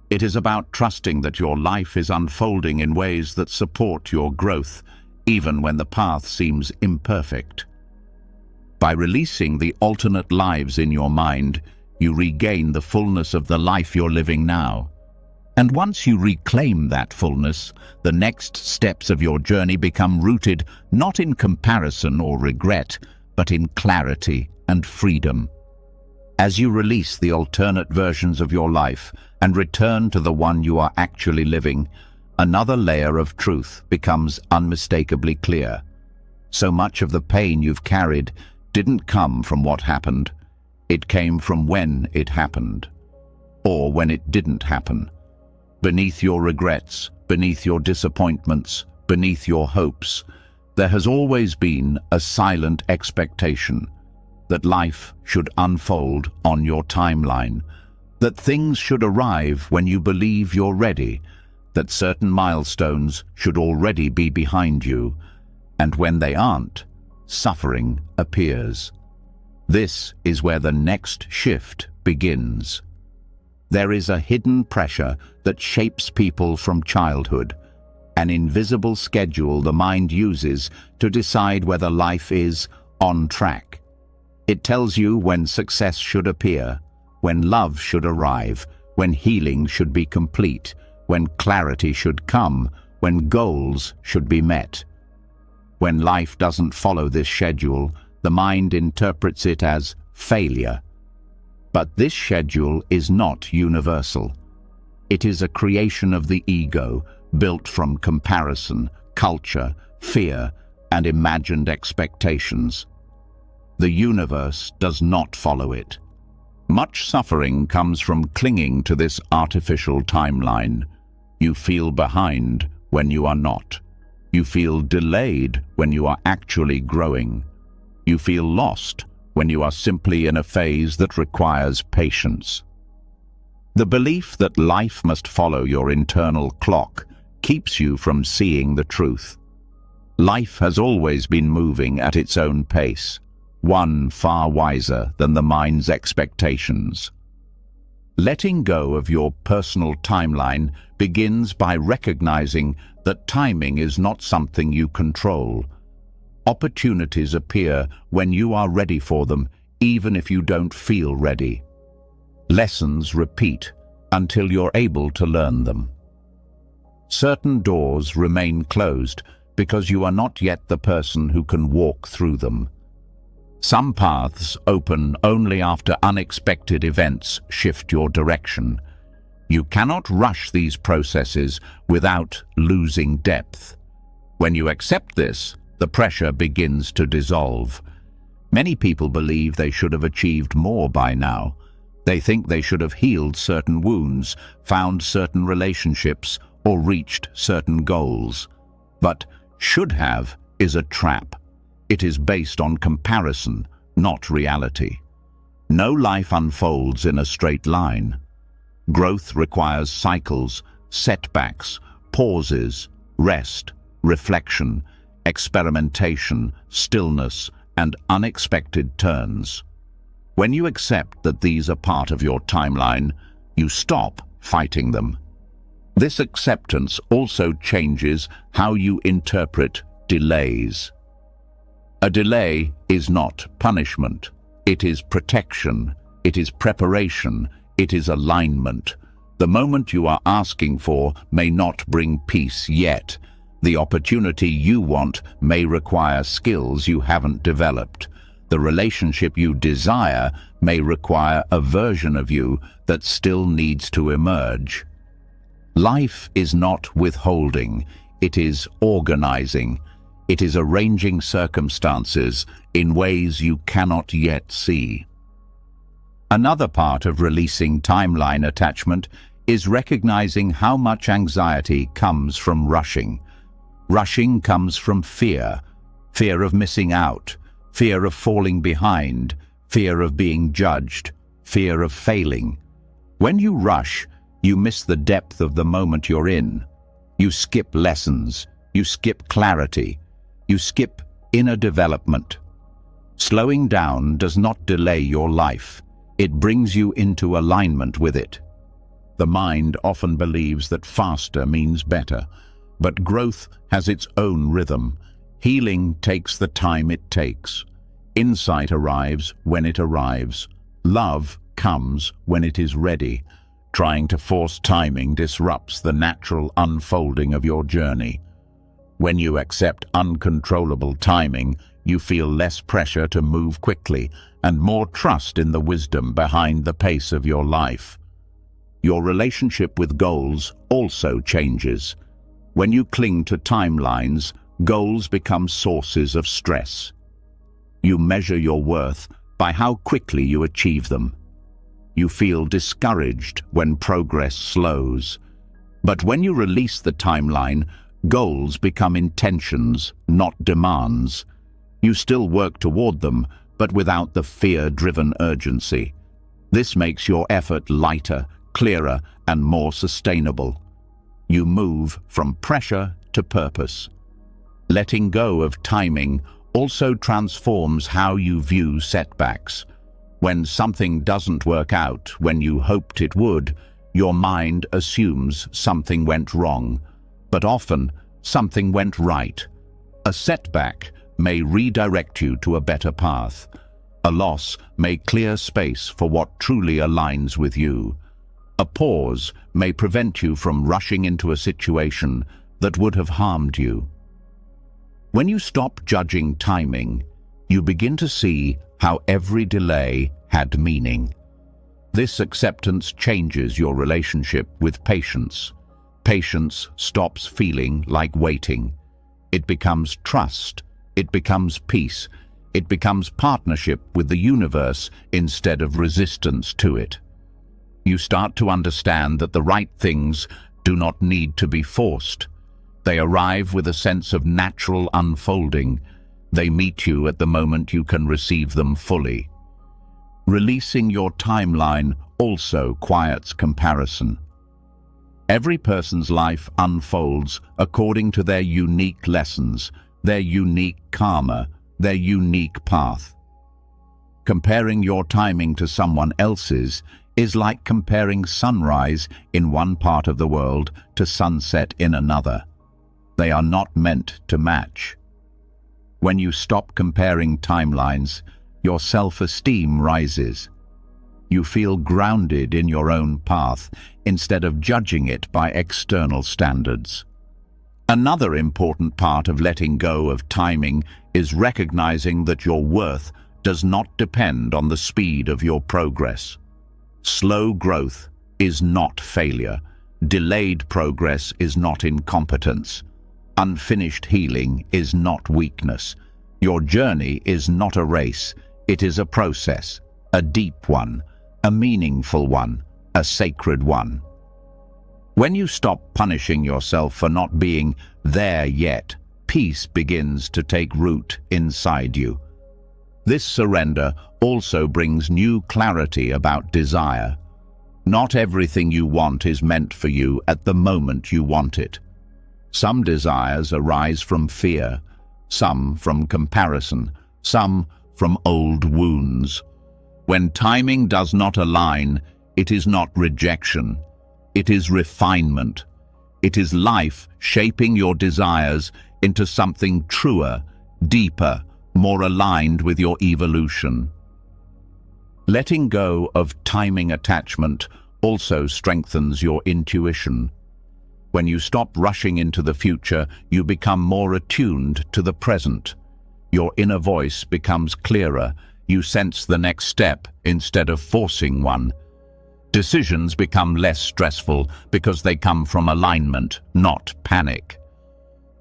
It is about trusting that your life is unfolding in ways that support your growth, even when the path seems imperfect. By releasing the alternate lives in your mind, you regain the fullness of the life you're living now. And once you reclaim that fullness, the next steps of your journey become rooted not in comparison or regret, but in clarity and freedom. As you release the alternate versions of your life and return to the one you are actually living, another layer of truth becomes unmistakably clear. So much of the pain you've carried didn't come from what happened. It came from when it happened, or when it didn't happen. Beneath your regrets, beneath your disappointments, beneath your hopes, there has always been a silent expectation that life should unfold on your timeline, that things should arrive when you believe you're ready, that certain milestones should already be behind you, and when they aren't, suffering appears. This is where the next shift begins. There is a hidden pressure that shapes people from childhood, an invisible schedule the mind uses to decide whether life is on track. It tells you when success should appear, when love should arrive, when healing should be complete, when clarity should come, when goals should be met. When life doesn't follow this schedule, the mind interprets it as failure. But this schedule is not universal. It is a creation of the ego, built from comparison, culture, fear, and imagined expectations. The universe does not follow it. Much suffering comes from clinging to this artificial timeline. You feel behind when you are not. You feel delayed when you are actually growing. You feel lost when you are simply in a phase that requires patience. The belief that life must follow your internal clock keeps you from seeing the truth. Life has always been moving at its own pace, one far wiser than the mind's expectations. Letting go of your personal timeline begins by recognizing that timing is not something you control. Opportunities appear when you are ready for them, even if you don't feel ready. Lessons repeat until you're able to learn them. Certain doors remain closed because you are not yet the person who can walk through them. Some paths open only after unexpected events shift your direction. You cannot rush these processes without losing depth. When you accept this, the pressure begins to dissolve. Many people believe they should have achieved more by now. They think they should have healed certain wounds, found certain relationships, or reached certain goals. But should have is a trap. It is based on comparison, not reality. No life unfolds in a straight line. Growth requires cycles, setbacks, pauses, rest, reflection, experimentation, stillness, and unexpected turns. When you accept that these are part of your timeline, you stop fighting them. This acceptance also changes how you interpret delays. A delay is not punishment. It is protection. It is preparation. It is alignment. The moment you are asking for may not bring peace yet. The opportunity you want may require skills you haven't developed. The relationship you desire may require a version of you that still needs to emerge. Life is not withholding. It is organizing. It is arranging circumstances in ways you cannot yet see. Another part of releasing timeline attachment is recognizing how much anxiety comes from rushing. Rushing comes from fear, fear of missing out, fear of falling behind, fear of being judged, fear of failing. When you rush, you miss the depth of the moment you're in. You skip lessons, you skip clarity, you skip inner development. Slowing down does not delay your life. It brings you into alignment with it. The mind often believes that faster means better, but growth has its own rhythm. Healing takes the time it takes. Insight arrives when it arrives. Love comes when it is ready. Trying to force timing disrupts the natural unfolding of your journey. When you accept uncontrollable timing, you feel less pressure to move quickly and more trust in the wisdom behind the pace of your life. Your relationship with goals also changes. When you cling to timelines, goals become sources of stress. You measure your worth by how quickly you achieve them. You feel discouraged when progress slows. But when you release the timeline, goals become intentions, not demands. You still work toward them, but without the fear-driven urgency. This makes your effort lighter, clearer, and more sustainable. You move from pressure to purpose. Letting go of timing also transforms how you view setbacks. When something doesn't work out when you hoped it would, your mind assumes something went wrong, but often something went right. A setback may redirect you to a better path. A loss may clear space for what truly aligns with you. A pause may prevent you from rushing into a situation that would have harmed you. When you stop judging timing, you begin to see how every delay had meaning. This acceptance changes your relationship with patience. Patience stops feeling like waiting. It becomes trust. It becomes peace. It becomes partnership with the universe instead of resistance to it. You start to understand that the right things do not need to be forced. They arrive with a sense of natural unfolding. They meet you at the moment you can receive them fully. Releasing your timeline also quiets comparison. Every person's life unfolds according to their unique lessons, their unique karma, their unique path. Comparing your timing to someone else's is like comparing sunrise in one part of the world to sunset in another. They are not meant to match. When you stop comparing timelines, your self-esteem rises. You feel grounded in your own path instead of judging it by external standards. Another important part of letting go of timing is recognizing that your worth does not depend on the speed of your progress. Slow growth is not failure. Delayed progress is not incompetence. Unfinished healing is not weakness. Your journey is not a race. It is a process, a deep one, a meaningful one, a sacred one. When you stop punishing yourself for not being there yet, peace begins to take root inside you. This surrender also brings new clarity about desire. Not everything you want is meant for you at the moment you want it. Some desires arise from fear, some from comparison, some from old wounds. When timing does not align, it is not rejection. It is refinement. It is life shaping your desires into something truer, deeper, more aligned with your evolution. Letting go of timing attachment also strengthens your intuition. When you stop rushing into the future, you become more attuned to the present. Your inner voice becomes clearer. You sense the next step instead of forcing one. Decisions become less stressful because they come from alignment, not panic.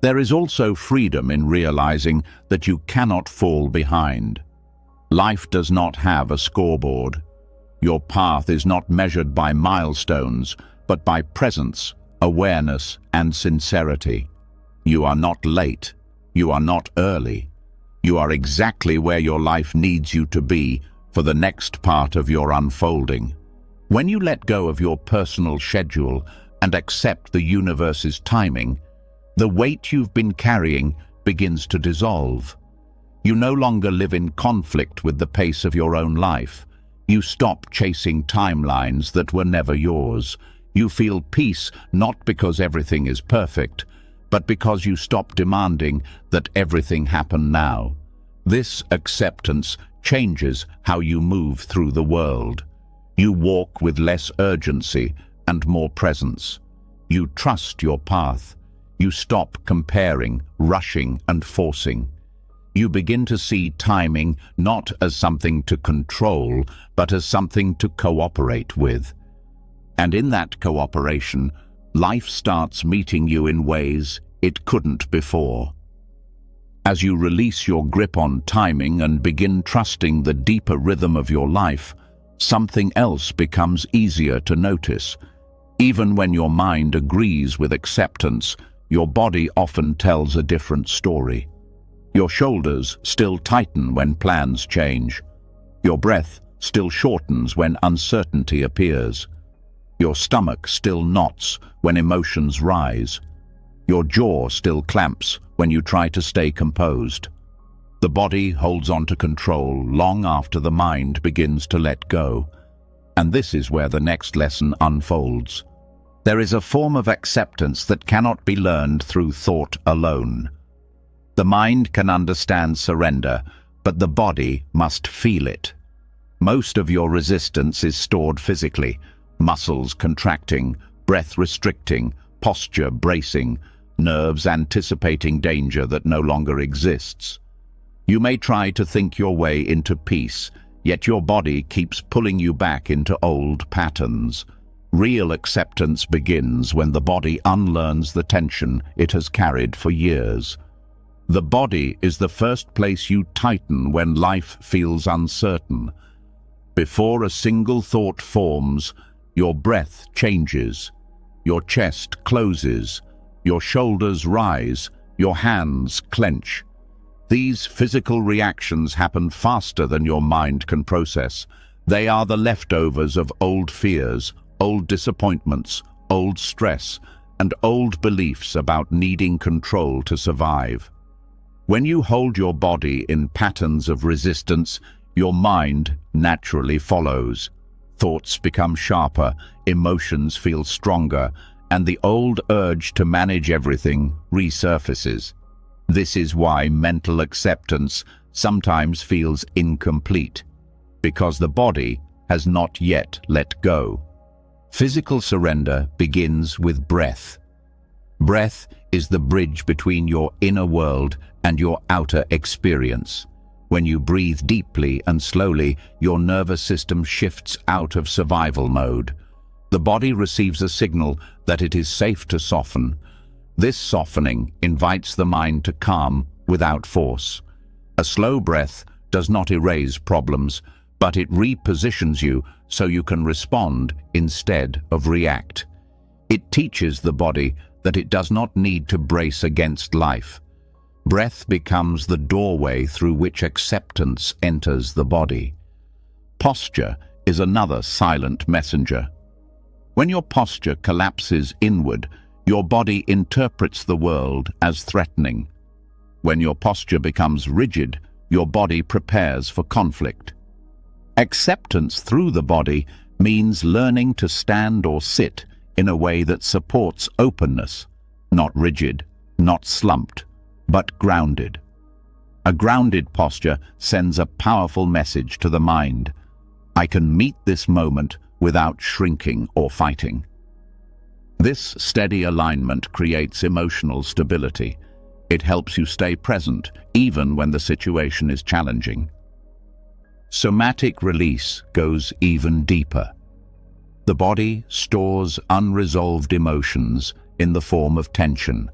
There is also freedom in realizing that you cannot fall behind. Life does not have a scoreboard. Your path is not measured by milestones, but by presence, awareness, and sincerity. You are not late. You are not early. You are exactly where your life needs you to be for the next part of your unfolding. When you let go of your personal schedule and accept the universe's timing, the weight you've been carrying begins to dissolve. You no longer live in conflict with the pace of your own life. You stop chasing timelines that were never yours. You feel peace not because everything is perfect, but because you stop demanding that everything happen now. This acceptance changes how you move through the world. You walk with less urgency and more presence. You trust your path. You stop comparing, rushing, and forcing. You begin to see timing not as something to control, but as something to cooperate with. And in that cooperation, life starts meeting you in ways it couldn't before. As you release your grip on timing and begin trusting the deeper rhythm of your life, something else becomes easier to notice. Even when your mind agrees with acceptance, your body often tells a different story. Your shoulders still tighten when plans change. Your breath still shortens when uncertainty appears. Your stomach still knots when emotions rise. Your jaw still clamps when you try to stay composed. The body holds on to control long after the mind begins to let go. And this is where the next lesson unfolds. There is a form of acceptance that cannot be learned through thought alone. The mind can understand surrender, but the body must feel it. Most of your resistance is stored physically, muscles contracting, breath restricting, posture bracing, nerves anticipating danger that no longer exists. You may try to think your way into peace, yet your body keeps pulling you back into old patterns. Real acceptance begins when the body unlearns the tension it has carried for years. The body is the first place you tighten when life feels uncertain. Before a single thought forms, your breath changes, your chest closes, your shoulders rise, your hands clench. These physical reactions happen faster than your mind can process. They are the leftovers of old fears, old disappointments, old stress, and old beliefs about needing control to survive. When you hold your body in patterns of resistance, your mind naturally follows. Thoughts become sharper, emotions feel stronger, and the old urge to manage everything resurfaces. This is why mental acceptance sometimes feels incomplete, because the body has not yet let go. Physical surrender begins with breath. Breath is the bridge between your inner world and your outer experience. When you breathe deeply and slowly, your nervous system shifts out of survival mode. The body receives a signal that it is safe to soften. This softening invites the mind to calm without force. A slow breath does not erase problems, but it repositions you so you can respond instead of react. It teaches the body that it does not need to brace against life. Breath becomes the doorway through which acceptance enters the body. Posture is another silent messenger. When your posture collapses inward, your body interprets the world as threatening. When your posture becomes rigid, your body prepares for conflict. Acceptance through the body means learning to stand or sit in a way that supports openness, not rigid, not slumped, but grounded. A grounded posture sends a powerful message to the mind. I can meet this moment without shrinking or fighting. This steady alignment creates emotional stability. It helps you stay present even when the situation is challenging. Somatic release goes even deeper. The body stores unresolved emotions in the form of tension,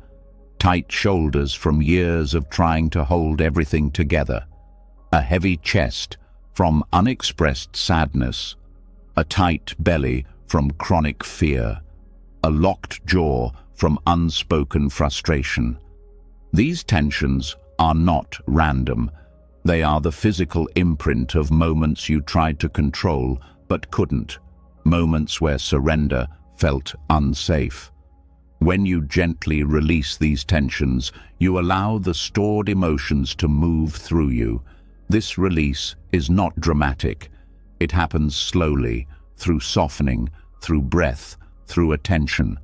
tight shoulders from years of trying to hold everything together, a heavy chest from unexpressed sadness, a tight belly from chronic fear, a locked jaw from unspoken frustration. These tensions are not random. They are the physical imprint of moments you tried to control but couldn't, moments where surrender felt unsafe. When you gently release these tensions, you allow the stored emotions to move through you. This release is not dramatic. It happens slowly, through softening, through breath, through attention.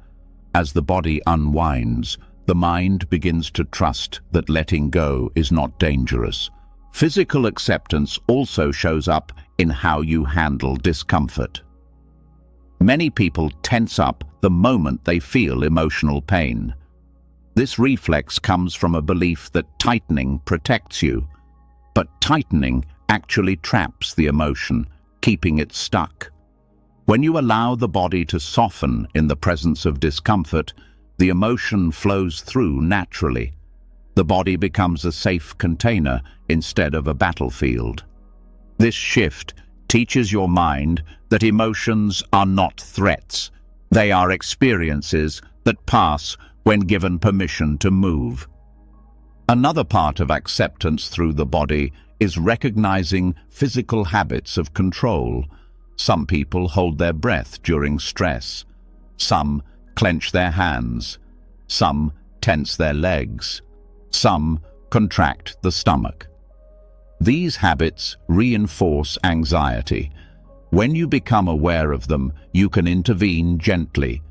As the body unwinds, the mind begins to trust that letting go is not dangerous. Physical acceptance also shows up in how you handle discomfort. Many people tense up the moment they feel emotional pain. This reflex comes from a belief that tightening protects you, but tightening actually traps the emotion, keeping it stuck. When you allow the body to soften in the presence of discomfort, the emotion flows through naturally. The body becomes a safe container instead of a battlefield. This shift teaches your mind that emotions are not threats. They are experiences that pass when given permission to move. Another part of acceptance through the body is recognizing physical habits of control. Some people hold their breath during stress. Some clench their hands. Some tense their legs. Some contract the stomach. These habits reinforce anxiety. When you become aware of them, you can intervene gently.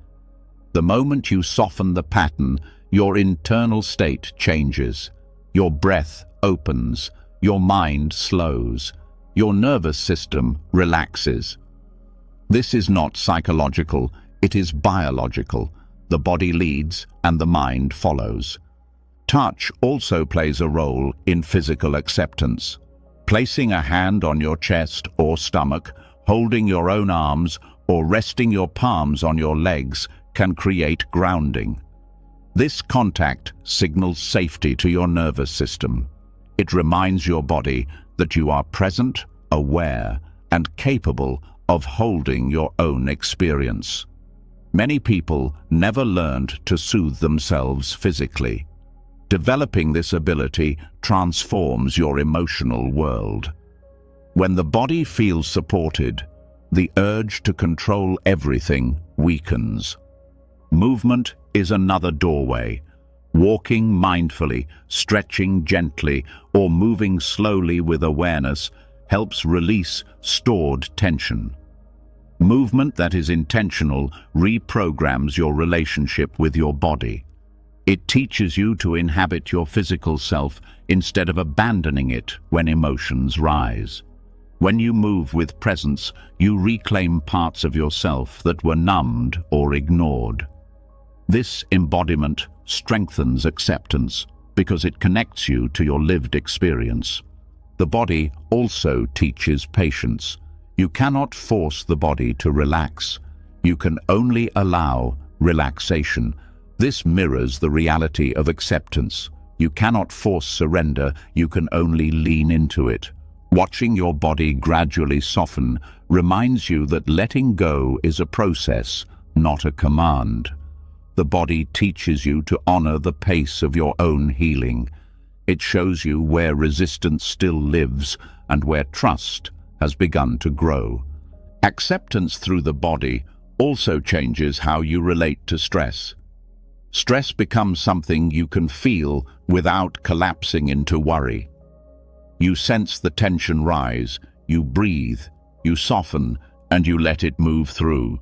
The moment you soften the pattern, your internal state changes. Your breath opens. Your mind slows. Your nervous system relaxes. This is not psychological, it is biological. The body leads and the mind follows. Touch also plays a role in physical acceptance. Placing a hand on your chest or stomach, holding your own arms, or resting your palms on your legs can create grounding. This contact signals safety to your nervous system. It reminds your body that you are present, aware, and capable of holding your own experience. Many people never learned to soothe themselves physically. Developing this ability transforms your emotional world. When the body feels supported, the urge to control everything weakens. Movement is another doorway. Walking mindfully, stretching gently, or moving slowly with awareness helps release stored tension. Movement that is intentional reprograms your relationship with your body. It teaches you to inhabit your physical self instead of abandoning it when emotions rise. When you move with presence, you reclaim parts of yourself that were numbed or ignored. This embodiment strengthens acceptance because it connects you to your lived experience. The body also teaches patience. You cannot force the body to relax. You can only allow relaxation. This mirrors the reality of acceptance. You cannot force surrender, you can only lean into it. Watching your body gradually soften reminds you that letting go is a process, not a command. The body teaches you to honor the pace of your own healing. It shows you where resistance still lives and where trust has begun to grow. Acceptance through the body also changes how you relate to stress. Stress becomes something you can feel without collapsing into worry. You sense the tension rise, you breathe, you soften, and you let it move through.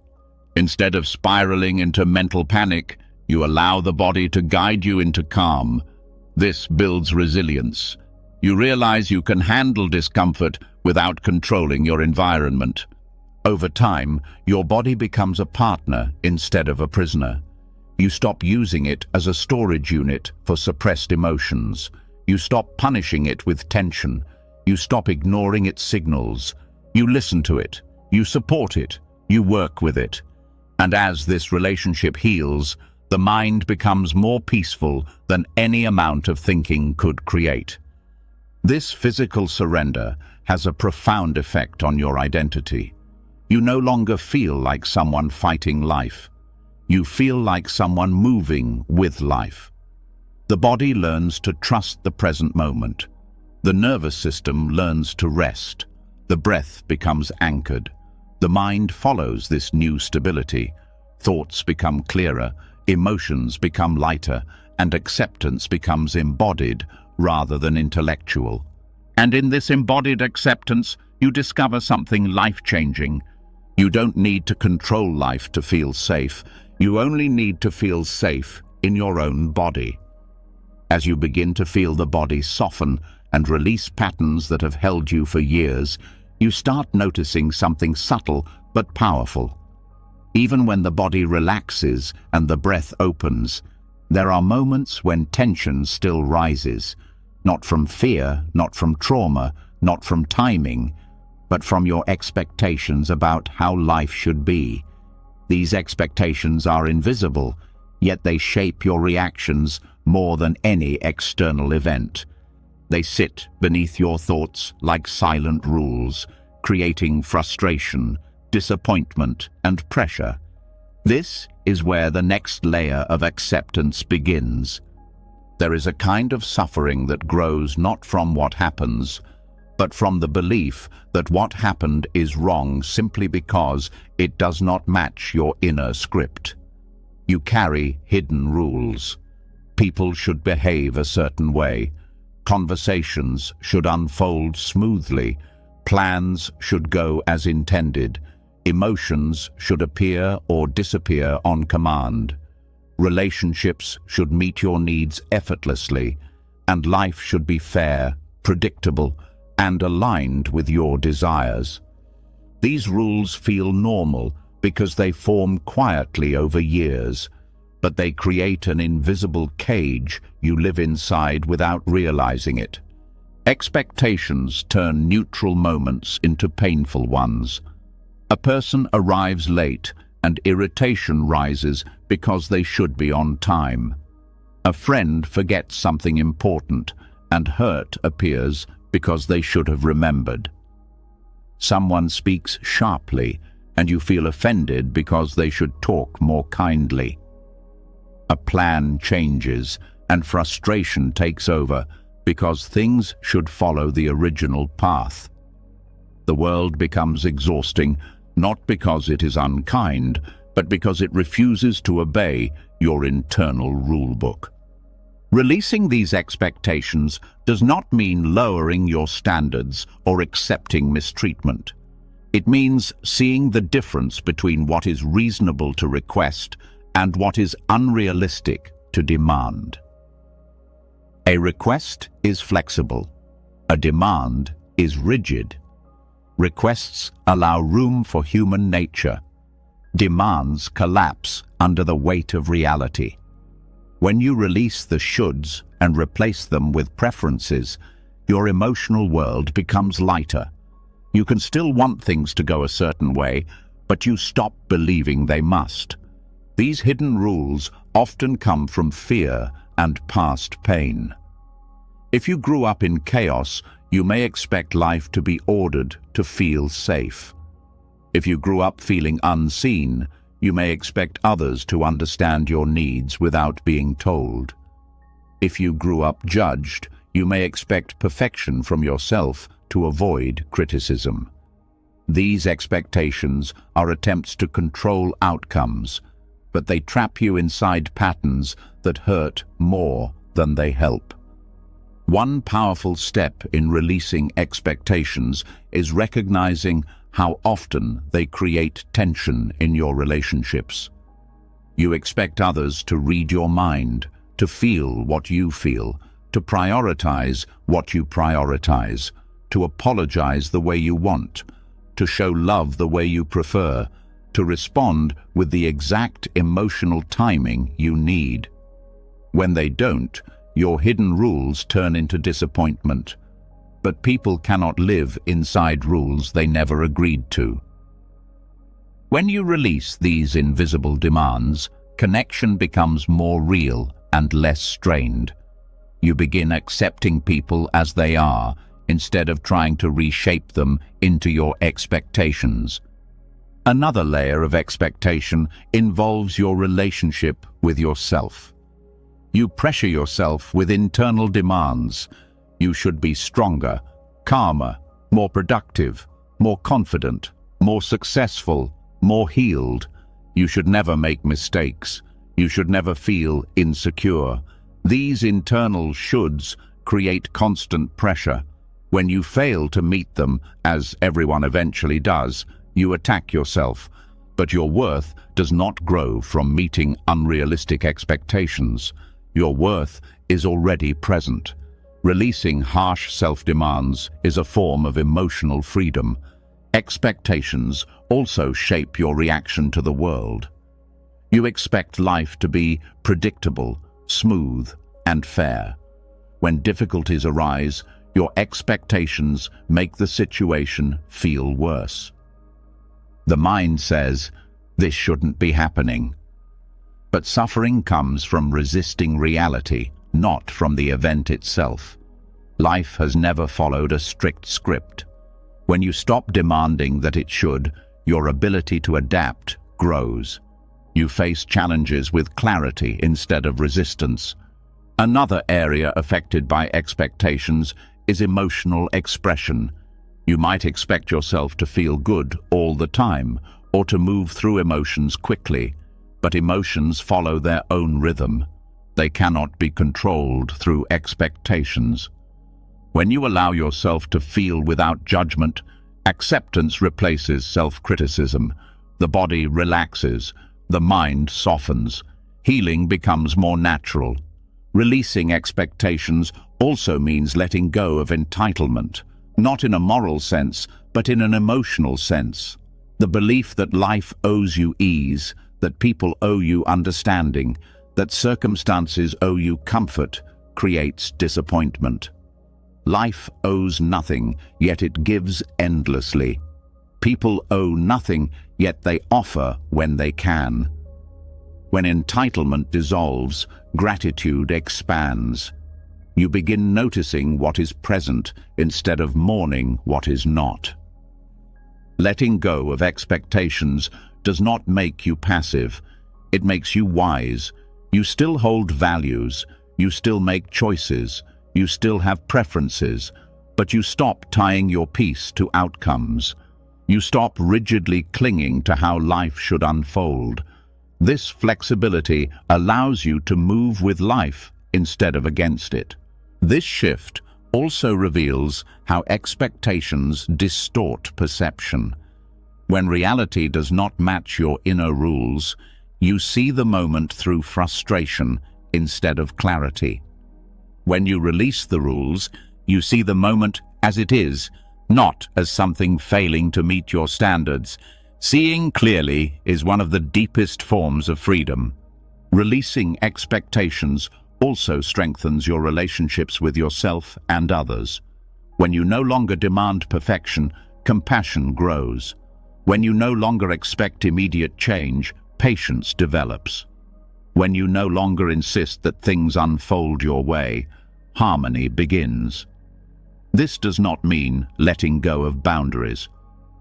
Instead of spiraling into mental panic, you allow the body to guide you into calm. This builds resilience. You realize you can handle discomfort without controlling your environment. Over time, your body becomes a partner instead of a prisoner. You stop using it as a storage unit for suppressed emotions. You stop punishing it with tension. You stop ignoring its signals. You listen to it. You support it. You work with it. And as this relationship heals, the mind becomes more peaceful than any amount of thinking could create. This physical surrender has a profound effect on your identity. You no longer feel like someone fighting life. You feel like someone moving with life. The body learns to trust the present moment. The nervous system learns to rest. The breath becomes anchored. The mind follows this new stability. Thoughts become clearer, emotions become lighter, and acceptance becomes embodied rather than intellectual. And in this embodied acceptance, you discover something life-changing. You don't need to control life to feel safe. You only need to feel safe in your own body. As you begin to feel the body soften and release patterns that have held you for years, you start noticing something subtle but powerful. Even when the body relaxes and the breath opens, there are moments when tension still rises, not from fear, not from trauma, not from timing, but from your expectations about how life should be. These expectations are invisible, yet they shape your reactions more than any external event. They sit beneath your thoughts like silent rules, creating frustration, disappointment, and pressure. This is where the next layer of acceptance begins. There is a kind of suffering that grows not from what happens, but from the belief that what happened is wrong simply because it does not match your inner script. You carry hidden rules. People should behave a certain way. Conversations should unfold smoothly. Plans should go as intended. Emotions should appear or disappear on command. Relationships should meet your needs effortlessly, and life should be fair, predictable, and aligned with your desires. These rules feel normal because they form quietly over years, but they create an invisible cage you live inside without realizing it. Expectations turn neutral moments into painful ones. A person arrives late and irritation rises because they should be on time. A friend forgets something important and hurt appears because they should have remembered. Someone speaks sharply and you feel offended because they should talk more kindly. A plan changes and frustration takes over because things should follow the original path. The world becomes exhausting, not because it is unkind, but because it refuses to obey your internal rulebook. Releasing these expectations does not mean lowering your standards or accepting mistreatment. It means seeing the difference between what is reasonable to request and what is unrealistic to demand. A request is flexible. A demand is rigid. Requests allow room for human nature. Demands collapse under the weight of reality. When you release the shoulds and replace them with preferences, your emotional world becomes lighter. You can still want things to go a certain way, but you stop believing they must. These hidden rules often come from fear and past pain. If you grew up in chaos, you may expect life to be ordered to feel safe. If you grew up feeling unseen, you may expect others to understand your needs without being told. If you grew up judged, you may expect perfection from yourself to avoid criticism. These expectations are attempts to control outcomes, but they trap you inside patterns that hurt more than they help. One powerful step in releasing expectations is recognizing how often they create tension in your relationships. You expect others to read your mind, to feel what you feel, to prioritize what you prioritize, to apologize the way you want, to show love the way you prefer, to respond with the exact emotional timing you need. When they don't, your hidden rules turn into disappointment. But people cannot live inside rules they never agreed to. When you release these invisible demands, connection becomes more real and less strained. You begin accepting people as they are, instead of trying to reshape them into your expectations. Another layer of expectation involves your relationship with yourself. You pressure yourself with internal demands. You should be stronger, calmer, more productive, more confident, more successful, more healed. You should never make mistakes. You should never feel insecure. These internal shoulds create constant pressure. When you fail to meet them, as everyone eventually does, you attack yourself. But your worth does not grow from meeting unrealistic expectations. Your worth is already present. Releasing harsh self-demands is a form of emotional freedom. Expectations also shape your reaction to the world. You expect life to be predictable, smooth, and fair. When difficulties arise, your expectations make the situation feel worse. The mind says, "This shouldn't be happening." But suffering comes from resisting reality, not from the event itself. Life has never followed a strict script. When you stop demanding that it should, your ability to adapt grows. You face challenges with clarity instead of resistance. Another area affected by expectations is emotional expression. You might expect yourself to feel good all the time, or to move through emotions quickly, but emotions follow their own rhythm. They cannot be controlled through expectations. When you allow yourself to feel without judgment, acceptance replaces self-criticism. The body relaxes, the mind softens. Healing becomes more natural. Releasing expectations also means letting go of entitlement, not in a moral sense, but in an emotional sense. The belief that life owes you ease, that people owe you understanding, that circumstances owe you comfort, creates disappointment. Life owes nothing, yet it gives endlessly. People owe nothing, yet they offer when they can. When entitlement dissolves, gratitude expands. You begin noticing what is present instead of mourning what is not. Letting go of expectations does not make you passive. It makes you wise. You still hold values. You still make choices. You still have preferences. But you stop tying your peace to outcomes. You stop rigidly clinging to how life should unfold. This flexibility allows you to move with life instead of against it. This shift also reveals how expectations distort perception. When reality does not match your inner rules, you see the moment through frustration instead of clarity. When you release the rules, you see the moment as it is, not as something failing to meet your standards. Seeing clearly is one of the deepest forms of freedom. Releasing expectations also strengthens your relationships with yourself and others. When you no longer demand perfection, compassion grows. When you no longer expect immediate change, patience develops. When you no longer insist that things unfold your way, harmony begins. This does not mean letting go of boundaries.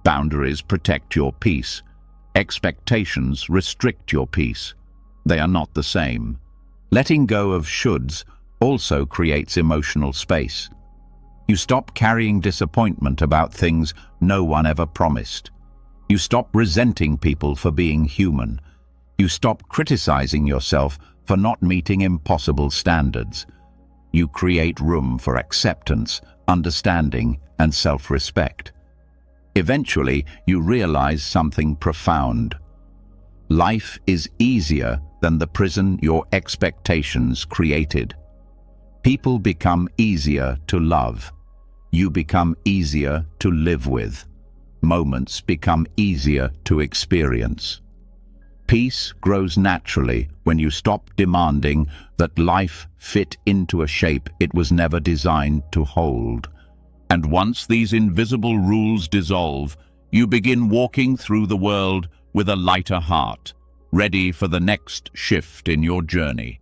Boundaries protect your peace. Expectations restrict your peace. They are not the same. Letting go of shoulds also creates emotional space. You stop carrying disappointment about things no one ever promised. You stop resenting people for being human. You stop criticizing yourself for not meeting impossible standards. You create room for acceptance, understanding, and self-respect. Eventually, you realize something profound. Life is easier than the prison your expectations created. People become easier to love. You become easier to live with. Moments become easier to experience. Peace grows naturally when you stop demanding that life fit into a shape it was never designed to hold. And once these invisible rules dissolve, you begin walking through the world with a lighter heart, ready for the next shift in your journey.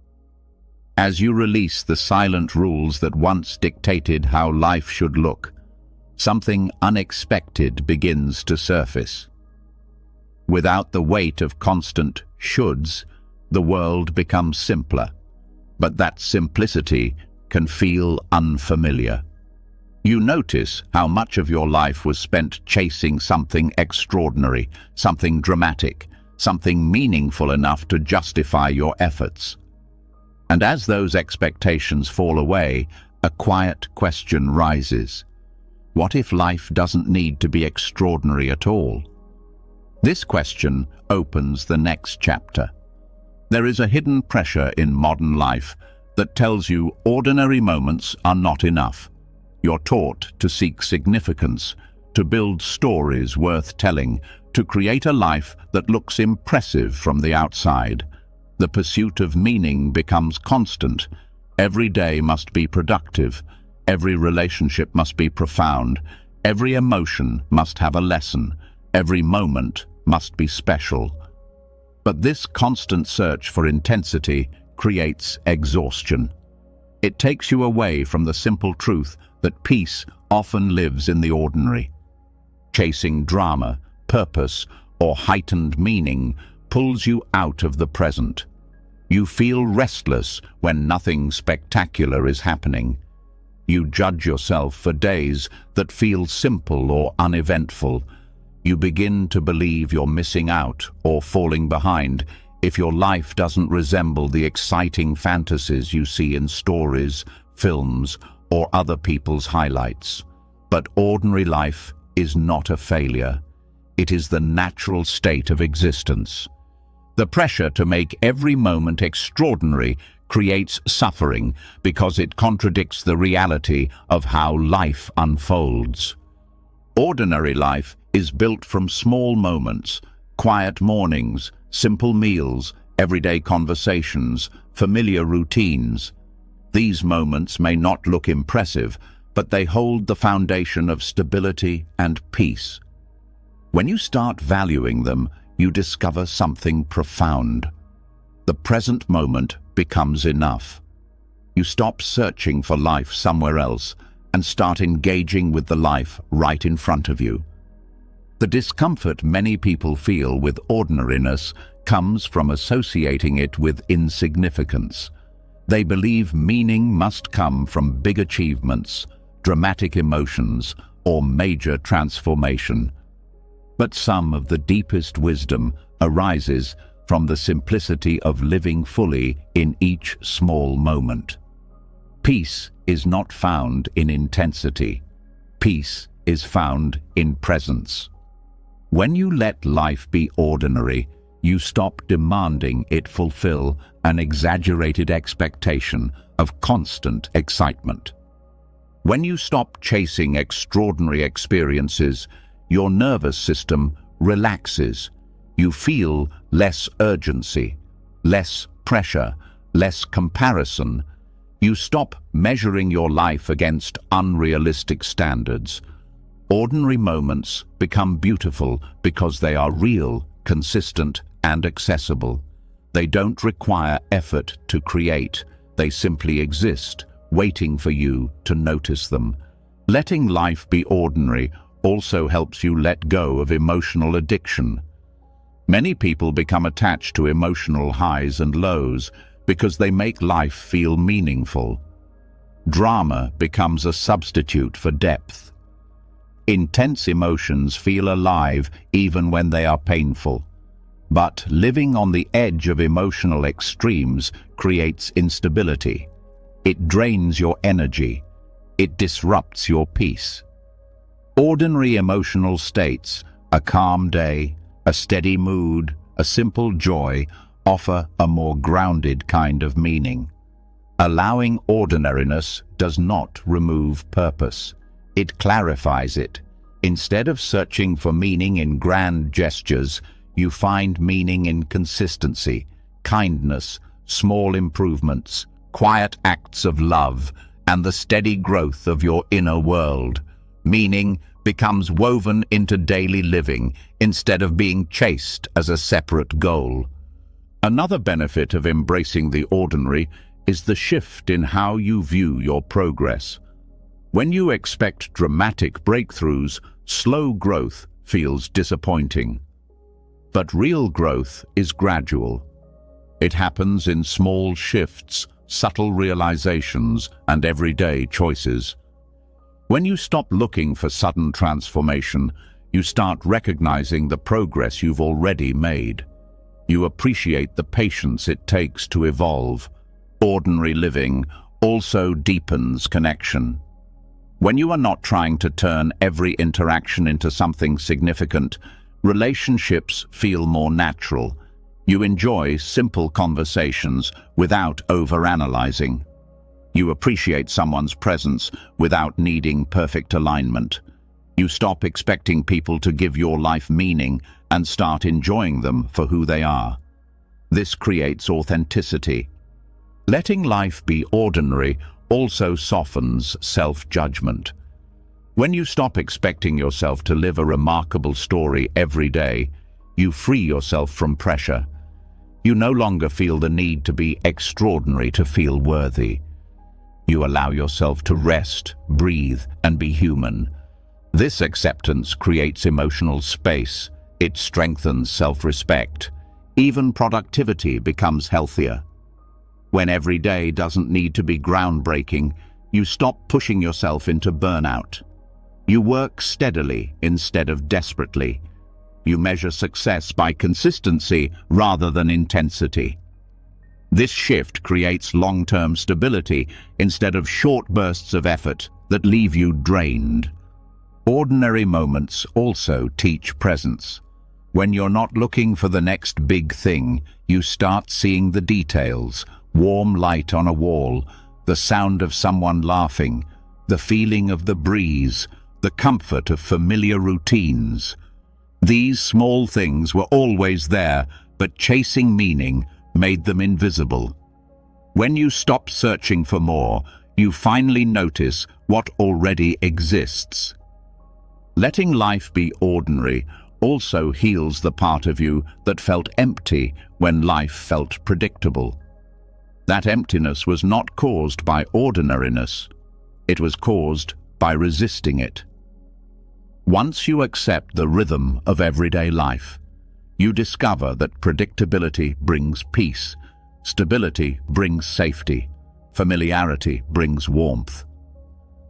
As you release the silent rules that once dictated how life should look, something unexpected begins to surface. Without the weight of constant shoulds, the world becomes simpler, but that simplicity can feel unfamiliar. You notice how much of your life was spent chasing something extraordinary, something dramatic, something meaningful enough to justify your efforts. And as those expectations fall away, a quiet question rises. What if life doesn't need to be extraordinary at all? This question opens the next chapter. There is a hidden pressure in modern life that tells you ordinary moments are not enough. You're taught to seek significance, to build stories worth telling, to create a life that looks impressive from the outside. The pursuit of meaning becomes constant. Every day must be productive. Every relationship must be profound. Every emotion must have a lesson. Every moment must be special. But this constant search for intensity creates exhaustion. It takes you away from the simple truth that peace often lives in the ordinary. Chasing drama, purpose, or heightened meaning pulls you out of the present. You feel restless when nothing spectacular is happening. You judge yourself for days that feel simple or uneventful. You begin to believe you're missing out or falling behind if your life doesn't resemble the exciting fantasies you see in stories, films, or other people's highlights. But ordinary life is not a failure. It is the natural state of existence. The pressure to make every moment extraordinary creates suffering because it contradicts the reality of how life unfolds. Ordinary life is built from small moments, quiet mornings, simple meals, everyday conversations, familiar routines. These moments may not look impressive, but they hold the foundation of stability and peace. When you start valuing them, you discover something profound. The present moment becomes enough. You stop searching for life somewhere else and start engaging with the life right in front of you. The discomfort many people feel with ordinariness comes from associating it with insignificance. They believe meaning must come from big achievements, dramatic emotions, or major transformation. But some of the deepest wisdom arises from the simplicity of living fully in each small moment. Peace is not found in intensity. Peace is found in presence. When you let life be ordinary, you stop demanding it fulfill an exaggerated expectation of constant excitement. When you stop chasing extraordinary experiences, your nervous system relaxes. You feel less urgency, less pressure, less comparison. You stop measuring your life against unrealistic standards. Ordinary moments become beautiful because they are real, consistent, and accessible. They don't require effort to create. They simply exist, waiting for you to notice them. Letting life be ordinary also helps you let go of emotional addiction. Many people become attached to emotional highs and lows because they make life feel meaningful. Drama becomes a substitute for depth. Intense emotions feel alive even when they are painful. But living on the edge of emotional extremes creates instability. It drains your energy. It disrupts your peace. Ordinary emotional states, a calm day, a steady mood, a simple joy, offer a more grounded kind of meaning. Allowing ordinariness does not remove purpose. It clarifies it. Instead of searching for meaning in grand gestures, you find meaning in consistency, kindness, small improvements, quiet acts of love, and the steady growth of your inner world. Meaning becomes woven into daily living instead of being chased as a separate goal. Another benefit of embracing the ordinary is the shift in how you view your progress. When you expect dramatic breakthroughs, slow growth feels disappointing. But real growth is gradual. It happens in small shifts, subtle realizations, and everyday choices. When you stop looking for sudden transformation, you start recognizing the progress you've already made. You appreciate the patience it takes to evolve. Ordinary living also deepens connection. When you are not trying to turn every interaction into something significant, Relationships feel more natural. You enjoy simple conversations without overanalyzing. You appreciate someone's presence without needing perfect alignment. You stop expecting people to give your life meaning and start enjoying them for who they are. This creates authenticity. Letting life be ordinary also softens self-judgment. When you stop expecting yourself to live a remarkable story every day, you free yourself from pressure. You no longer feel the need to be extraordinary to feel worthy. You allow yourself to rest, breathe, and be human. This acceptance creates emotional space. It strengthens self-respect. Even productivity becomes healthier. When every day doesn't need to be groundbreaking, you stop pushing yourself into burnout. You work steadily instead of desperately. You measure success by consistency rather than intensity. This shift creates long-term stability instead of short bursts of effort that leave you drained. Ordinary moments also teach presence. When you're not looking for the next big thing, you start seeing the details: warm light on a wall, the sound of someone laughing, the feeling of the breeze, the comfort of familiar routines. These small things were always there, but chasing meaning made them invisible. When you stop searching for more, you finally notice what already exists. Letting life be ordinary also heals the part of you that felt empty when life felt predictable. That emptiness was not caused by ordinariness. It was caused by resisting it. Once you accept the rhythm of everyday life, you discover that predictability brings peace, stability brings safety, familiarity brings warmth.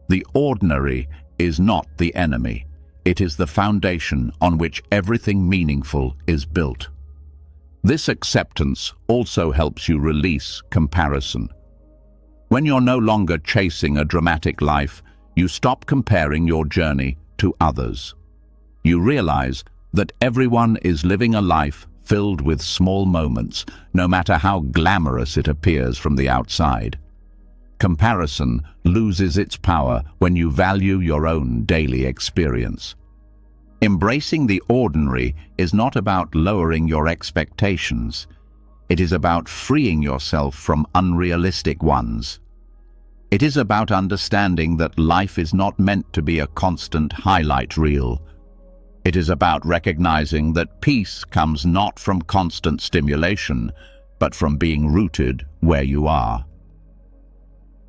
The ordinary is not the enemy. It is the foundation on which everything meaningful is built. This acceptance also helps you release comparison. When you're no longer chasing a dramatic life, you stop comparing your journey to others. You realize that everyone is living a life filled with small moments, no matter how glamorous it appears from the outside. Comparison loses its power when you value your own daily experience. Embracing the ordinary is not about lowering your expectations. It is about freeing yourself from unrealistic ones. It is about understanding that life is not meant to be a constant highlight reel. It is about recognizing that peace comes not from constant stimulation, but from being rooted where you are.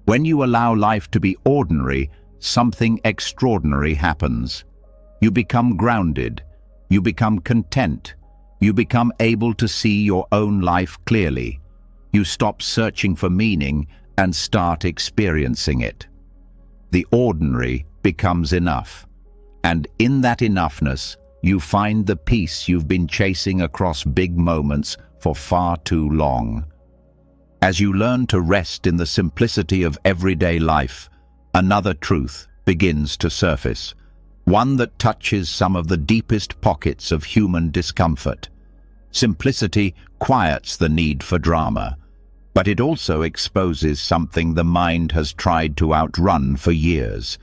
When you allow life to be ordinary, something extraordinary happens. You become grounded. You become content. You become able to see your own life clearly. You stop searching for meaning and start experiencing it. The ordinary becomes enough. And in that enoughness, you find the peace you've been chasing across big moments for far too long. As you learn to rest in the simplicity of everyday life, another truth begins to surface, one that touches some of the deepest pockets of human discomfort. Simplicity quiets the need for drama, but it also exposes something the mind has tried to outrun for years: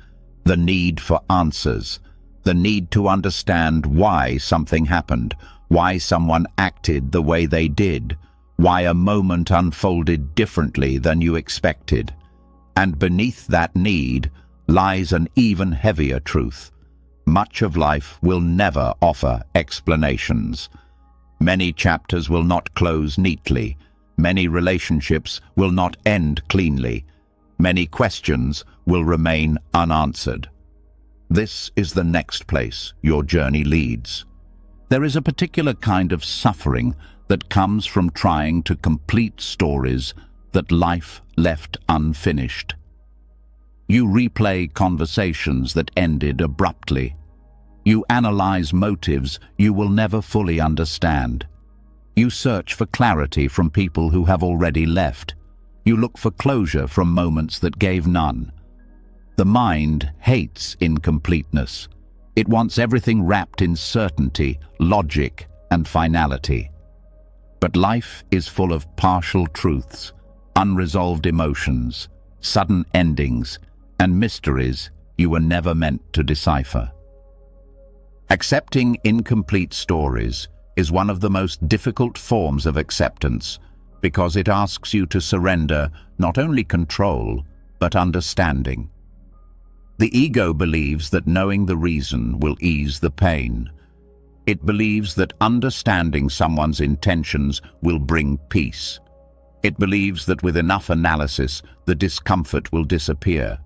the need for answers, the need to understand why something happened, why someone acted the way they did, why a moment unfolded differently than you expected. And beneath that need lies an even heavier truth. Much of life will never offer explanations. Many chapters will not close neatly. Many relationships will not end cleanly. Many questions will remain unanswered. This is the next place your journey leads. There is a particular kind of suffering that comes from trying to complete stories that life left unfinished. You replay conversations that ended abruptly. You analyze motives you will never fully understand. You search for clarity from people who have already left. You look for closure from moments that gave none. The mind hates incompleteness. It wants everything wrapped in certainty, logic, and finality. But life is full of partial truths, unresolved emotions, sudden endings, and mysteries you were never meant to decipher. Accepting incomplete stories is one of the most difficult forms of acceptance because it asks you to surrender not only control, but understanding. The ego believes that knowing the reason will ease the pain. It believes that understanding someone's intentions will bring peace. It believes that with enough analysis, the discomfort will disappear.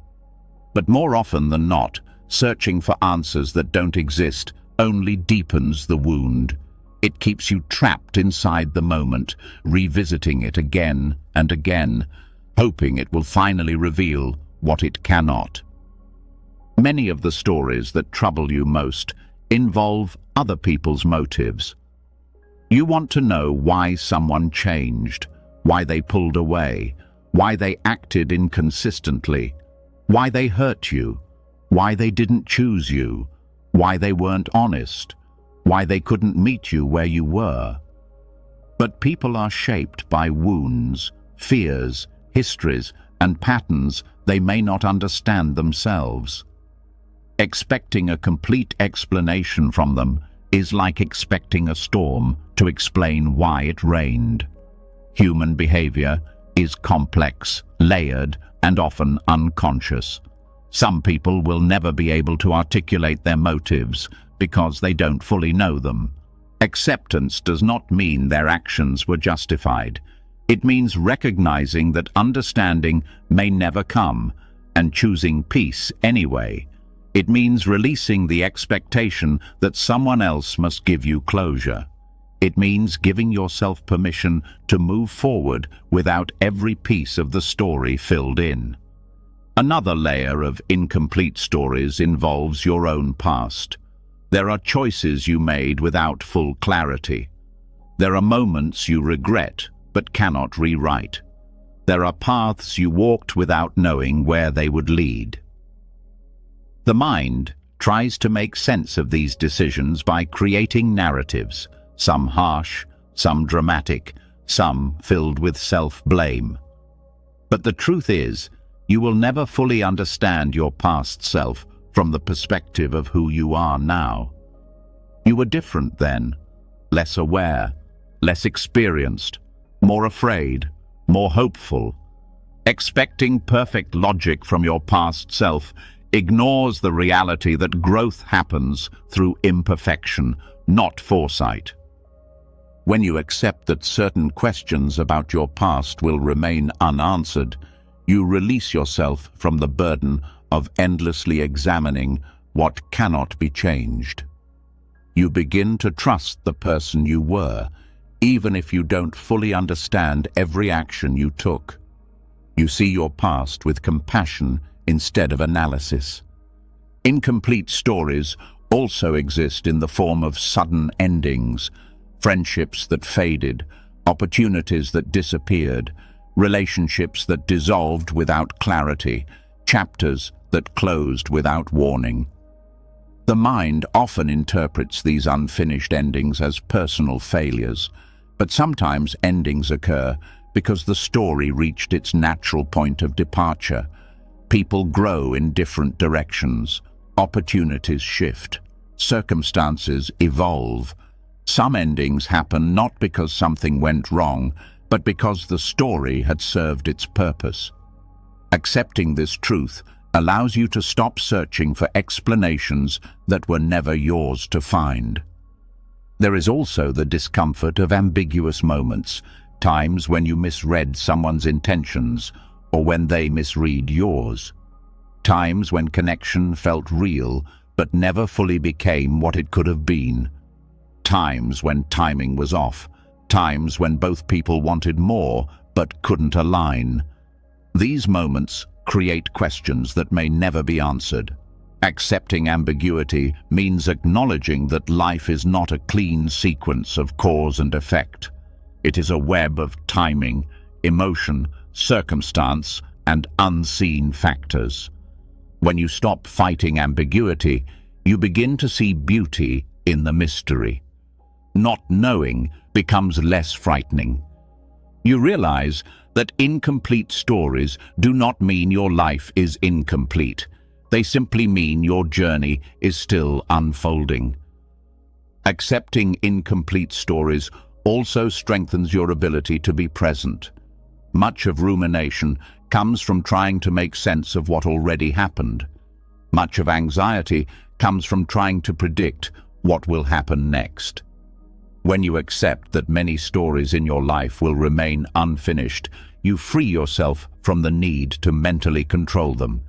But more often than not, searching for answers that don't exist only deepens the wound. It keeps you trapped inside the moment, revisiting it again and again, hoping it will finally reveal what it cannot. Many of the stories that trouble you most involve other people's motives. You want to know why someone changed, why they pulled away, why they acted inconsistently, why they hurt you, why they didn't choose you, why they weren't honest, why they couldn't meet you where you were. But people are shaped by wounds, fears, histories, and patterns they may not understand themselves. Expecting a complete explanation from them is like expecting a storm to explain why it rained. Human behavior is complex, layered, and often unconscious. Some people will never be able to articulate their motives because they don't fully know them. Acceptance does not mean their actions were justified. It means recognizing that understanding may never come and choosing peace anyway. It means releasing the expectation that someone else must give you closure. It means giving yourself permission to move forward without every piece of the story filled in. Another layer of incomplete stories involves your own past. There are choices you made without full clarity. There are moments you regret but cannot rewrite. There are paths you walked without knowing where they would lead. The mind tries to make sense of these decisions by creating narratives, some harsh, some dramatic, some filled with self-blame. But the truth is, you will never fully understand your past self from the perspective of who you are now. You were different then, less aware, less experienced, more afraid, more hopeful. Expecting perfect logic from your past self ignores the reality that growth happens through imperfection, not foresight. When you accept that certain questions about your past will remain unanswered, you release yourself from the burden of endlessly examining what cannot be changed. You begin to trust the person you were, even if you don't fully understand every action you took. You see your past with compassion instead of analysis. Incomplete stories also exist in the form of sudden endings, friendships that faded, opportunities that disappeared, relationships that dissolved without clarity, chapters that closed without warning. The mind often interprets these unfinished endings as personal failures, but sometimes endings occur because the story reached its natural point of departure. People grow in different directions, opportunities shift, circumstances evolve. Some endings happen not because something went wrong, but because the story had served its purpose. Accepting this truth allows you to stop searching for explanations that were never yours to find. There is also the discomfort of ambiguous moments, times when you misread someone's intentions or when they misread yours. Times when connection felt real but never fully became what it could have been. Times when timing was off. Times when both people wanted more but couldn't align. These moments create questions that may never be answered. Accepting ambiguity means acknowledging that life is not a clean sequence of cause and effect. It is a web of timing, emotion, circumstance, and unseen factors. When you stop fighting ambiguity, You begin to see beauty in the mystery. Not knowing becomes less frightening. You realize that incomplete stories do not mean your life is incomplete. They simply mean your journey is still unfolding. Accepting incomplete stories also strengthens your ability to be present. Much of rumination comes from trying to make sense of what already happened. Much of anxiety comes from trying to predict what will happen next. When you accept that many stories in your life will remain unfinished, you free yourself from the need to mentally control them.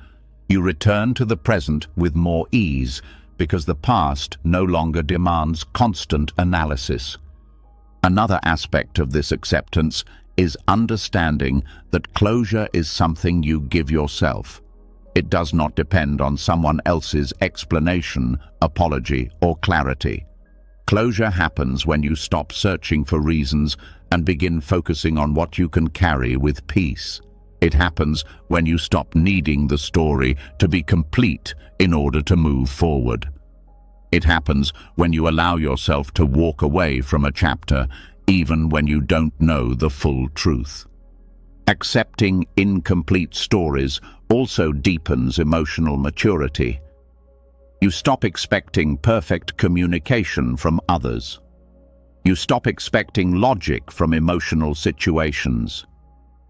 You return to the present with more ease because the past no longer demands constant analysis. Another aspect of this acceptance is understanding that closure is something you give yourself. It does not depend on someone else's explanation, apology, or clarity. Closure happens when you stop searching for reasons and begin focusing on what you can carry with peace. It happens when you stop needing the story to be complete in order to move forward. It happens when you allow yourself to walk away from a chapter, even when you don't know the full truth. Accepting incomplete stories also deepens emotional maturity. You stop expecting perfect communication from others. You stop expecting logic from emotional situations.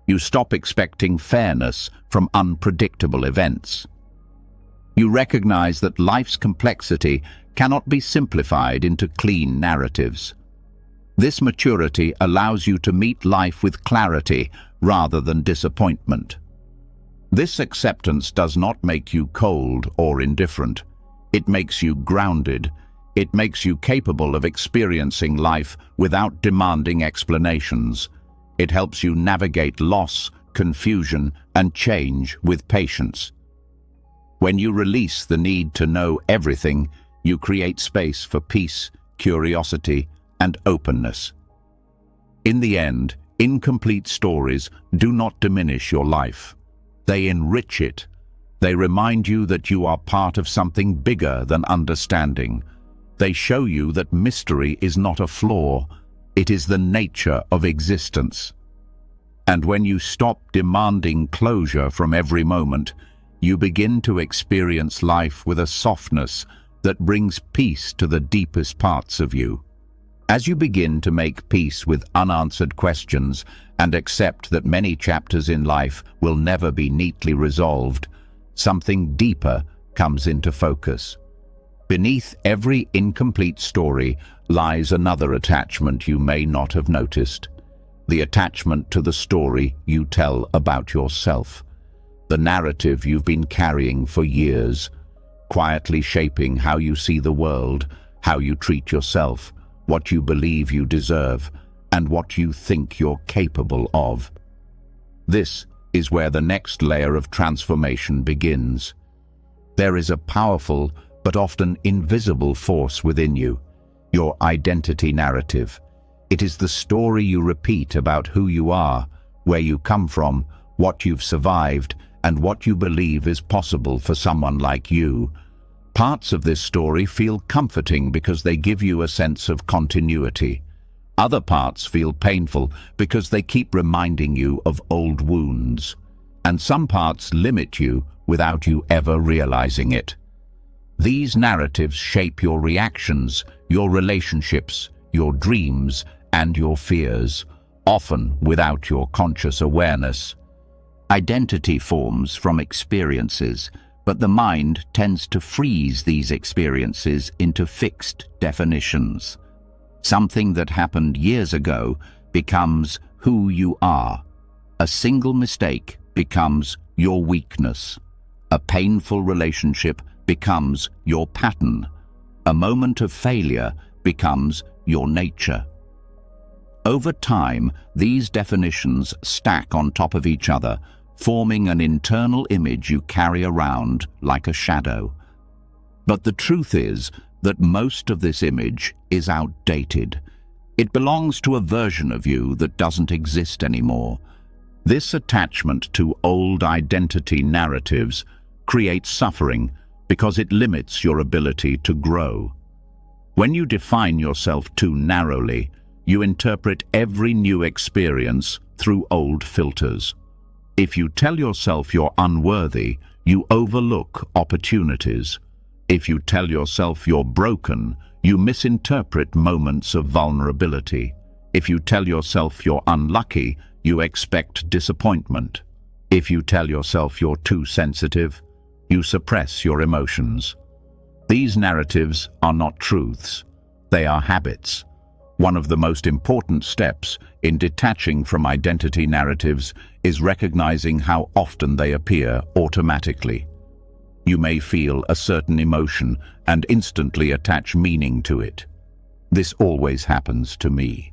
You stop expecting fairness from unpredictable events. You recognize that life's complexity cannot be simplified into clean narratives. This maturity allows you to meet life with clarity rather than disappointment. This acceptance does not make you cold or indifferent. It makes you grounded. It makes you capable of experiencing life without demanding explanations. It helps you navigate loss, confusion, and change with patience. When you release the need to know everything, you create space for peace, curiosity, and openness. In the end, incomplete stories do not diminish your life. They enrich it. They remind you that you are part of something bigger than understanding. They show you that mystery is not a flaw. It is the nature of existence. And when you stop demanding closure from every moment, you begin to experience life with a softness that brings peace to the deepest parts of you. As you begin to make peace with unanswered questions and accept that many chapters in life will never be neatly resolved, something deeper comes into focus. Beneath every incomplete story lies another attachment you may not have noticed. The attachment to the story you tell about yourself. The narrative you've been carrying for years, quietly shaping how you see the world, how you treat yourself, what you believe you deserve, and what you think you're capable of. This is where the next layer of transformation begins. There is a powerful but often invisible force within you, your identity narrative. It is the story you repeat about who you are, where you come from, what you've survived, and what you believe is possible for someone like you. Parts of this story feel comforting because they give you a sense of continuity. Other parts feel painful because they keep reminding you of old wounds. And some parts limit you without you ever realizing it. These narratives shape your reactions, your relationships, your dreams, and your fears, often without your conscious awareness. Identity forms from experiences, but the mind tends to freeze these experiences into fixed definitions. Something that happened years ago becomes who you are. A single mistake becomes your weakness. A painful relationship becomes your pattern. A moment of failure becomes your nature. Over time, these definitions stack on top of each other, forming an internal image you carry around like a shadow. But the truth is that most of this image is outdated. It belongs to a version of you that doesn't exist anymore. This attachment to old identity narratives creates suffering because it limits your ability to grow. When you define yourself too narrowly, you interpret every new experience through old filters. If you tell yourself you're unworthy, you overlook opportunities. If you tell yourself you're broken, you misinterpret moments of vulnerability. If you tell yourself you're unlucky, you expect disappointment. If you tell yourself you're too sensitive, you suppress your emotions. These narratives are not truths. They are habits. One of the most important steps in detaching from identity narratives is recognizing how often they appear automatically. You may feel a certain emotion and instantly attach meaning to it. This always happens to me.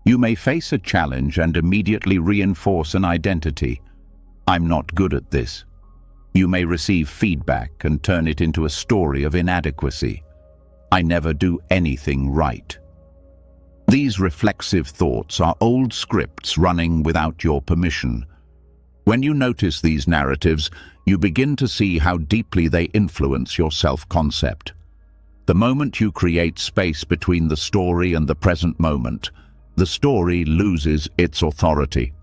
You may face a challenge and immediately reinforce an identity. I'm not good at this. You may receive feedback and turn it into a story of inadequacy. I never do anything right. These reflexive thoughts are old scripts running without your permission. When you notice these narratives, you begin to see how deeply they influence your self-concept. The moment you create space between the story and the present moment, the story loses its authority.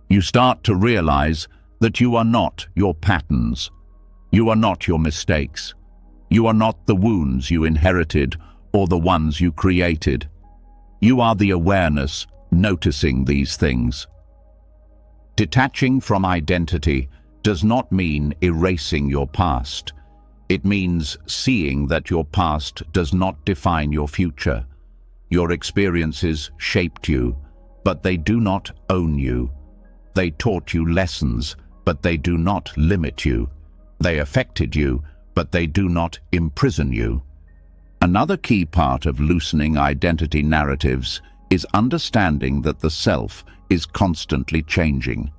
You start to realize that you are not your patterns. You are not your mistakes. You are not the wounds you inherited or the ones you created. You are the awareness noticing these things. Detaching from identity does not mean erasing your past. It means seeing that your past does not define your future. Your experiences shaped you, but they do not own you. They taught you lessons, but they do not limit you. They affected you, but they do not imprison you. Another key part of loosening identity narratives is understanding that the self is constantly changing.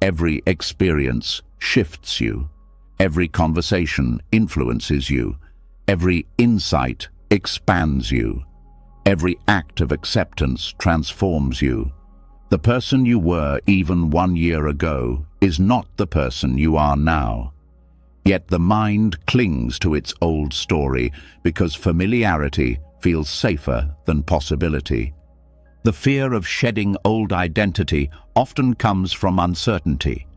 Every experience shifts you. Every conversation influences you. Every insight expands you. Every act of acceptance transforms you. The person you were even 1 year ago is not the person you are now. Yet the mind clings to its old story because familiarity feels safer than possibility. The fear of shedding old identity often comes from uncertainty.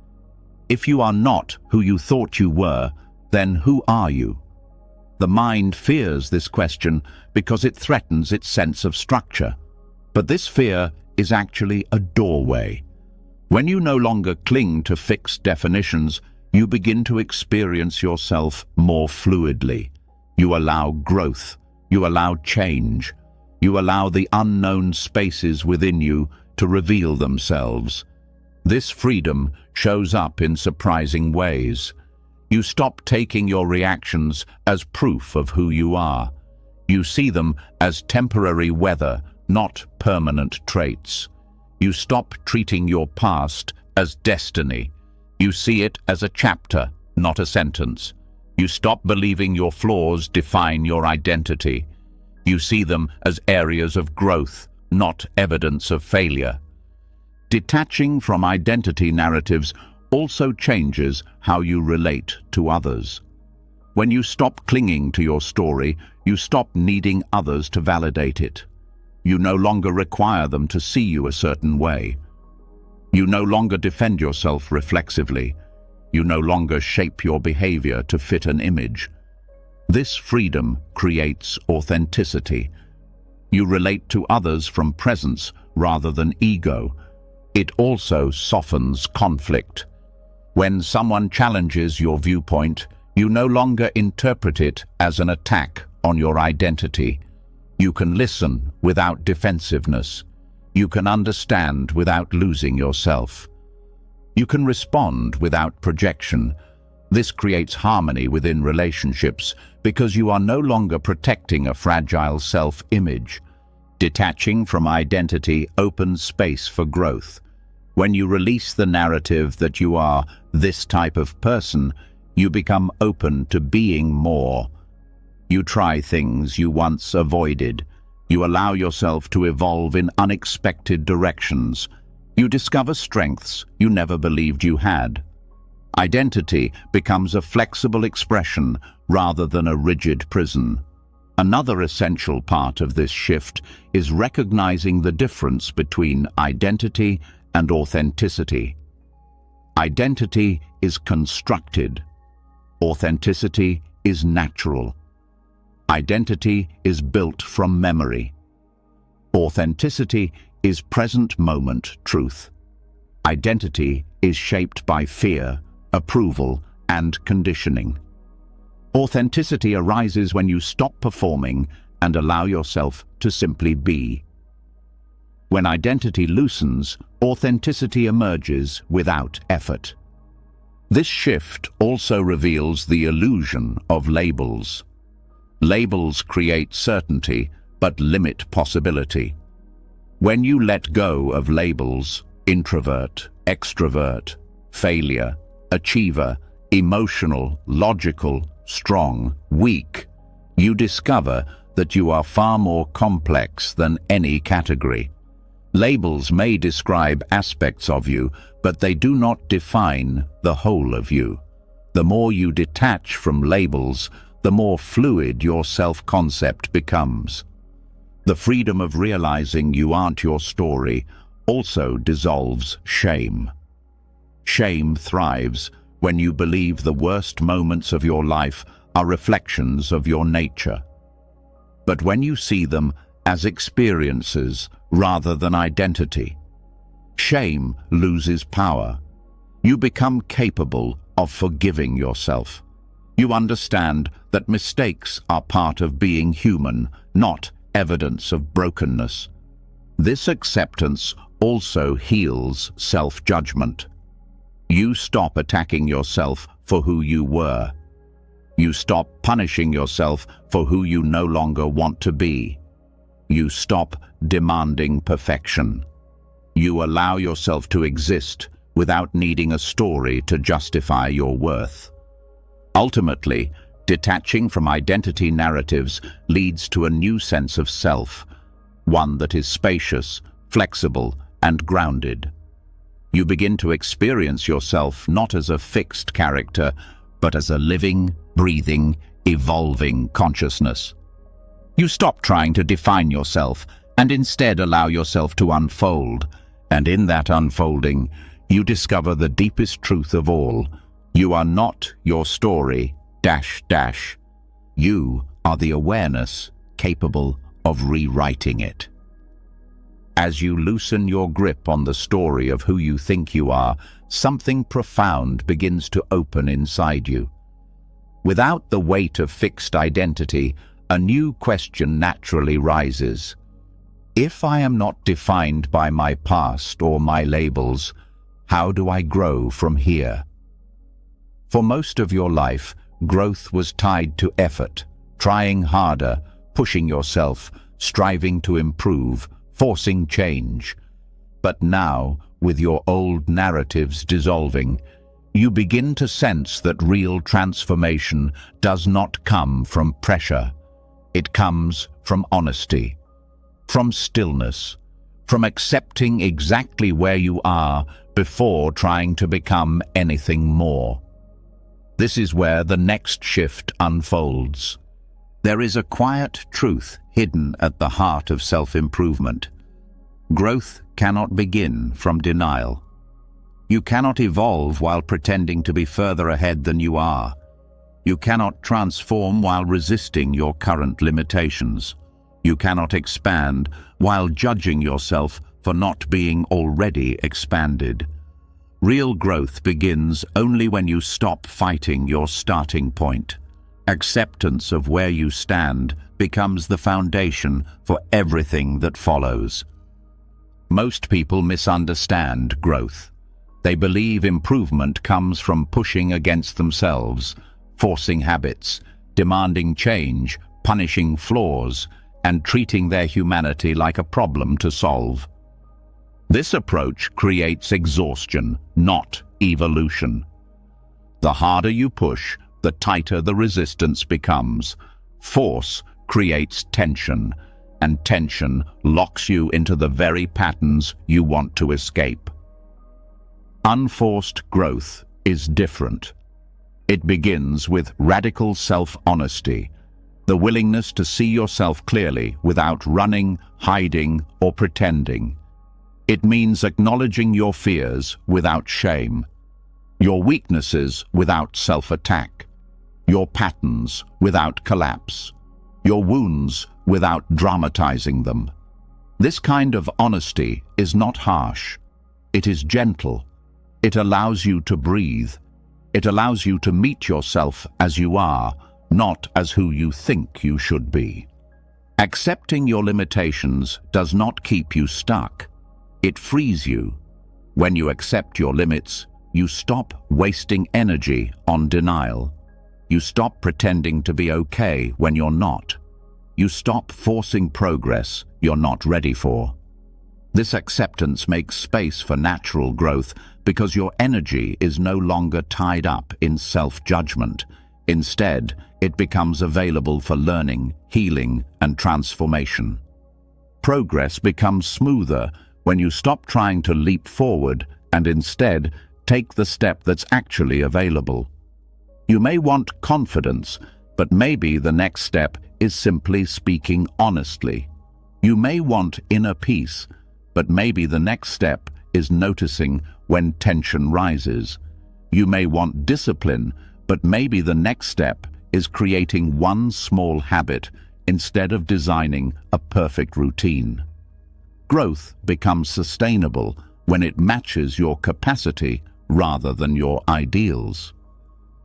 If you are not who you thought you were, then who are you? The mind fears this question because it threatens its sense of structure. But this fear is actually a doorway. When you no longer cling to fixed definitions, you begin to experience yourself more fluidly. You allow growth. You allow change. You allow the unknown spaces within you to reveal themselves. This freedom shows up in surprising ways. You stop taking your reactions as proof of who you are. You see them as temporary weather, not permanent traits. You stop treating your past as destiny. You see it as a chapter, not a sentence. You stop believing your flaws define your identity. You see them as areas of growth, not evidence of failure. Detaching from identity narratives also changes how you relate to others. When you stop clinging to your story, you stop needing others to validate it. You no longer require them to see you a certain way. You no longer defend yourself reflexively. You no longer shape your behavior to fit an image. This freedom creates authenticity. You relate to others from presence rather than ego. It also softens conflict. When someone challenges your viewpoint, you no longer interpret it as an attack on your identity. You can listen without defensiveness. You can understand without losing yourself. You can respond without projection. This creates harmony within relationships because you are no longer protecting a fragile self-image. Detaching from identity opens space for growth. When you release the narrative that you are this type of person, you become open to being more. You try things you once avoided. You allow yourself to evolve in unexpected directions. You discover strengths you never believed you had. Identity becomes a flexible expression rather than a rigid prison. Another essential part of this shift is recognizing the difference between identity and authenticity. Identity is constructed. Authenticity is natural. Identity is built from memory. Authenticity is present moment truth. Identity is shaped by fear, approval, and conditioning. Authenticity arises when you stop performing and allow yourself to simply be. When identity loosens, authenticity emerges without effort. This shift also reveals the illusion of labels. Labels create certainty but limit possibility. When you let go of labels, introvert, extrovert, failure, achiever, emotional, logical, strong, weak, you discover that you are far more complex than any category. Labels may describe aspects of you, but they do not define the whole of you. The more you detach from labels, the more fluid your self-concept becomes. The freedom of realizing you aren't your story also dissolves shame. Shame thrives when you believe the worst moments of your life are reflections of your nature. But when you see them as experiences rather than identity, shame loses power. You become capable of forgiving yourself. You understand that mistakes are part of being human, not evidence of brokenness. This acceptance also heals self-judgment. You stop attacking yourself for who you were. You stop punishing yourself for who you no longer want to be. You stop demanding perfection. You allow yourself to exist without needing a story to justify your worth. Ultimately, detaching from identity narratives leads to a new sense of self, one that is spacious, flexible, and grounded. You begin to experience yourself not as a fixed character, but as a living, breathing, evolving consciousness. You stop trying to define yourself and instead allow yourself to unfold, and in that unfolding, you discover the deepest truth of all. You are not your story, You are the awareness capable of rewriting it. As you loosen your grip on the story of who you think you are, something profound begins to open inside you. Without the weight of fixed identity, a new question naturally rises. If I am not defined by my past or my labels, how do I grow from here? For most of your life, growth was tied to effort, trying harder, pushing yourself, striving to improve, forcing change. But now, with your old narratives dissolving, you begin to sense that real transformation does not come from pressure. It comes from honesty, from stillness, from accepting exactly where you are before trying to become anything more. This is where the next shift unfolds. There is a quiet truth hidden at the heart of self-improvement. Growth cannot begin from denial. You cannot evolve while pretending to be further ahead than you are. You cannot transform while resisting your current limitations. You cannot expand while judging yourself for not being already expanded. Real growth begins only when you stop fighting your starting point. Acceptance of where you stand becomes the foundation for everything that follows. Most people misunderstand growth. They believe improvement comes from pushing against themselves, forcing habits, demanding change, punishing flaws, and treating their humanity like a problem to solve. This approach creates exhaustion, not evolution. The harder you push, the tighter the resistance becomes. Force creates tension, and tension locks you into the very patterns you want to escape. Unforced growth is different. It begins with radical self-honesty, the willingness to see yourself clearly without running, hiding, or pretending. It means acknowledging your fears without shame, your weaknesses without self-attack, your patterns without collapse, your wounds without dramatizing them. This kind of honesty is not harsh. It is gentle. It allows you to breathe. It allows you to meet yourself as you are, not as who you think you should be. Accepting your limitations does not keep you stuck. It frees you. When you accept your limits, you stop wasting energy on denial. You stop pretending to be okay when you're not. You stop forcing progress you're not ready for. This acceptance makes space for natural growth because your energy is no longer tied up in self-judgment. Instead, it becomes available for learning, healing, and transformation. Progress becomes smoother when you stop trying to leap forward and instead take the step that's actually available. You may want confidence, but maybe the next step is simply speaking honestly. You may want inner peace, but maybe the next step is noticing when tension rises. You may want discipline, but maybe the next step is creating one small habit instead of designing a perfect routine. Growth becomes sustainable when it matches your capacity rather than your ideals.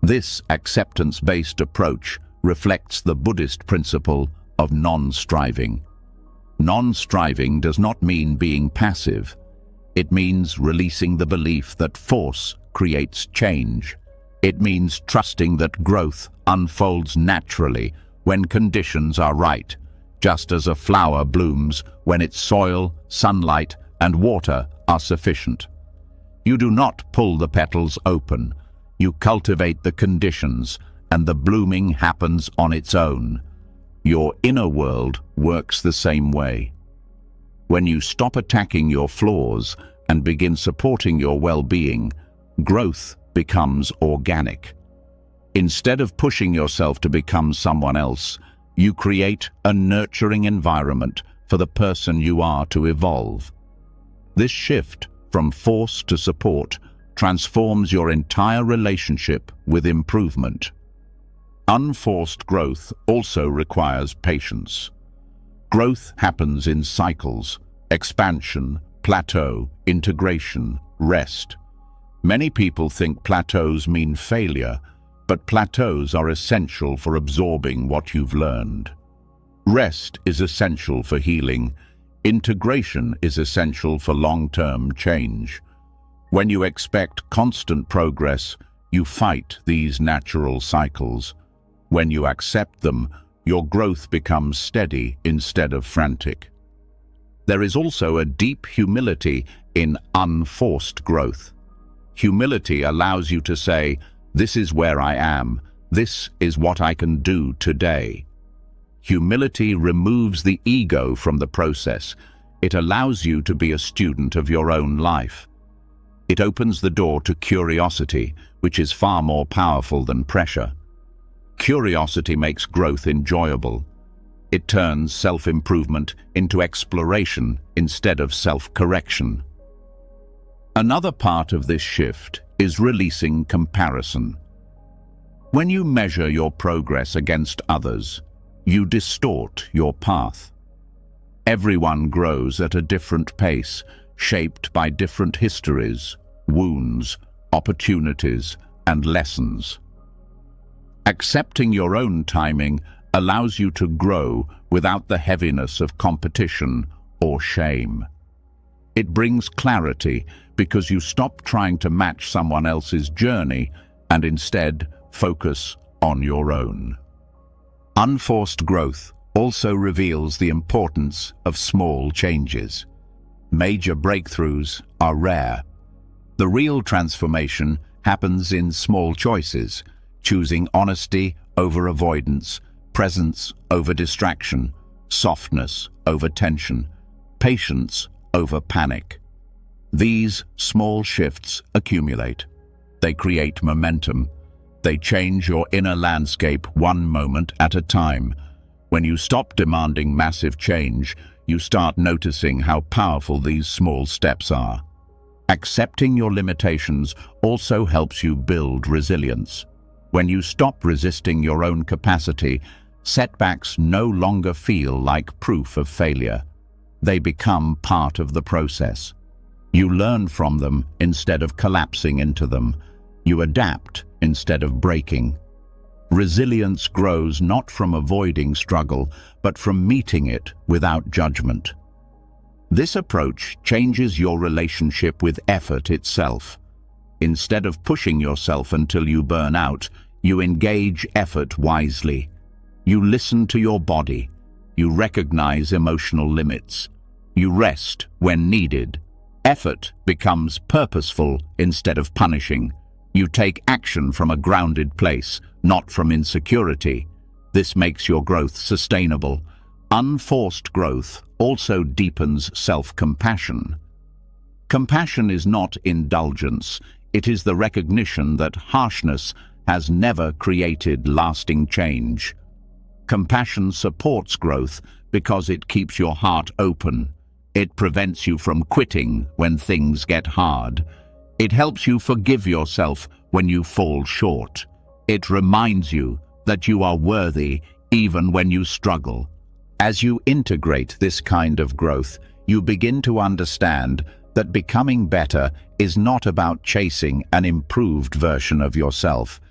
This acceptance-based approach reflects the Buddhist principle of non-striving. Non-striving does not mean being passive. It means releasing the belief that force creates change. It means trusting that growth unfolds naturally when conditions are right, just as a flower blooms when its soil, sunlight, and water are sufficient. You do not pull the petals open. You cultivate the conditions, and the blooming happens on its own. Your inner world works the same way. When you stop attacking your flaws and begin supporting your well-being, growth becomes organic. Instead of pushing yourself to become someone else, you create a nurturing environment for the person you are to evolve. This shift from force to support transforms your entire relationship with improvement. Unforced growth also requires patience. Growth happens in cycles: expansion, plateau, integration, rest. Many people think plateaus mean failure, but plateaus are essential for absorbing what you've learned. Rest is essential for healing. Integration is essential for long-term change. When you expect constant progress, you fight these natural cycles. When you accept them, your growth becomes steady instead of frantic. There is also a deep humility in unforced growth. Humility allows you to say, "This is where I am. This is what I can do today." Humility removes the ego from the process. It allows you to be a student of your own life. It opens the door to curiosity, which is far more powerful than pressure. Curiosity makes growth enjoyable. It turns self-improvement into exploration instead of self-correction. Another part of this shift is releasing comparison. When you measure your progress against others, you distort your path. Everyone grows at a different pace, shaped by different histories, wounds, opportunities, and lessons. Accepting your own timing allows you to grow without the heaviness of competition or shame. It brings clarity because you stop trying to match someone else's journey and instead focus on your own. Unforced growth also reveals the importance of small changes. Major breakthroughs are rare. The real transformation happens in small choices, choosing honesty over avoidance, presence over distraction, softness over tension, patience over panic. These small shifts accumulate. They create momentum. They change your inner landscape one moment at a time. When you stop demanding massive change, you start noticing how powerful these small steps are. Accepting your limitations also helps you build resilience. When you stop resisting your own capacity, setbacks no longer feel like proof of failure. They become part of the process. You learn from them instead of collapsing into them. You adapt instead of breaking. Resilience grows not from avoiding struggle, but from meeting it without judgment. This approach changes your relationship with effort itself. Instead of pushing yourself until you burn out, you engage effort wisely. You listen to your body. You recognize emotional limits. You rest when needed. Effort becomes purposeful instead of punishing. You take action from a grounded place, not from insecurity. This makes your growth sustainable. Unforced growth also deepens self-compassion. Compassion is not indulgence. It is the recognition that harshness has never created lasting change. Compassion supports growth because it keeps your heart open. It prevents you from quitting when things get hard. It helps you forgive yourself when you fall short. It reminds you that you are worthy even when you struggle. As you integrate this kind of growth, you begin to understand that becoming better is not about chasing an improved version of yourself.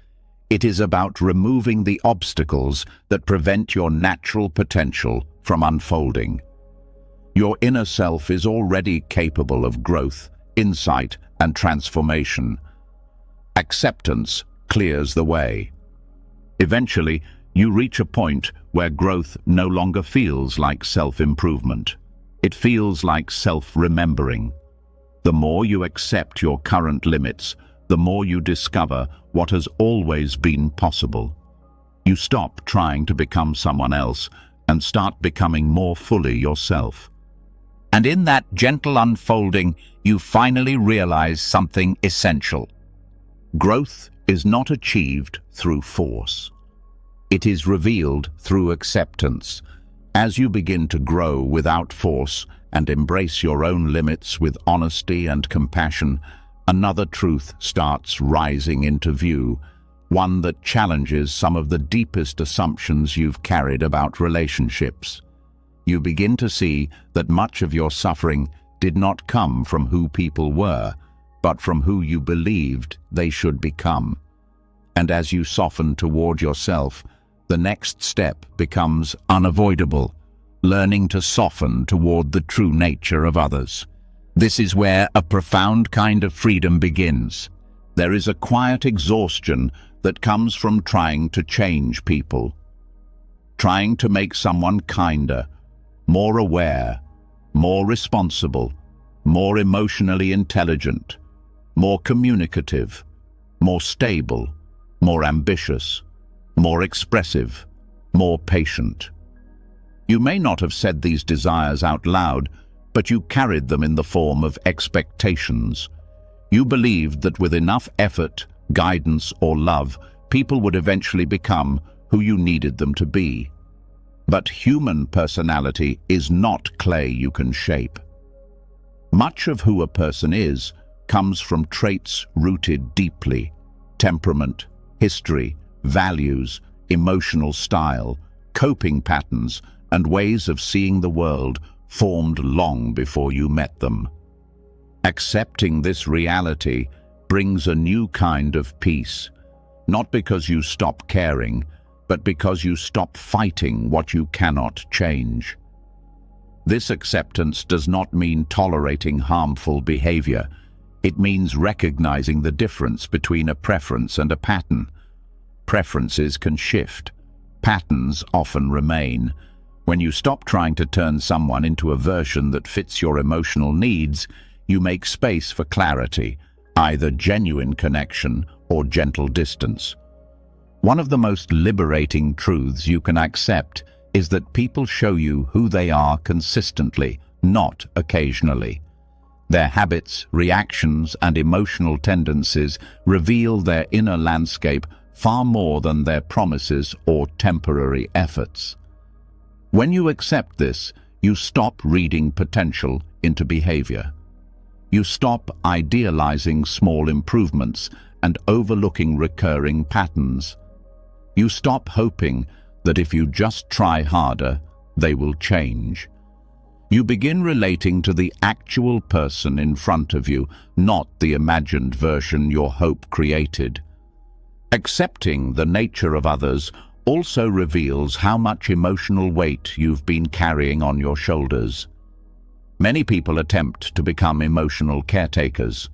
It is about removing the obstacles that prevent your natural potential from unfolding. Your inner self is already capable of growth, insight, and transformation. Acceptance clears the way. Eventually, you reach a point where growth no longer feels like self-improvement. It feels like self-remembering. The more you accept your current limits, the more you discover what has always been possible. You stop trying to become someone else and start becoming more fully yourself. And in that gentle unfolding, you finally realize something essential. Growth is not achieved through force. It is revealed through acceptance. As you begin to grow without force and embrace your own limits with honesty and compassion, another truth starts rising into view, one that challenges some of the deepest assumptions you've carried about relationships. You begin to see that much of your suffering did not come from who people were, but from who you believed they should become. And as you soften toward yourself, the next step becomes unavoidable, learning to soften toward the true nature of others. This is where a profound kind of freedom begins. There is a quiet exhaustion that comes from trying to change people, trying to make someone kinder, more aware, more responsible, more emotionally intelligent, more communicative, more stable, more ambitious, more expressive, more patient. You may not have said these desires out loud, but you carried them in the form of expectations. You believed that with enough effort, guidance, or love, people would eventually become who you needed them to be. But human personality is not clay you can shape. Much of who a person is comes from traits rooted deeply: temperament, history, values, emotional style, coping patterns, and ways of seeing the world formed long before you met them. Accepting this reality brings a new kind of peace, not because you stop caring, but because you stop fighting what you cannot change. This acceptance does not mean tolerating harmful behavior. It means recognizing the difference between a preference and a pattern. Preferences can shift. Patterns often remain. When you stop trying to turn someone into a version that fits your emotional needs, you make space for clarity, either genuine connection or gentle distance. One of the most liberating truths you can accept is that people show you who they are consistently, not occasionally. Their habits, reactions, and emotional tendencies reveal their inner landscape far more than their promises or temporary efforts. When you accept this, you stop reading potential into behavior. You stop idealizing small improvements and overlooking recurring patterns. You stop hoping that if you just try harder, they will change. You begin relating to the actual person in front of you, not the imagined version your hope created. Accepting the nature of others also reveals how much emotional weight you've been carrying on your shoulders. Many people attempt to become emotional caretakers,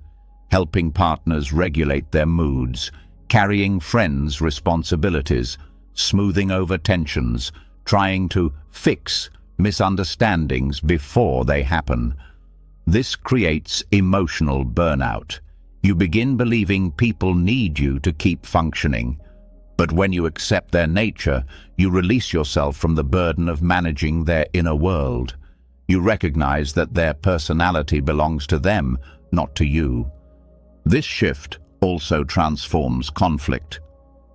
helping partners regulate their moods, carrying friends' responsibilities, smoothing over tensions, trying to fix misunderstandings before they happen. This creates emotional burnout. You begin believing people need you to keep functioning. But when you accept their nature, you release yourself from the burden of managing their inner world. You recognize that their personality belongs to them, not to you. This shift also transforms conflict.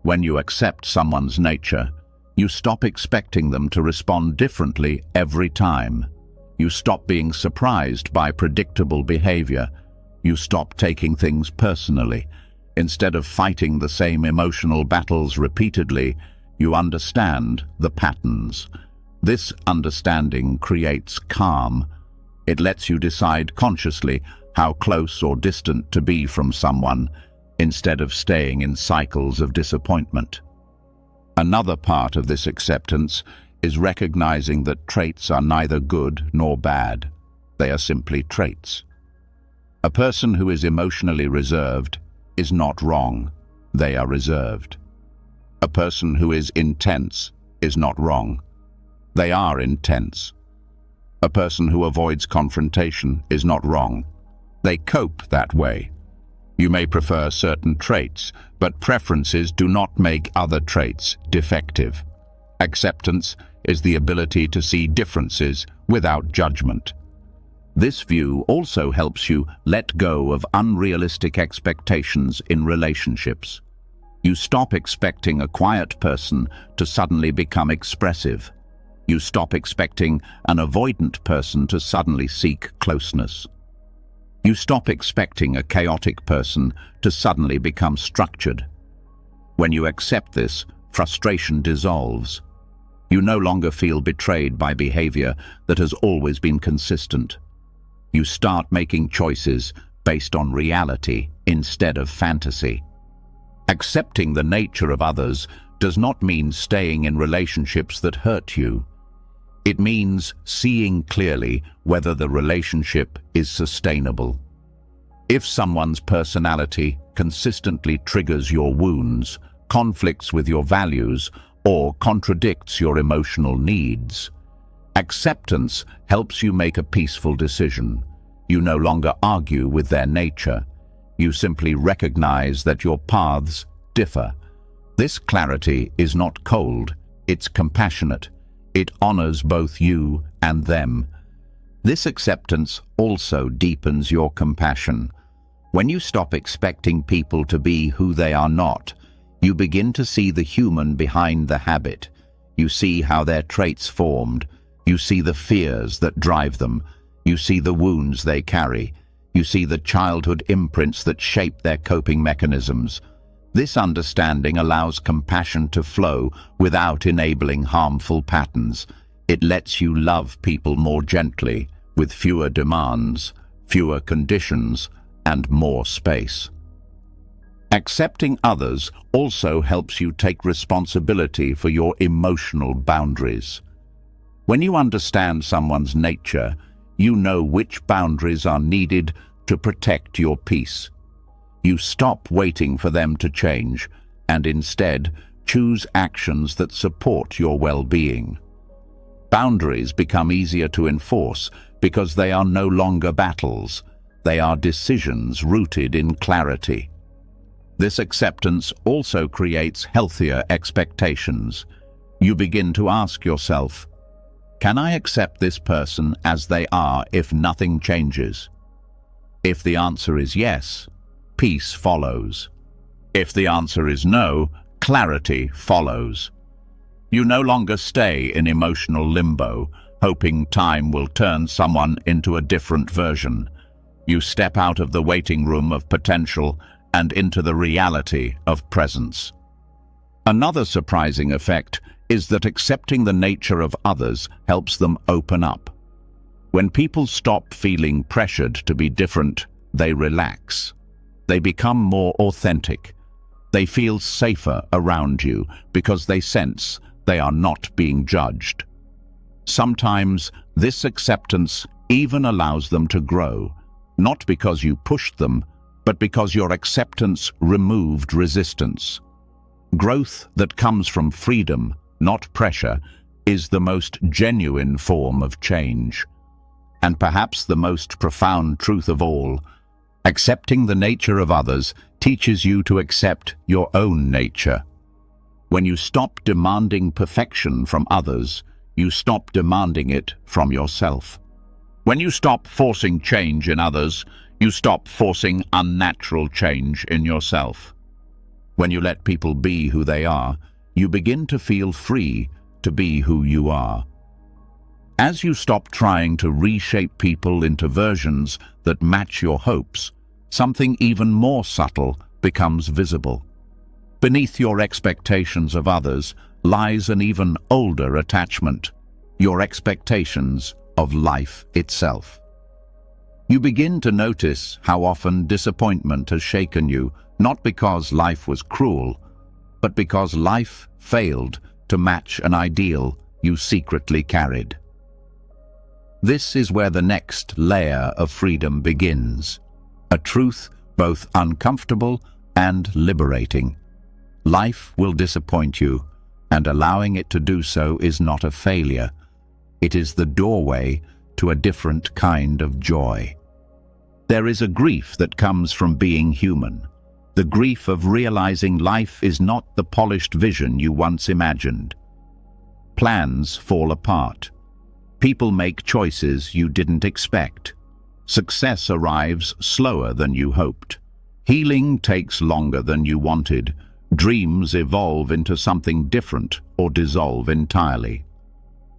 When you accept someone's nature, you stop expecting them to respond differently every time. You stop being surprised by predictable behavior. You stop taking things personally. Instead of fighting the same emotional battles repeatedly, you understand the patterns. This understanding creates calm. It lets you decide consciously how close or distant to be from someone, instead of staying in cycles of disappointment. Another part of this acceptance is recognizing that traits are neither good nor bad. They are simply traits. A person who is emotionally reserved is not wrong. They are reserved. A person who is intense is not wrong. They are intense. A person who avoids confrontation is not wrong. They cope that way. You may prefer certain traits, but preferences do not make other traits defective. Acceptance is the ability to see differences without judgment. This view also helps you let go of unrealistic expectations in relationships. You stop expecting a quiet person to suddenly become expressive. You stop expecting an avoidant person to suddenly seek closeness. You stop expecting a chaotic person to suddenly become structured. When you accept this, frustration dissolves. You no longer feel betrayed by behavior that has always been consistent. You start making choices based on reality instead of fantasy. Accepting the nature of others does not mean staying in relationships that hurt you. It means seeing clearly whether the relationship is sustainable. If someone's personality consistently triggers your wounds, conflicts with your values, or contradicts your emotional needs, acceptance helps you make a peaceful decision. You no longer argue with their nature. You simply recognize that your paths differ. This clarity is not cold, it's compassionate. It honors both you and them. This acceptance also deepens your compassion. When you stop expecting people to be who they are not, you begin to see the human behind the habit. You see how their traits formed. You see the fears that drive them. You see the wounds they carry. You see the childhood imprints that shape their coping mechanisms. This understanding allows compassion to flow without enabling harmful patterns. It lets you love people more gently, with fewer demands, fewer conditions, and more space. Accepting others also helps you take responsibility for your emotional boundaries. When you understand someone's nature, you know which boundaries are needed to protect your peace. You stop waiting for them to change and instead choose actions that support your well-being. Boundaries become easier to enforce because they are no longer battles. They are decisions rooted in clarity. This acceptance also creates healthier expectations. You begin to ask yourself, can I accept this person as they are if nothing changes? If the answer is yes, peace follows. If the answer is no, clarity follows. You no longer stay in emotional limbo, hoping time will turn someone into a different version. You step out of the waiting room of potential and into the reality of presence. Another surprising effect is that accepting the nature of others helps them open up. When people stop feeling pressured to be different, they relax. They become more authentic. They feel safer around you because they sense they are not being judged. Sometimes this acceptance even allows them to grow, not because you pushed them, but because your acceptance removed resistance. Growth that comes from freedom, not pressure, is the most genuine form of change. And perhaps the most profound truth of all, accepting the nature of others teaches you to accept your own nature. When you stop demanding perfection from others, you stop demanding it from yourself. When you stop forcing change in others, you stop forcing unnatural change in yourself. When you let people be who they are, you begin to feel free to be who you are. As you stop trying to reshape people into versions that match your hopes, something even more subtle becomes visible. Beneath your expectations of others lies an even older attachment, your expectations of life itself. You begin to notice how often disappointment has shaken you, not because life was cruel, but because life failed to match an ideal you secretly carried. This is where the next layer of freedom begins, a truth both uncomfortable and liberating. Life will disappoint you, and allowing it to do so is not a failure. It is the doorway to a different kind of joy. There is a grief that comes from being human, the grief of realizing life is not the polished vision you once imagined. Plans fall apart. People make choices you didn't expect. Success arrives slower than you hoped. Healing takes longer than you wanted. Dreams evolve into something different or dissolve entirely.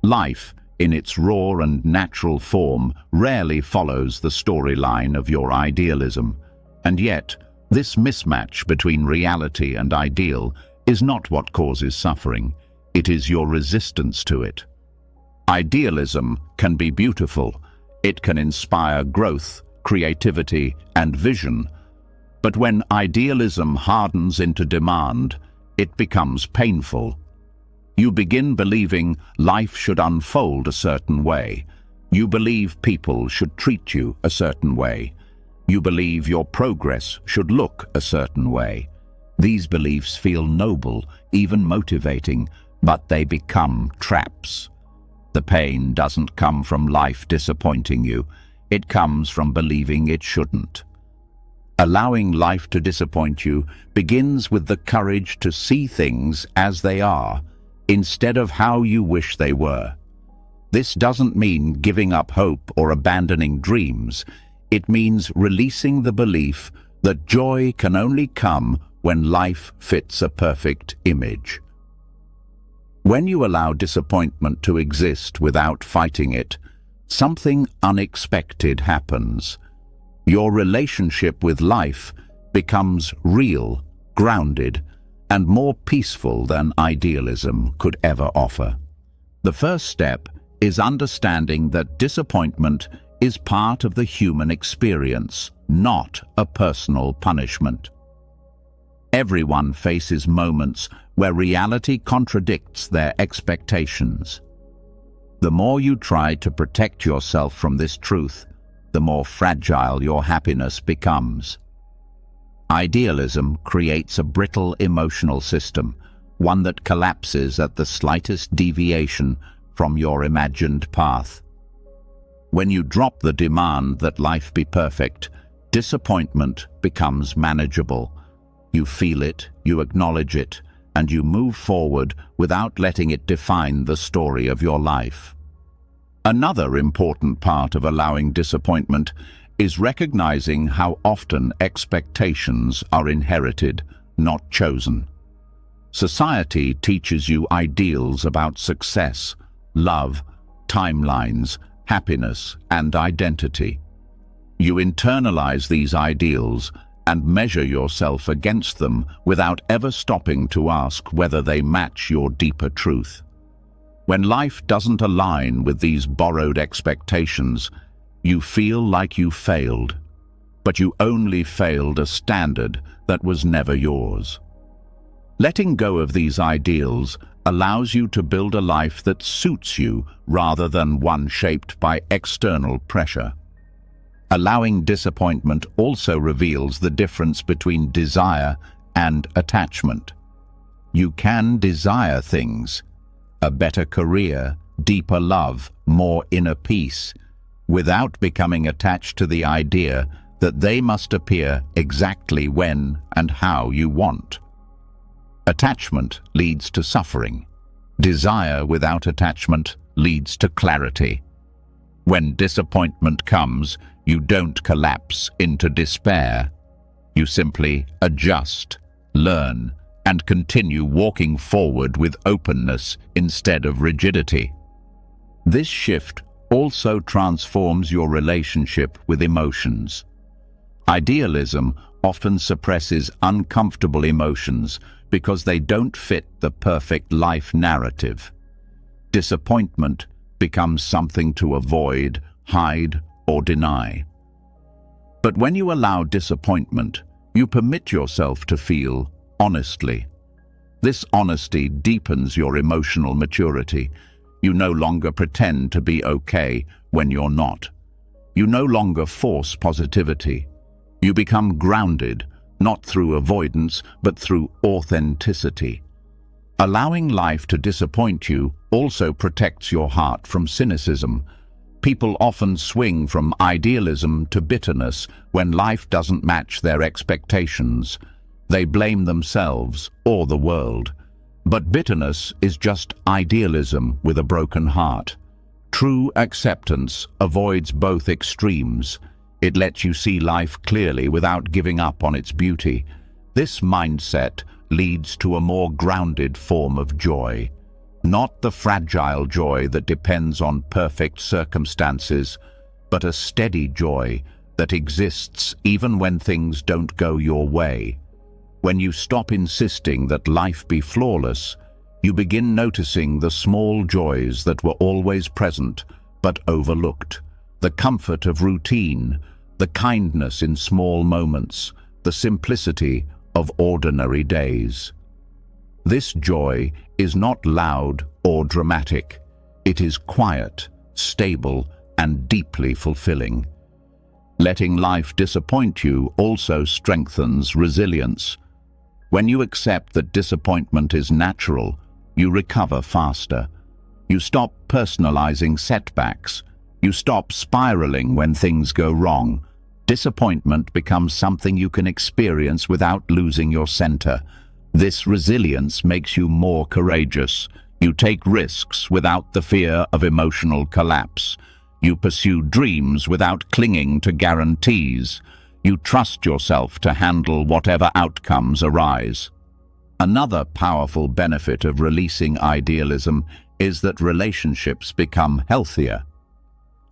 Life, in its raw and natural form, rarely follows the storyline of your idealism. And yet, this mismatch between reality and ideal is not what causes suffering. It is your resistance to it. Idealism can be beautiful. It can inspire growth, creativity, and vision. But when idealism hardens into demand, it becomes painful. You begin believing life should unfold a certain way. You believe people should treat you a certain way. You believe your progress should look a certain way. These beliefs feel noble, even motivating, but they become traps. The pain doesn't come from life disappointing you. It comes from believing it shouldn't. Allowing life to disappoint you begins with the courage to see things as they are, instead of how you wish they were. This doesn't mean giving up hope or abandoning dreams. It means releasing the belief that joy can only come when life fits a perfect image. When you allow disappointment to exist without fighting it, something unexpected happens. Your relationship with life becomes real, grounded, and more peaceful than idealism could ever offer. The first step is understanding that disappointment is part of the human experience, not a personal punishment. Everyone faces moments where reality contradicts their expectations. The more you try to protect yourself from this truth, the more fragile your happiness becomes. Idealism creates a brittle emotional system, one that collapses at the slightest deviation from your imagined path. When you drop the demand that life be perfect, disappointment becomes manageable. You feel it, you acknowledge it, and you move forward without letting it define the story of your life. Another important part of allowing disappointment is recognizing how often expectations are inherited, not chosen. Society teaches you ideals about success, love, timelines, happiness, and identity. You internalize these ideals and measure yourself against them without ever stopping to ask whether they match your deeper truth. When life doesn't align with these borrowed expectations, you feel like you failed, but you only failed a standard that was never yours. Letting go of these ideals allows you to build a life that suits you rather than one shaped by external pressure. Allowing disappointment also reveals the difference between desire and attachment. You can desire things, a better career, deeper love, more inner peace, without becoming attached to the idea that they must appear exactly when and how you want. Attachment leads to suffering. Desire without attachment leads to clarity. When disappointment comes, you don't collapse into despair. You simply adjust, learn, and continue walking forward with openness instead of rigidity. This shift also transforms your relationship with emotions. Idealism often suppresses uncomfortable emotions because they don't fit the perfect life narrative. Disappointment becomes something to avoid, hide, or deny. But when you allow disappointment, you permit yourself to feel honestly. This honesty deepens your emotional maturity. You no longer pretend to be okay when you're not. You no longer force positivity. You become grounded, not through avoidance, but through authenticity. Allowing life to disappoint you also protects your heart from cynicism. People often swing from idealism to bitterness when life doesn't match their expectations. They blame themselves or the world. But bitterness is just idealism with a broken heart. True acceptance avoids both extremes. It lets you see life clearly without giving up on its beauty. This mindset leads to a more grounded form of joy. Not the fragile joy that depends on perfect circumstances, but a steady joy that exists even when things don't go your way. When you stop insisting that life be flawless, you begin noticing the small joys that were always present but overlooked. The comfort of routine, the kindness in small moments, the simplicity of ordinary days. This joy is not loud or dramatic. It is quiet, stable, and deeply fulfilling. Letting life disappoint you also strengthens resilience. When you accept that disappointment is natural, you recover faster. You stop personalizing setbacks. You stop spiraling when things go wrong. Disappointment becomes something you can experience without losing your center. This resilience makes you more courageous. You take risks without the fear of emotional collapse. You pursue dreams without clinging to guarantees. You trust yourself to handle whatever outcomes arise. Another powerful benefit of releasing idealism is that relationships become healthier.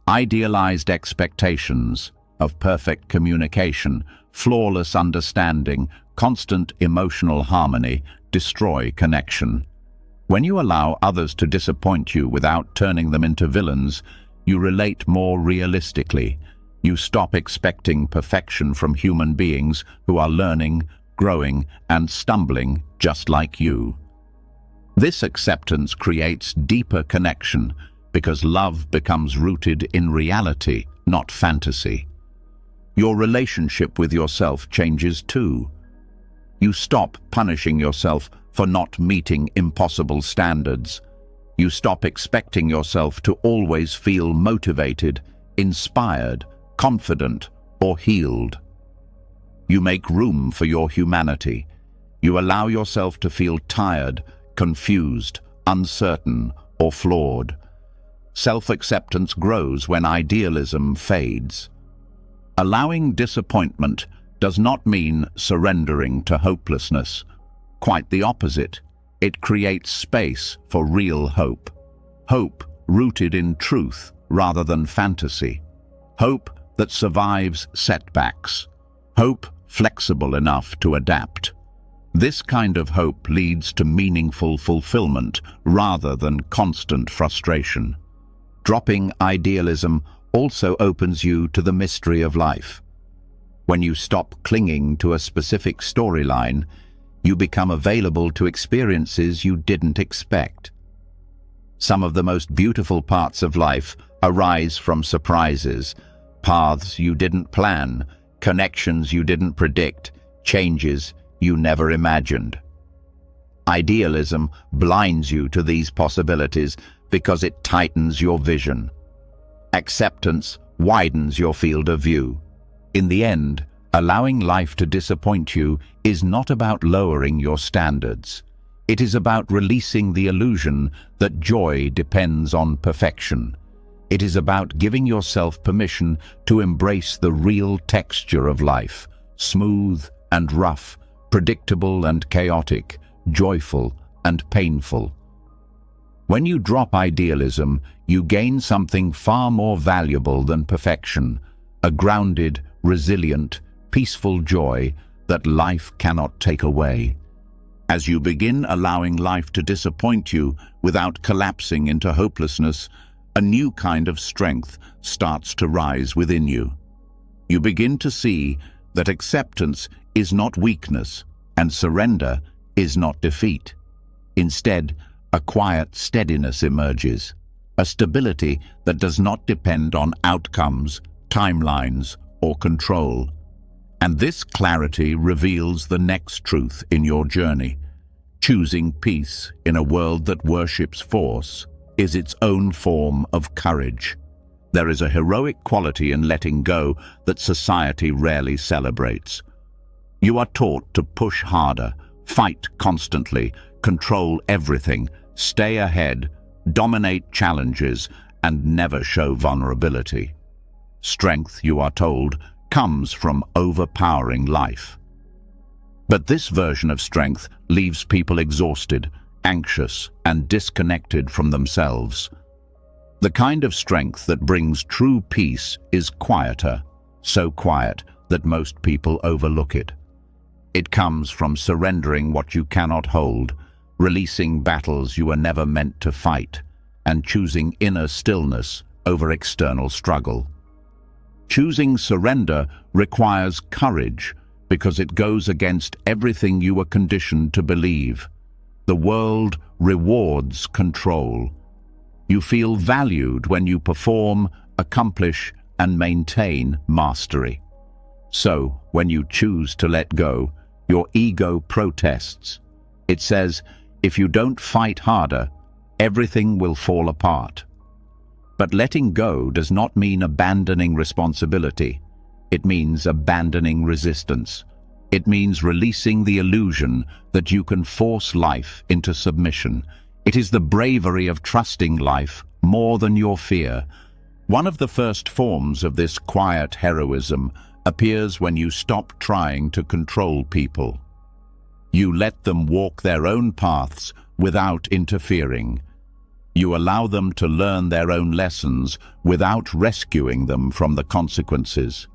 Idealized expectations of perfect communication, flawless understanding, constant emotional harmony destroy connection. When you allow others to disappoint you without turning them into villains, you relate more realistically. You stop expecting perfection from human beings who are learning, growing, and stumbling just like you. This acceptance creates deeper connection because love becomes rooted in reality, not fantasy. Your relationship with yourself changes too. You stop punishing yourself for not meeting impossible standards. You stop expecting yourself to always feel motivated, inspired, confident, or healed. You make room for your humanity. You allow yourself to feel tired, confused, uncertain, or flawed. Self-acceptance grows when idealism fades. Allowing disappointment does not mean surrendering to hopelessness. Quite the opposite. It creates space for real hope. Hope rooted in truth rather than fantasy. Hope that survives setbacks. Hope flexible enough to adapt. This kind of hope leads to meaningful fulfillment rather than constant frustration. Dropping idealism also opens you to the mystery of life. When you stop clinging to a specific storyline, you become available to experiences you didn't expect. Some of the most beautiful parts of life arise from surprises, paths you didn't plan, connections you didn't predict, changes you never imagined. Idealism blinds you to these possibilities because it tightens your vision. Acceptance widens your field of view. In the end, allowing life to disappoint you is not about lowering your standards. It is about releasing the illusion that joy depends on perfection. It is about giving yourself permission to embrace the real texture of life, smooth and rough, predictable and chaotic, joyful and painful. When you drop idealism, you gain something far more valuable than perfection, a grounded, resilient, peaceful joy that life cannot take away. As you begin allowing life to disappoint you without collapsing into hopelessness, a new kind of strength starts to rise within you. You begin to see that acceptance is not weakness and surrender is not defeat. Instead, a quiet steadiness emerges, a stability that does not depend on outcomes, timelines, or control. And this clarity reveals the next truth in your journey. Choosing peace in a world that worships force is its own form of courage. There is a heroic quality in letting go that society rarely celebrates. You are taught to push harder, fight constantly, control everything, stay ahead, dominate challenges, and never show vulnerability. Strength, you are told, comes from overpowering life. But this version of strength leaves people exhausted, anxious, and disconnected from themselves. The kind of strength that brings true peace is quieter, so quiet that most people overlook it. It comes from surrendering what you cannot hold, releasing battles you were never meant to fight, and choosing inner stillness over external struggle. Choosing surrender requires courage because it goes against everything you were conditioned to believe. The world rewards control. You feel valued when you perform, accomplish, and maintain mastery. So, when you choose to let go, your ego protests. It says, if you don't fight harder, everything will fall apart. But letting go does not mean abandoning responsibility. It means abandoning resistance. It means releasing the illusion that you can force life into submission. It is the bravery of trusting life more than your fear. One of the first forms of this quiet heroism appears when you stop trying to control people. You let them walk their own paths without interfering. You allow them to learn their own lessons without rescuing them from the consequences.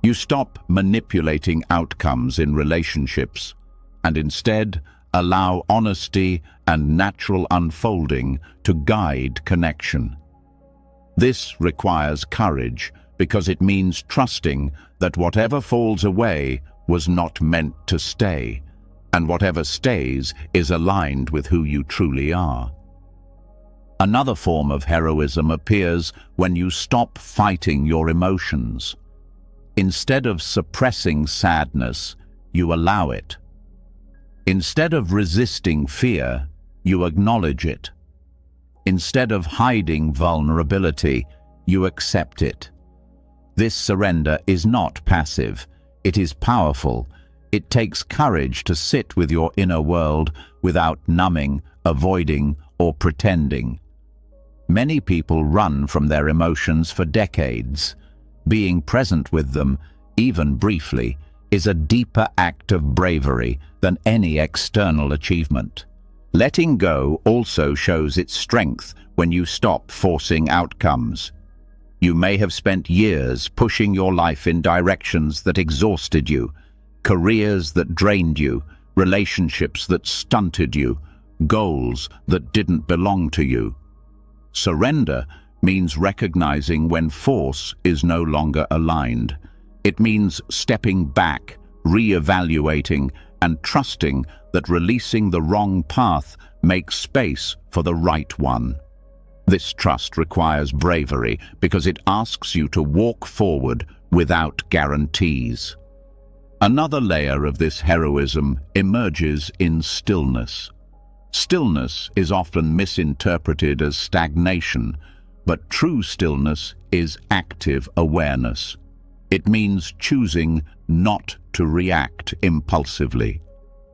You stop manipulating outcomes in relationships and instead allow honesty and natural unfolding to guide connection. This requires courage because it means trusting that whatever falls away was not meant to stay, and whatever stays is aligned with who you truly are. Another form of heroism appears when you stop fighting your emotions. Instead of suppressing sadness, you allow it. Instead of resisting fear, you acknowledge it. Instead of hiding vulnerability, you accept it. This surrender is not passive. It is powerful. It takes courage to sit with your inner world without numbing, avoiding, or pretending. Many people run from their emotions for decades. Being present with them, even briefly, is a deeper act of bravery than any external achievement. Letting go also shows its strength when you stop forcing outcomes. You may have spent years pushing your life in directions that exhausted you, careers that drained you, relationships that stunted you, goals that didn't belong to you. Surrender means recognizing when force is no longer aligned. It means stepping back, re-evaluating, and trusting that releasing the wrong path makes space for the right one. This trust requires bravery because it asks you to walk forward without guarantees. Another layer of this heroism emerges in stillness. Stillness is often misinterpreted as stagnation, but true stillness is active awareness. It means choosing not to react impulsively.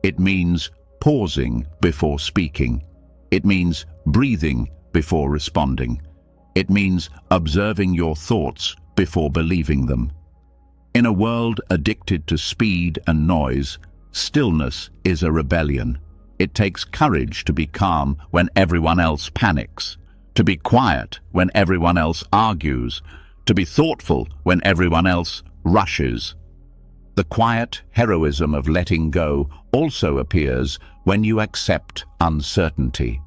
It means pausing before speaking. It means breathing before responding. It means observing your thoughts before believing them. In a world addicted to speed and noise, stillness is a rebellion. It takes courage to be calm when everyone else panics, to be quiet when everyone else argues, to be thoughtful when everyone else rushes. The quiet heroism of letting go also appears when you accept uncertainty.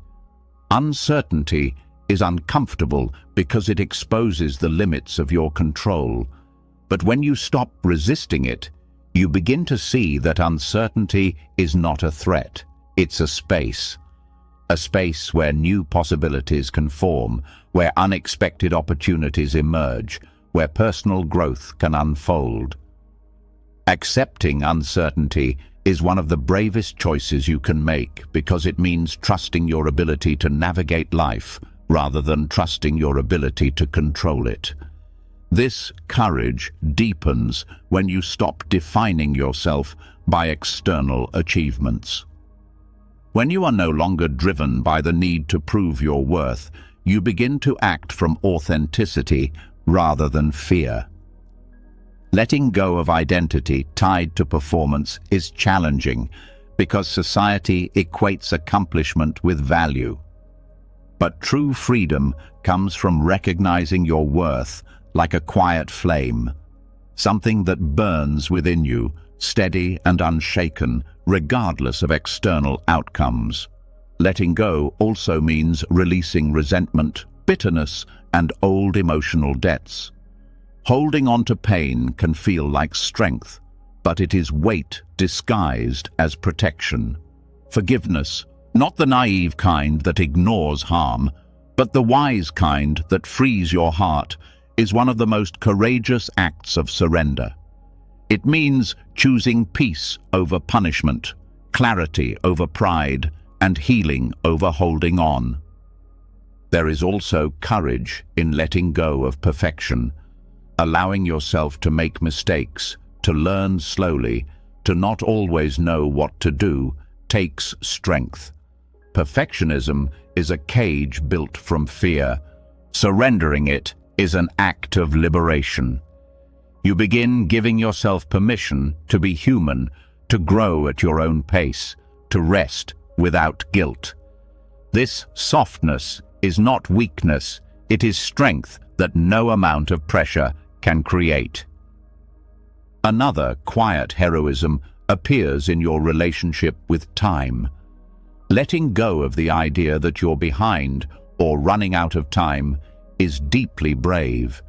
Uncertainty is uncomfortable because it exposes the limits of your control. But when you stop resisting it, you begin to see that uncertainty is not a threat. It's a space where new possibilities can form, where unexpected opportunities emerge, where personal growth can unfold. Accepting uncertainty is one of the bravest choices you can make because it means trusting your ability to navigate life rather than trusting your ability to control it. This courage deepens when you stop defining yourself by external achievements. When you are no longer driven by the need to prove your worth, you begin to act from authenticity rather than fear. Letting go of identity tied to performance is challenging because society equates accomplishment with value. But true freedom comes from recognizing your worth like a quiet flame, something that burns within you, steady and unshaken, regardless of external outcomes. Letting go also means releasing resentment, bitterness, and old emotional debts. Holding on to pain can feel like strength, but it is weight disguised as protection. Forgiveness, not the naive kind that ignores harm, but the wise kind that frees your heart, is one of the most courageous acts of surrender. It means choosing peace over punishment, clarity over pride, and healing over holding on. There is also courage in letting go of perfection, allowing yourself to make mistakes, to learn slowly, to not always know what to do, takes strength. Perfectionism is a cage built from fear. Surrendering it is an act of liberation. You begin giving yourself permission to be human, to grow at your own pace, to rest without guilt. This softness is not weakness, it is strength that no amount of pressure can create. Another quiet heroism appears in your relationship with time. Letting go of the idea that you're behind or running out of time is deeply brave.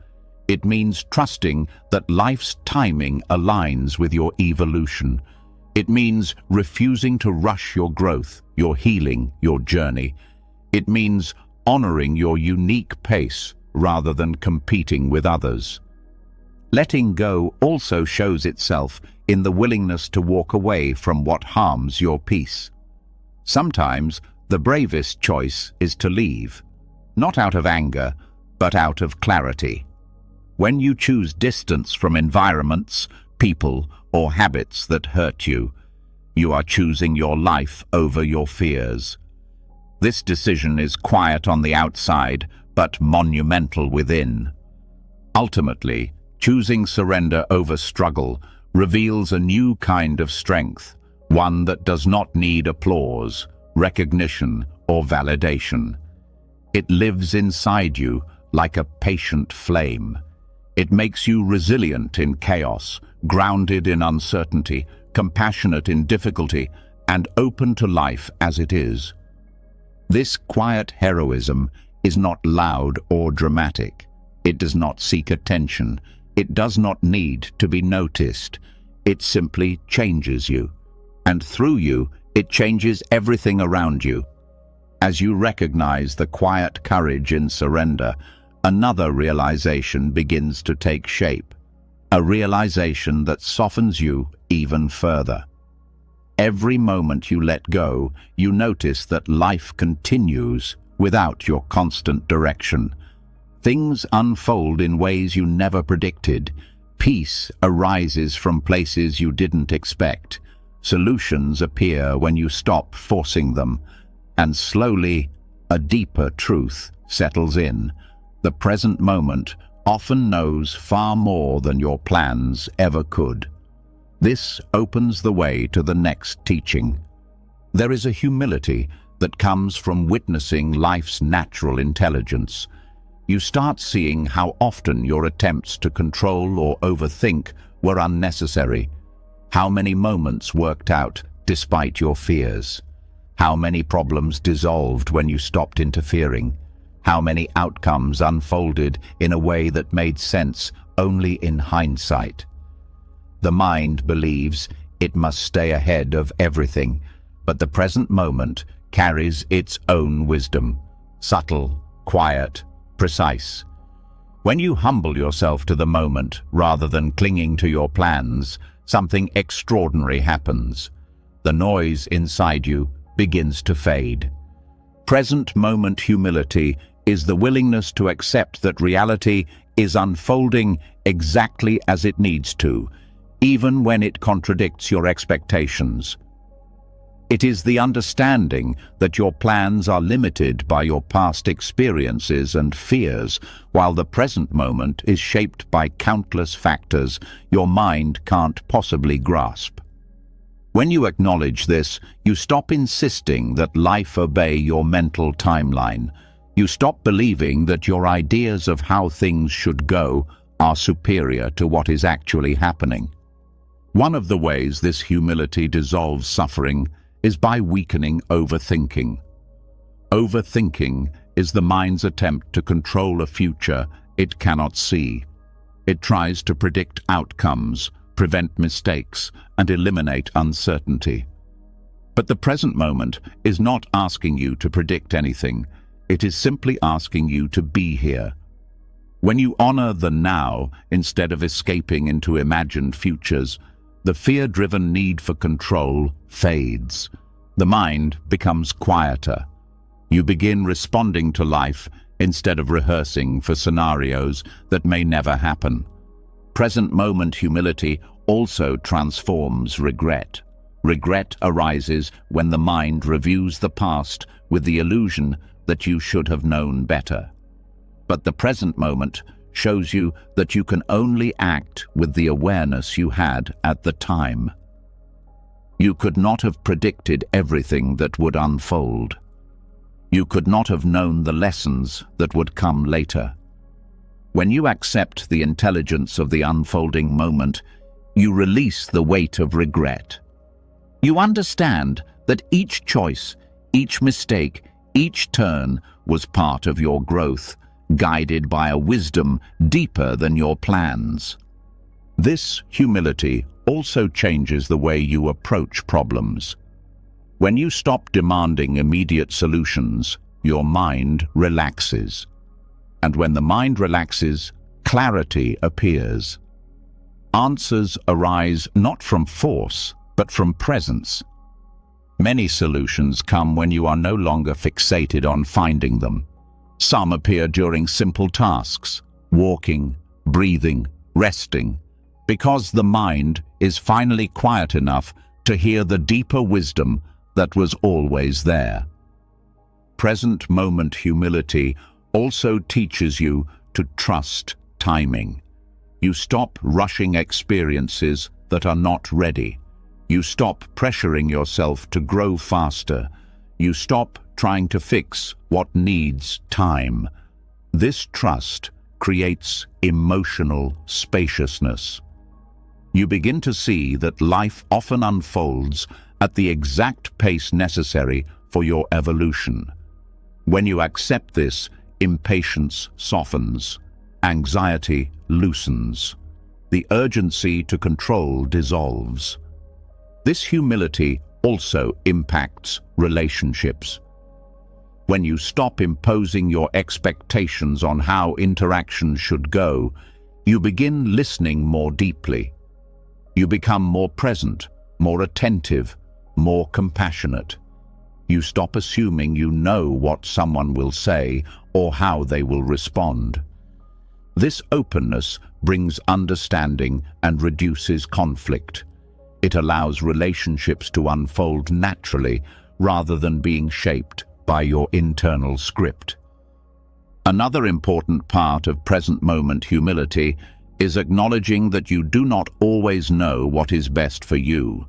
It means trusting that life's timing aligns with your evolution. It means refusing to rush your growth, your healing, your journey. It means honoring your unique pace rather than competing with others. Letting go also shows itself in the willingness to walk away from what harms your peace. Sometimes the bravest choice is to leave, not out of anger, but out of clarity. When you choose distance from environments, people, or habits that hurt you, you are choosing your life over your fears. This decision is quiet on the outside, but monumental within. Ultimately, Choosing surrender over struggle reveals a new kind of strength, one that does not need applause, recognition, or validation. It lives inside you like a patient flame. It makes you resilient in chaos, grounded in uncertainty, compassionate in difficulty, and open to life as it is. This quiet heroism is not loud or dramatic. It does not seek attention. It does not need to be noticed. It simply changes you. And through you, it changes everything around you. As you recognize the quiet courage in surrender, another realization begins to take shape. A realization that softens you even further. Every moment you let go, you notice that life continues without your constant direction. Things unfold in ways you never predicted. Peace arises from places you didn't expect. Solutions appear when you stop forcing them. And slowly, a deeper truth settles in. The present moment often knows far more than your plans ever could. This opens the way to the next teaching. There is a humility that comes from witnessing life's natural intelligence. You start seeing how often your attempts to control or overthink were unnecessary. How many moments worked out despite your fears. How many problems dissolved when you stopped interfering. How many outcomes unfolded in a way that made sense only in hindsight. The mind believes it must stay ahead of everything, but the present moment carries its own wisdom, subtle, quiet, precise. When you humble yourself to the moment rather than clinging to your plans, something extraordinary happens. The noise inside you begins to fade. Present moment humility is the willingness to accept that reality is unfolding exactly as it needs to, even when it contradicts your expectations. It is the understanding that your plans are limited by your past experiences and fears, while the present moment is shaped by countless factors your mind can't possibly grasp. When you acknowledge this, you stop insisting that life obey your mental timeline. You stop believing that your ideas of how things should go are superior to what is actually happening. One of the ways this humility dissolves suffering is by weakening overthinking. Overthinking is the mind's attempt to control a future it cannot see. It tries to predict outcomes, prevent mistakes, and eliminate uncertainty. But the present moment is not asking you to predict anything. It is simply asking you to be here. When you honor the now instead of escaping into imagined futures, the fear-driven need for control fades. The mind becomes quieter. You begin responding to life instead of rehearsing for scenarios that may never happen. Present moment humility also transforms regret. Regret arises when the mind reviews the past with the illusion that you should have known better. But the present moment shows you that you can only act with the awareness you had at the time. You could not have predicted everything that would unfold. You could not have known the lessons that would come later. When you accept the intelligence of the unfolding moment, you release the weight of regret. You understand that each choice, each mistake, each turn was part of your growth, guided by a wisdom deeper than your plans. This humility also changes the way you approach problems. When you stop demanding immediate solutions, your mind relaxes. And when the mind relaxes, clarity appears. Answers arise not from force, but from presence. Many solutions come when you are no longer fixated on finding them. Some appear during simple tasks, walking, breathing, resting, because the mind is finally quiet enough to hear the deeper wisdom that was always there. Present moment humility also teaches you to trust timing. You stop rushing experiences that are not ready. You stop pressuring yourself to grow faster. You stop trying to fix what needs time. This trust creates emotional spaciousness. You begin to see that life often unfolds at the exact pace necessary for your evolution. When you accept this, impatience softens, anxiety loosens, the urgency to control dissolves. This humility also impacts relationships. When you stop imposing your expectations on how interactions should go, you begin listening more deeply. You become more present, more attentive, more compassionate. You stop assuming you know what someone will say or how they will respond. This openness brings understanding and reduces conflict. It allows relationships to unfold naturally rather than being shaped by your internal script. Another important part of present moment humility is acknowledging that you do not always know what is best for you.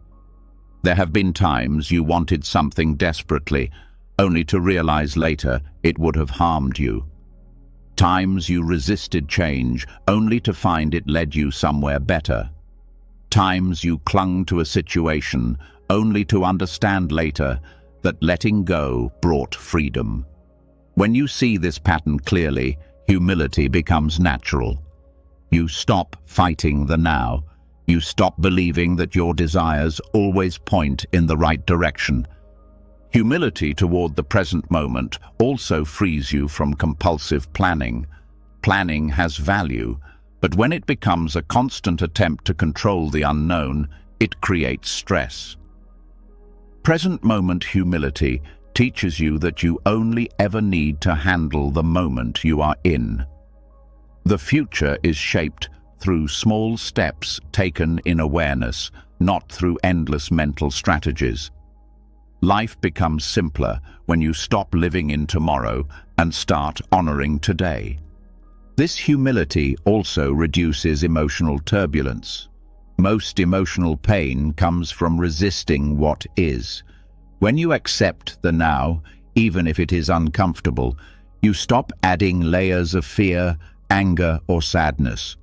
There have been times you wanted something desperately, only to realize later it would have harmed you. Times you resisted change, only to find it led you somewhere better. Times you clung to a situation, only to understand later that letting go brought freedom. When you see this pattern clearly, humility becomes natural. You stop fighting the now. You stop believing that your desires always point in the right direction. Humility toward the present moment also frees you from compulsive planning. Planning has value, but when it becomes a constant attempt to control the unknown, it creates stress. Present moment humility teaches you that you only ever need to handle the moment you are in. The future is shaped through small steps taken in awareness, not through endless mental strategies. Life becomes simpler when you stop living in tomorrow and start honoring today. This humility also reduces emotional turbulence. Most emotional pain comes from resisting what is. When you accept the now, even if it is uncomfortable, you stop adding layers of fear, anger, or sadness.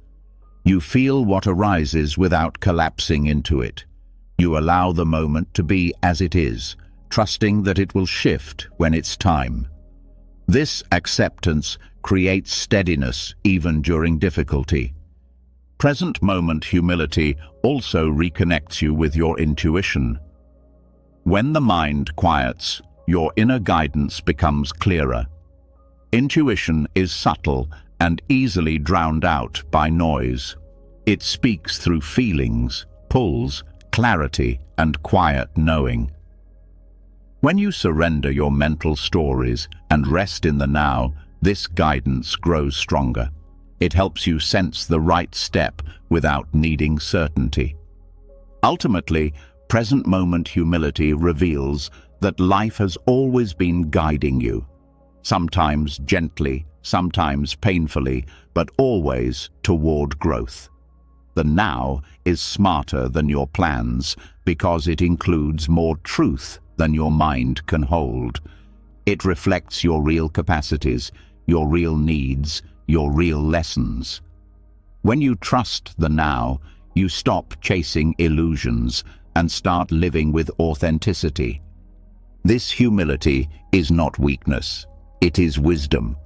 You feel what arises without collapsing into it. You allow the moment to be as it is, trusting that it will shift when it's time. This acceptance creates steadiness even during difficulty. Present moment humility also reconnects you with your intuition. When the mind quiets, your inner guidance becomes clearer. Intuition is subtle and easily drowned out by noise. It speaks through feelings, pulls, clarity, and quiet knowing. When you surrender your mental stories and rest in the now, this guidance grows stronger. It helps you sense the right step without needing certainty. Ultimately, present moment humility reveals that life has always been guiding you, sometimes gently, sometimes painfully, but always toward growth. The now is smarter than your plans because it includes more truth than your mind can hold. It reflects your real capacities, your real needs, your real lessons. When you trust the now, you stop chasing illusions and start living with authenticity. This humility is not weakness, it is wisdom.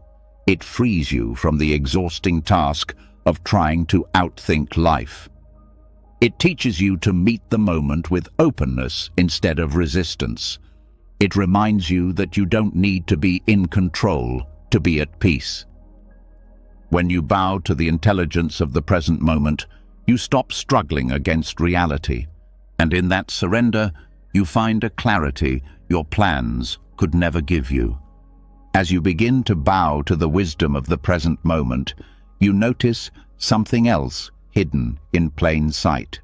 It frees you from the exhausting task of trying to outthink life. It teaches you to meet the moment with openness instead of resistance. It reminds you that you don't need to be in control to be at peace. When you bow to the intelligence of the present moment, you stop struggling against reality. And in that surrender, you find a clarity your plans could never give you. As you begin to bow to the wisdom of the present moment, you notice something else hidden in plain sight.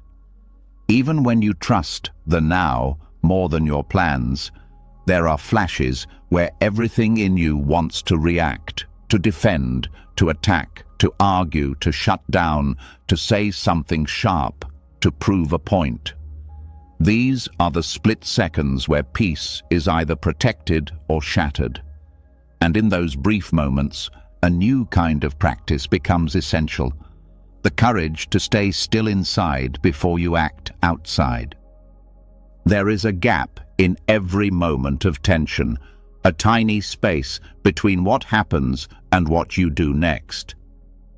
Even when you trust the now more than your plans, there are flashes where everything in you wants to react, to defend, to attack, to argue, to shut down, to say something sharp, to prove a point. These are the split seconds where peace is either protected or shattered. And in those brief moments, a new kind of practice becomes essential: the courage to stay still inside before you act outside. There is a gap in every moment of tension, a tiny space between what happens and what you do next.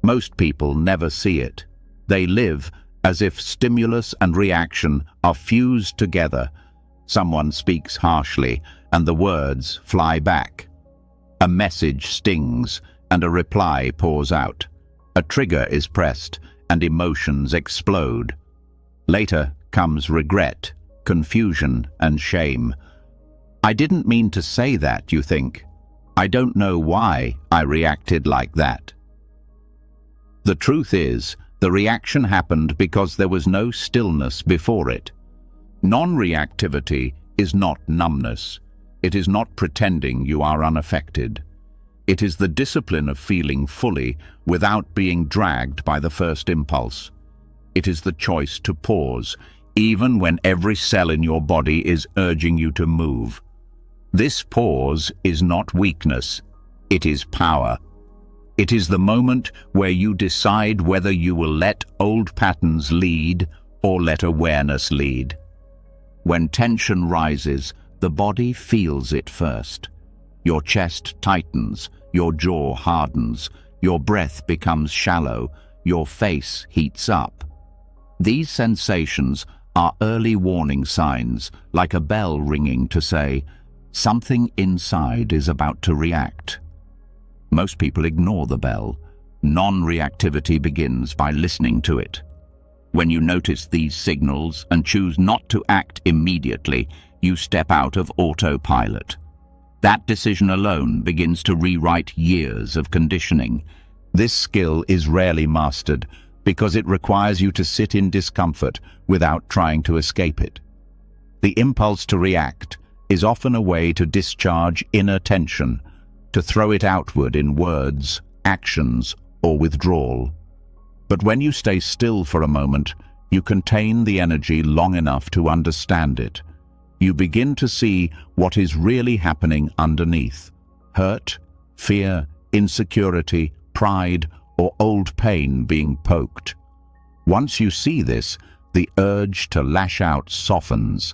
Most people never see it. They live as if stimulus and reaction are fused together. Someone speaks harshly, and the words fly back. A message stings, and a reply pours out. A trigger is pressed, and emotions explode. Later comes regret, confusion, and shame. I didn't mean to say that, you think. I don't know why I reacted like that. The truth is, the reaction happened because there was no stillness before it. Non-reactivity is not numbness. It is not pretending you are unaffected. It is the discipline of feeling fully without being dragged by the first impulse. It is the choice to pause, even when every cell in your body is urging you to move. This pause is not weakness. It is power. It is the moment where you decide whether you will let old patterns lead or let awareness lead. When tension rises, the body feels it first. Your chest tightens, your jaw hardens, your breath becomes shallow, your face heats up. These sensations are early warning signs, like a bell ringing to say, something inside is about to react. Most people ignore the bell. Non-reactivity begins by listening to it. When you notice these signals and choose not to act immediately, you step out of autopilot. That decision alone begins to rewrite years of conditioning. This skill is rarely mastered because it requires you to sit in discomfort without trying to escape it. The impulse to react is often a way to discharge inner tension, to throw it outward in words, actions, or withdrawal. But when you stay still for a moment, you contain the energy long enough to understand it. You begin to see what is really happening underneath: hurt, fear, insecurity, pride, or old pain being poked. Once you see this, the urge to lash out softens.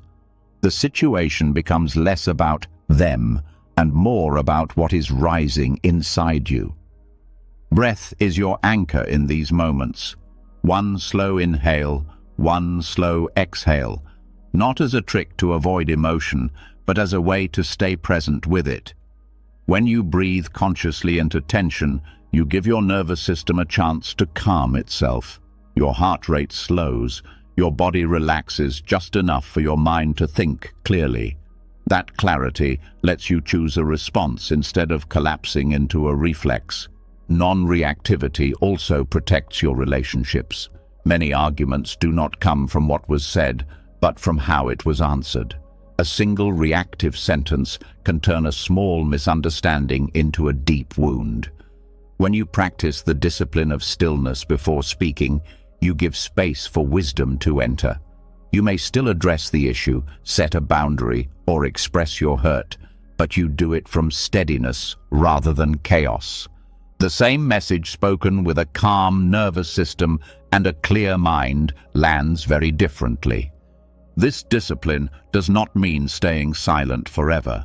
The situation becomes less about them and more about what is rising inside you. Breath is your anchor in these moments. One slow inhale, one slow exhale, not as a trick to avoid emotion, but as a way to stay present with it. When you breathe consciously into tension, you give your nervous system a chance to calm itself. Your heart rate slows, your body relaxes just enough for your mind to think clearly. That clarity lets you choose a response instead of collapsing into a reflex. Non-reactivity also protects your relationships. Many arguments do not come from what was said, but from how it was answered. A single reactive sentence can turn a small misunderstanding into a deep wound. When you practice the discipline of stillness before speaking, you give space for wisdom to enter. You may still address the issue, set a boundary, or express your hurt, but you do it from steadiness rather than chaos. The same message spoken with a calm nervous system and a clear mind lands very differently. This discipline does not mean staying silent forever.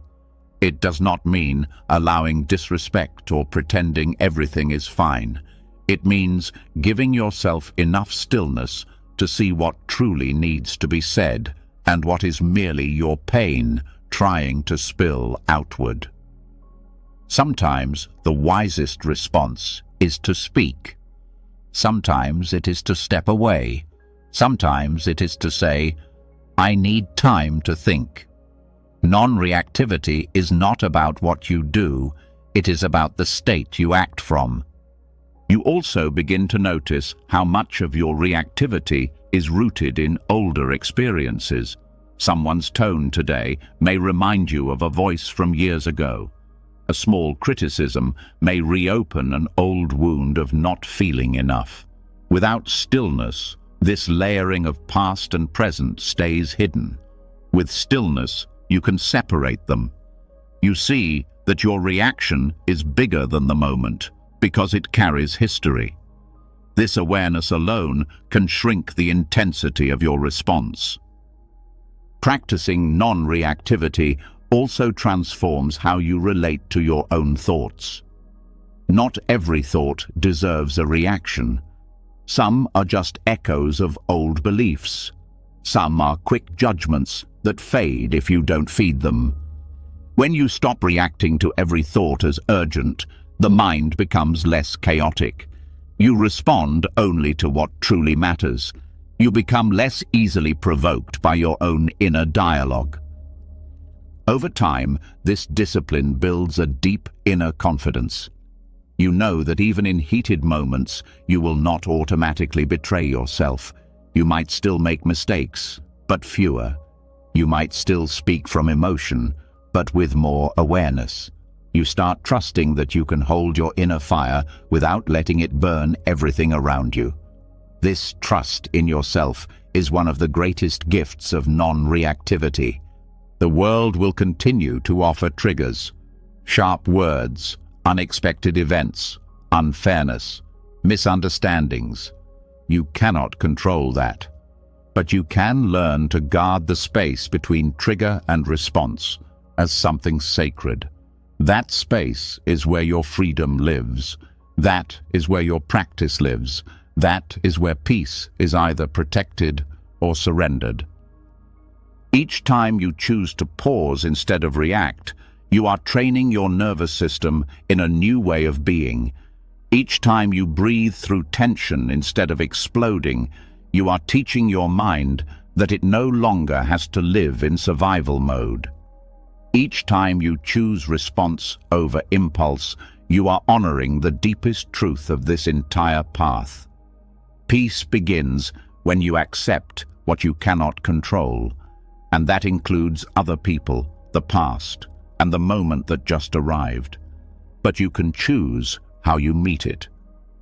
It does not mean allowing disrespect or pretending everything is fine. It means giving yourself enough stillness to see what truly needs to be said and what is merely your pain trying to spill outward. Sometimes the wisest response is to speak. Sometimes it is to step away. Sometimes it is to say, I need time to think. Non-reactivity is not about what you do, it is about the state you act from. You also begin to notice how much of your reactivity is rooted in older experiences. Someone's tone today may remind you of a voice from years ago. A small criticism may reopen an old wound of not feeling enough. Without stillness, this layering of past and present stays hidden. With stillness, you can separate them. You see that your reaction is bigger than the moment because it carries history. This awareness alone can shrink the intensity of your response. Practicing non-reactivity also transforms how you relate to your own thoughts. Not every thought deserves a reaction. Some are just echoes of old beliefs. Some are quick judgments that fade if you don't feed them. When you stop reacting to every thought as urgent, the mind becomes less chaotic. You respond only to what truly matters. You become less easily provoked by your own inner dialogue. Over time, this discipline builds a deep inner confidence. You know that even in heated moments, you will not automatically betray yourself. You might still make mistakes, but fewer. You might still speak from emotion, but with more awareness. You start trusting that you can hold your inner fire without letting it burn everything around you. This trust in yourself is one of the greatest gifts of non-reactivity. The world will continue to offer triggers, sharp words, unexpected events, unfairness, misunderstandings. You cannot control that, but you can learn to guard the space between trigger and response as something sacred. That space is where your freedom lives. That is where your practice lives. That is where peace is either protected or surrendered. Each time you choose to pause instead of react, you are training your nervous system in a new way of being. Each time you breathe through tension instead of exploding, you are teaching your mind that it no longer has to live in survival mode. Each time you choose response over impulse, you are honoring the deepest truth of this entire path. Peace begins when you accept what you cannot control, and that includes other people, the past, and the moment that just arrived. But you can choose how you meet it,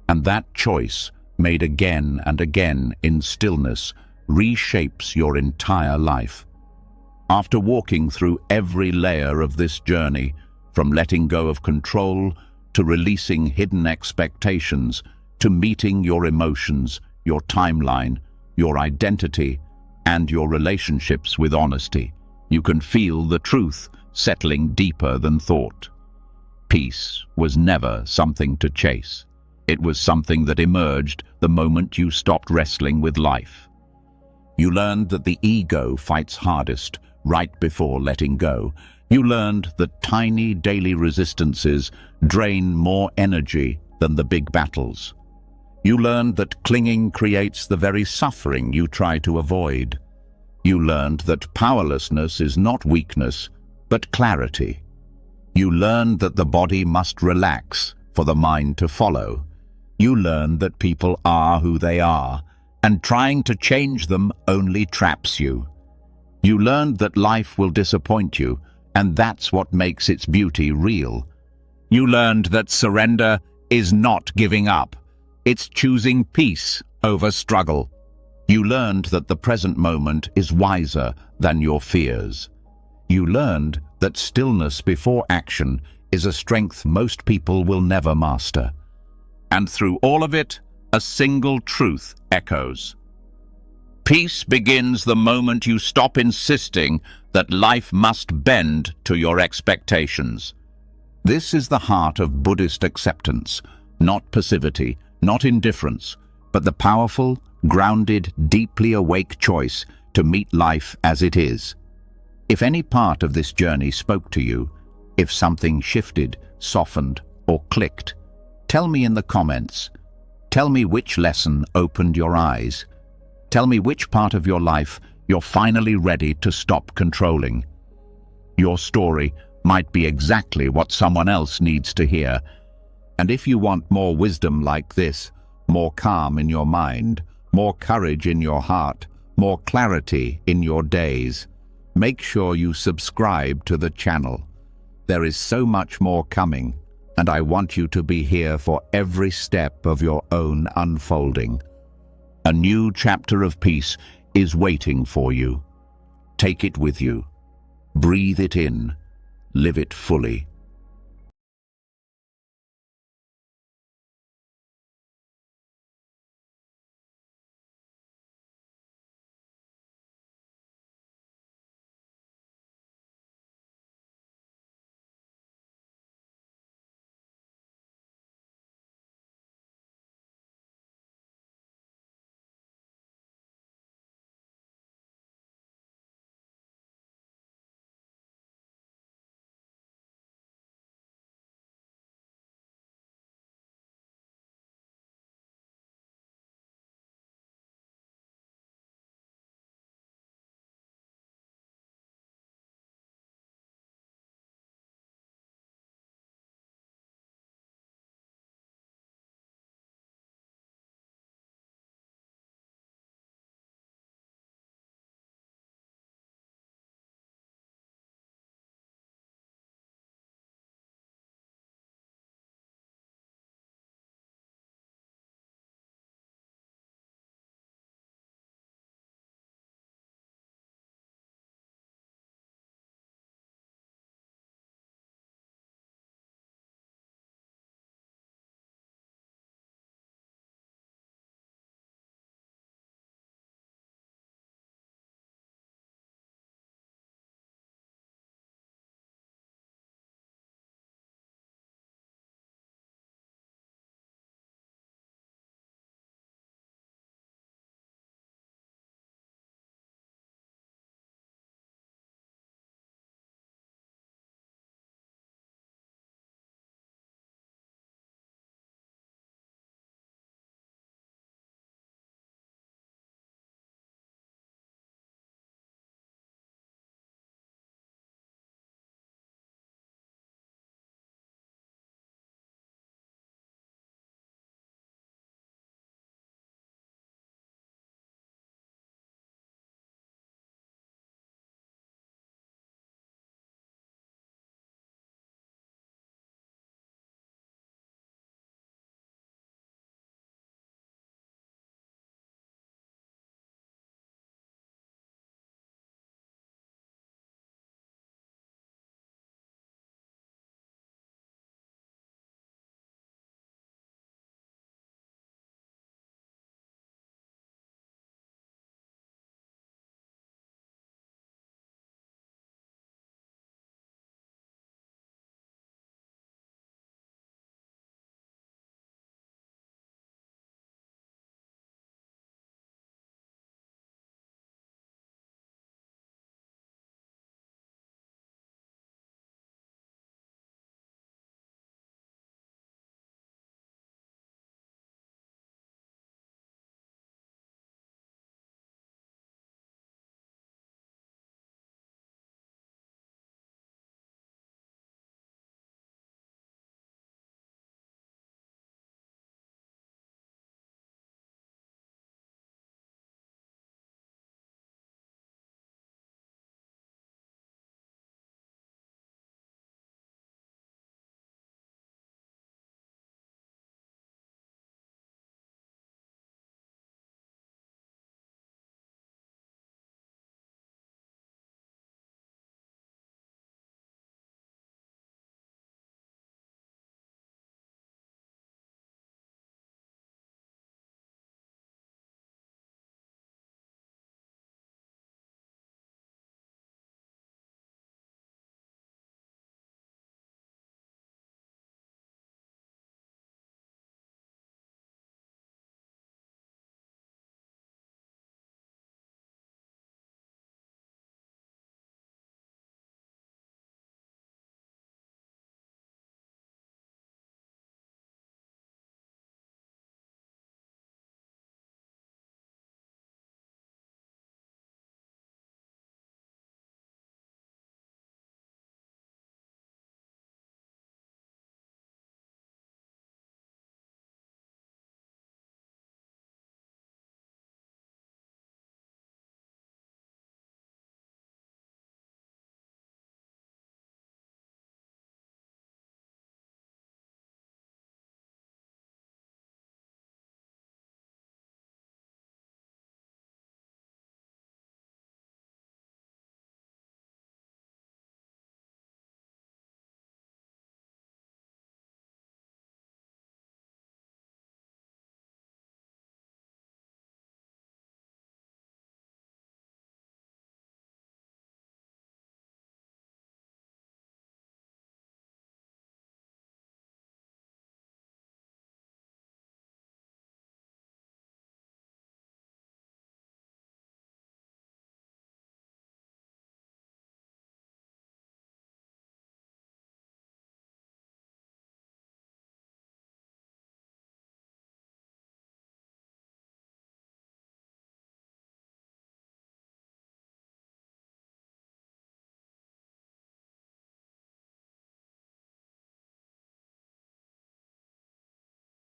and that choice, made again and again in stillness, reshapes your entire life. After walking through every layer of this journey, from letting go of control to releasing hidden expectations, to meeting your emotions, your timeline, your identity, and your relationships with honesty, you can feel the truth settling deeper than thought. Peace was never something to chase. It was something that emerged the moment you stopped wrestling with life. You learned that the ego fights hardest right before letting go. You learned that tiny daily resistances drain more energy than the big battles. You learned that clinging creates the very suffering you try to avoid. You learned that powerlessness is not weakness, but clarity. You learned that the body must relax for the mind to follow. You learned that people are who they are, and trying to change them only traps you. You learned that life will disappoint you, and that's what makes its beauty real. You learned that surrender is not giving up. It's choosing peace over struggle. You learned that the present moment is wiser than your fears. You learned that stillness before action is a strength most people will never master. And through all of it, a single truth echoes. Peace begins the moment you stop insisting that life must bend to your expectations. This is the heart of Buddhist acceptance, not passivity, not indifference, but the powerful, grounded, deeply awake choice to meet life as it is. If any part of this journey spoke to you, if something shifted, softened, or clicked, tell me in the comments. Tell me which lesson opened your eyes. Tell me which part of your life you're finally ready to stop controlling. Your story might be exactly what someone else needs to hear. And if you want more wisdom like this, more calm in your mind, more courage in your heart, more clarity in your days, make sure you subscribe to the channel. There is so much more coming, and I want you to be here for every step of your own unfolding. A new chapter of peace is waiting for you. Take it with you. Breathe it in. Live it fully.